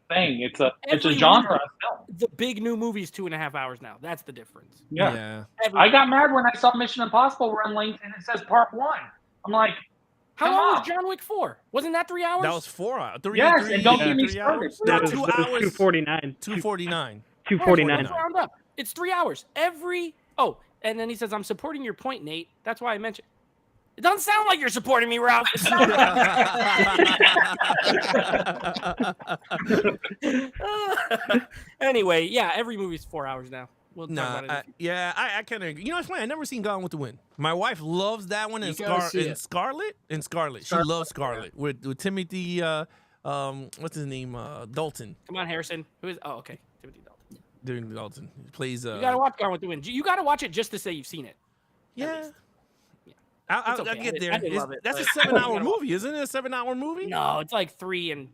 S3: thing. It's a
S2: Every
S3: genre of film.
S2: The big new movie's 2.5 hours now. That's the difference.
S3: Yeah.
S2: Every-
S3: I got mad when I saw Mission Impossible run length and it says part 1. I'm like,
S2: How
S3: come
S2: long
S3: on.
S2: was John Wick 4? Wasn't that 3 hours?
S1: That was 4 hours.
S3: Yes, and don't get me
S1: 3
S3: started.
S1: hours?
S3: No,
S1: No, 2 hours.
S4: 249.
S1: 249.
S4: 249.
S2: Let's round up. It's 3 hours. And then he says, I'm supporting your point, Nate. That's why I mentioned. It doesn't sound like you're supporting me, Ralph. It sounds Anyway, yeah, every movie's 4 hours now. We'll talk
S1: Nah,
S2: about it.
S1: I kind of agree. You know, it's funny. I never seen Gone with the Wind. My wife loves that one. And
S5: You gotta see it.
S1: Scarlet. She loves Scarlet with Timothy. What's his name? Dalton.
S2: Come on, Harrison. Who is? Oh, okay. Timothy Dalton.
S1: Doing Dalton. He plays.
S2: You gotta watch Gone with the Wind. You gotta watch it just to say you've seen it.
S1: Yeah.
S2: least. Yeah.
S1: I'll
S2: It's okay.
S1: get there.
S2: I didn't love it,
S1: That's a
S2: but-
S1: 7-hour movie, isn't it? A 7-hour movie?
S2: No, it's like 3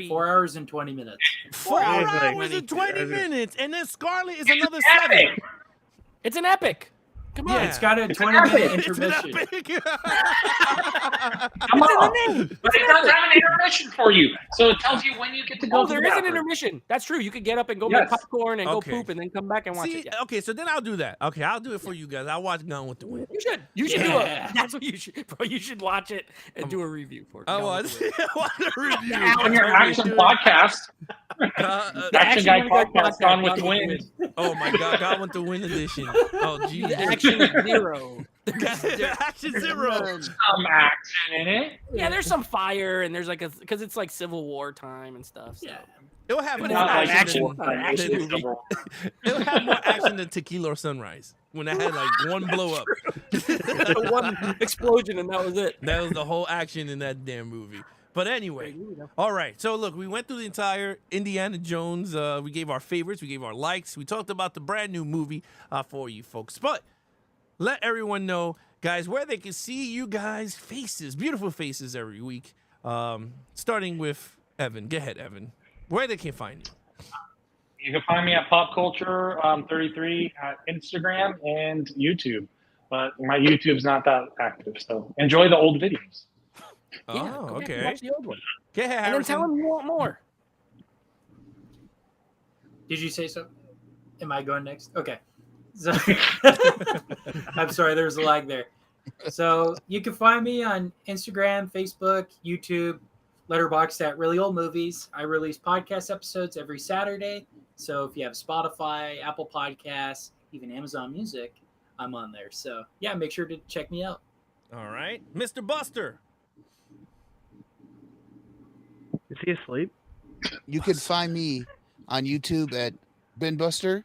S5: 4 hours and 20 minutes.
S1: 4
S4: hours
S1: hours
S4: and
S1: and 20 minutes, and then Scarlet is another
S3: It's
S1: 7.
S3: epic.
S2: It's an epic. Come on.
S1: Yeah.
S5: It's got a 20-minute
S1: It's an
S5: intermission.
S1: epic.
S3: Come on. But it does have an intermission for you. So it tells you when you get to go
S2: Oh,
S3: to
S2: there
S3: the
S2: is an
S3: bathroom.
S2: intermission. That's true. You could get up and go
S3: Yes.
S2: make popcorn and
S1: Okay.
S2: go poop and then come back and watch
S1: See,
S2: it. Yeah.
S1: okay, so then I'll do that. Okay, I'll do it for you guys. I'll watch Gone with the Wind.
S2: You should. You should do
S5: Yeah.
S2: it. That's what you should. Bro, you should watch it and do a review for it.
S1: Oh,
S2: Gone
S1: well,
S2: with the Wind.
S1: watch a review.
S3: On your action podcast,
S1: Uh,
S3: Action Guy podcast, Gone with the Wind.
S1: oh my God, Gone with the Wind edition. Oh,
S2: The
S1: Jesus.
S2: action zero.
S1: Action Zero.
S3: Some action in it.
S2: Yeah, there's some fire and there's like a because it's like Civil War time and stuff. So.
S5: Yeah.
S1: It'll have
S2: But
S1: more
S2: it's not
S3: like
S1: action.
S2: action. Not an action
S1: than-
S2: movie.
S1: It'll have more action than Tequila or Sunrise when I had like one blow up.
S2: The one explosion and that was it.
S1: That was the whole action in that damn movie. But anyway, all right. So look, we went through the entire Indiana Jones. We gave our favorites. We gave our likes. We talked about the brand new movie for you folks. But let everyone know, guys, where they can see you guys' faces, beautiful faces every week. Starting with Evan. Go ahead, Evan. Where they can find you.
S3: You can find me at Pop Culture 33 at Instagram and YouTube. But my YouTube's not that active, so enjoy the old videos.
S2: Yeah,
S1: Oh,
S2: go back and
S1: okay.
S2: watch the old one.
S1: Go ahead,
S2: And then tell
S1: Harrison.
S2: them you want more.
S5: Did you say so? Am I going next? Okay. So, I'm sorry, there was a lag there. So you can find me on Instagram, Facebook, YouTube, Letterboxd at Reely Old Movies. I release podcast episodes every Saturday. So if you have Spotify, Apple Podcasts, even Amazon Music, I'm on there. So yeah, make sure to check me out.
S1: All right. Mr. Buster.
S4: Is he asleep?
S6: You can find me on YouTube at Binbuster.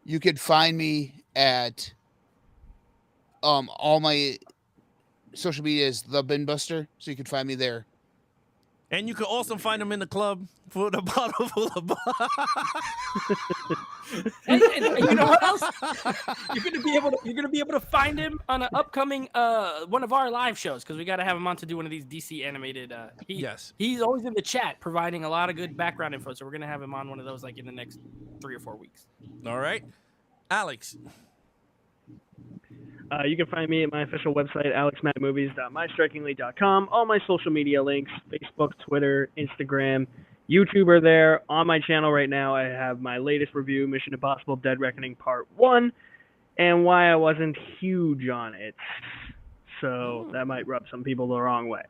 S6: You could find me at all my social media is the Binbuster, so you can find me there.
S1: And you can also find him in the club for the bottle full of
S2: And you know what else? You're gonna be able to find him on an upcoming one of our live shows, because we got to have him on to do one of these DC animated.
S1: Yes.
S2: He's always in the chat providing a lot of good background info, so we're gonna have him on one of those like in the next 3 or 4 weeks.
S1: All right. Alex.
S4: You can find me at my official website, alexmaddenmovies.mystrikingly.com. All my social media links, Facebook, Twitter, Instagram, YouTube are there. On my channel right now, I have my latest review, Mission Impossible Dead Reckoning Part 1, and why I wasn't huge on it. So that might rub some people the wrong way.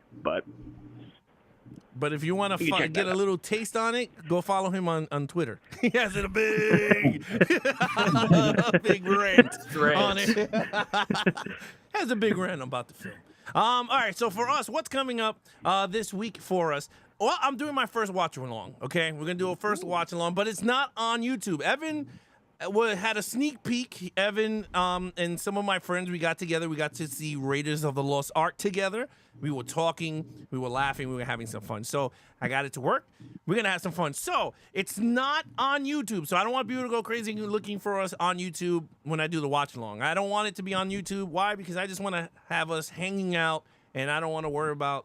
S4: But
S1: if you want
S4: You can
S1: to
S4: check
S1: get
S4: that
S1: a
S4: out.
S1: little taste on it, go follow him on Twitter. He has a big, a big rant on it. Has a big rant about the film. All right, so for us, what's coming up this week for us? Well, I'm doing my first watch along. Okay, we're gonna do a first watch along, but it's not on YouTube. Evan had a sneak peek. Evan and some of my friends, we got together. We got to see Raiders of the Lost Ark together. We were talking, we were laughing, we were having some fun. So I got it to work. We're gonna have some fun. So it's not on YouTube. So I don't want people to go crazy looking for us on YouTube when I do the watch along. I don't want it to be on YouTube. Why? Because I just want to have us hanging out, and I don't want to worry about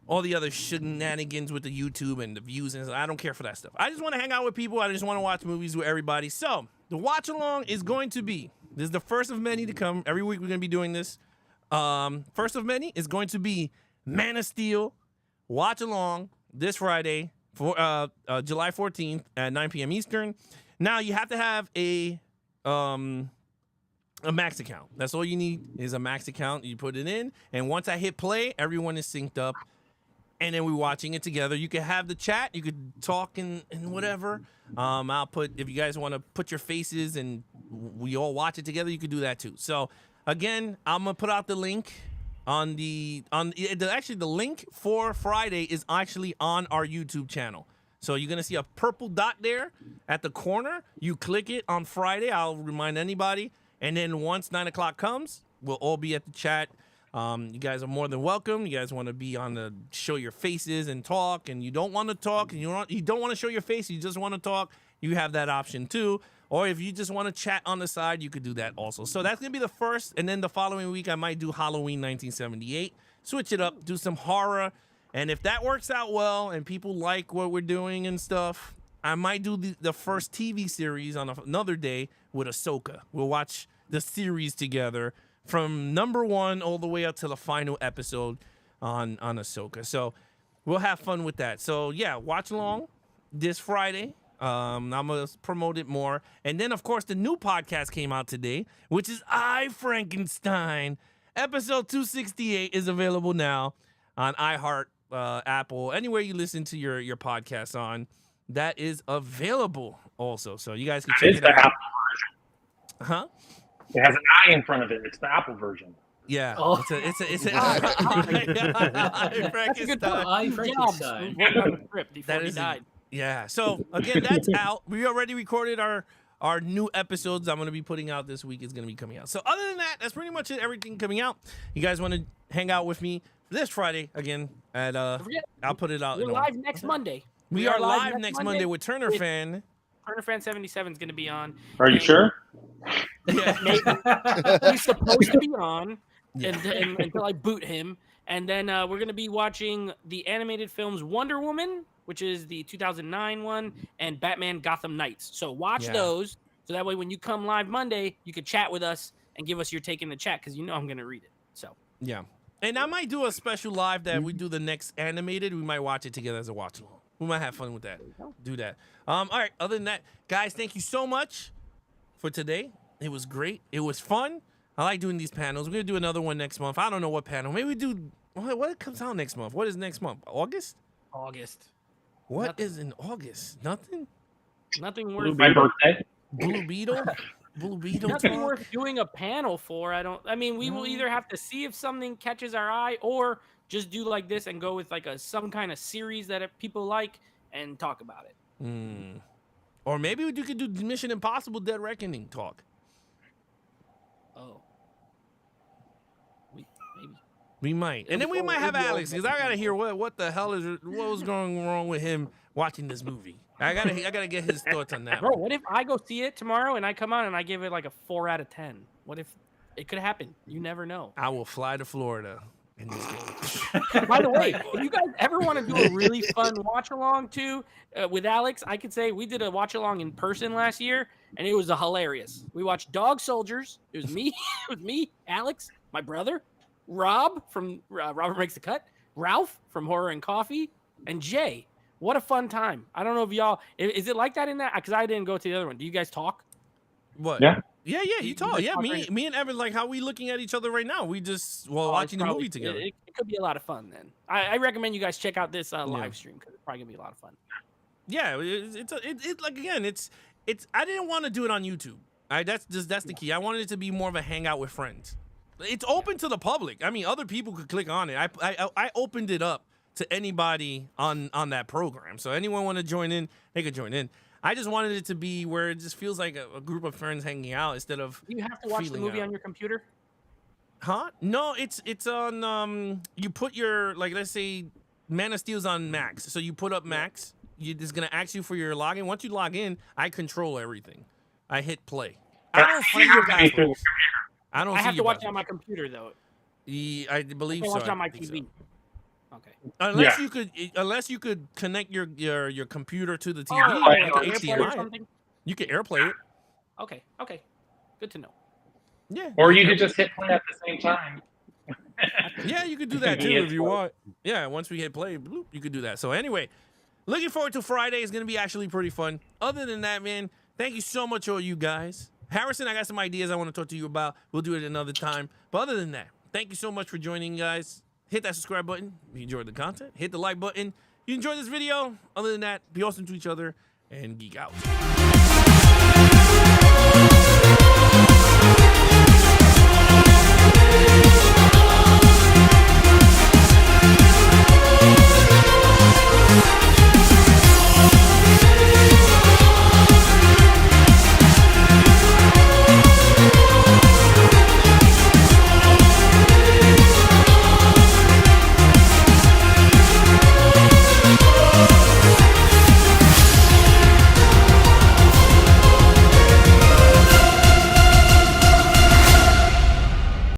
S1: all the other shenanigans with the YouTube and the views, and I don't care for that stuff. I just want to hang out with people. I just want to watch movies with everybody. So the watch along is going to be, this is the first of many to come. Every week we're going to be doing this. First of many is going to be Man of Steel watch along this Friday for July 14th at 9 p.m. Eastern. Now you have to have a Max account. That's all you need is a Max account. You put it in, and once I hit play, everyone is synced up. And then we're watching it together. You can have the chat. You could talk and whatever. I'll put, if you guys want to put your faces and we all watch it together, you could do that too. So again, I'm gonna put out the link actually the link for Friday is actually on our YouTube channel. So you're gonna see a purple dot there at the corner. You click it on Friday. I'll remind anybody. And then once 9 o'clock comes, we'll all be at the chat. You guys are more than welcome. You guys want to be on the show your faces and talk, and you don't want to talk, and you don't want to show your face, you just want to talk, you have that option too. Or if you just want to chat on the side, you could do that also. So that's gonna be the first, and then the following week I might do Halloween 1978, switch it up, do some horror, and if that works out well and people like what we're doing and stuff, I might do the first TV series on another day with Ahsoka. We'll watch the series together from number 1 all the way up to the final episode on Ahsoka. So we'll have fun with that. So yeah, watch along this Friday. I'm gonna promote it more. And then of course the new podcast came out today, which is I, Frankenstein. Episode 268 is available now on iHeart, Apple, anywhere you listen to your podcasts on. That is available also. So you guys can check
S3: It's
S1: it
S3: the
S1: out.
S3: Apple version.
S1: Huh?
S3: It has an I in front of it. It's the Apple version.
S1: Yeah.
S5: Oh.
S1: It's a
S2: That's a good point.
S5: I
S2: Good
S5: Frankenstein.
S2: job. Worked on the script before
S1: That
S2: he
S1: is
S2: died.
S1: Yeah. So again, that's out. We already recorded our our new episodes I'm going to be putting out this week is going to be coming out. So other than that, that's pretty much it. Everything coming out. You guys want to hang out with me this Friday again at I'll put it out.
S2: We're live next Monday.
S1: We are live next Monday with Turner Fan.
S2: Turner Fan 77 is going to be on.
S3: Are you sure?
S1: Yeah.
S2: He's supposed to be on until I boot him. And then we're going to be watching the animated films Wonder Woman, which is the 2009 one, and Batman Gotham Knights. So watch those. So that way when you come live Monday, you can chat with us and give us your take in the chat because you know I'm going to read it. So
S1: yeah. And I might do a special live that we do the next animated. We might watch it together as a watch along. We might have fun with that. Do that. All right. Other than that, guys, thank you so much for today. It was great. It was fun. I like doing these panels. We're going to do another one next month. I don't know what panel. Maybe we do. What comes out next month? What is next month? August?
S2: August.
S1: What is in August? Nothing?
S2: Nothing worth
S3: My birthday.
S1: Blue Beetle? Blue Beetle
S2: Nothing
S1: talk?
S2: worth doing a panel for. I mean, we will either have to see if something catches our eye or just do like this and go with like some kind of series that people like and talk about it.
S1: Or maybe you could do Mission Impossible Dead Reckoning talk.
S2: Oh. Maybe.
S1: We might. And then we might have Alex, because I got to hear what the hell what was going wrong with him watching this movie. I gotta get his thoughts on that.
S2: Bro, what if I go see it tomorrow and I come on and I give it like a 4 out of 10? What if it could happen? You never know.
S1: I will fly to Florida in this game.
S2: By the way, if you guys ever want to do a really fun watch along too with Alex, I could say we did a watch along in person last year and it was hilarious. We watched Dog Soldiers. It was me, Alex, my brother, Rob from Robert Makes the Cut, Ralph from Horror and Coffee, and Jay. What a fun time. I don't know if y'all is it like that in that, because I didn't go to the other one. Do you guys talk?
S1: What?
S3: Yeah.
S1: Yeah, you talk. Yeah, me and Evan, like how we looking at each other right now. We just watching the movie together.
S2: It could be a lot of fun then. I recommend you guys check out this live stream because it's probably gonna be a lot of fun.
S1: Yeah, it's like again, it's I didn't want to do it on YouTube. That's the key. I wanted it to be more of a hangout with friends. It's open to the public. I mean, other people could click on it. I opened it up to anybody on that program. So anyone want to join in, they could join in. I just wanted it to be where it just feels like a group of friends hanging out instead of.
S2: Do you have to watch the movie on your computer?
S1: Huh? No, it's on you put your, like, let's say Man of Steel's on Max. So you put up Max. It's gonna ask you for your login. Once you log in, I control everything. I hit play. I don't see your passwords.
S2: I have to watch it on my computer though.
S1: I believe so.
S2: I watch it on my TV.
S1: Okay. Unless you could connect your computer to the TV, HDMI. You can AirPlay it.
S2: Okay. Good to know.
S1: Yeah.
S3: Or you could just hit play at the same time.
S1: Yeah, you could do that too if you want. Yeah, once we hit play, bloop, you could do that. So anyway, looking forward to Friday. It's gonna be actually pretty fun. Other than that, man, thank you so much, all you guys. Harrison, I got some ideas I want to talk to you about. We'll do it another time. But other than that, thank you so much for joining, guys. Hit that subscribe button if you enjoyed the content. Hit the like button. If you enjoyed this video. Other than that, be awesome to each other and geek out.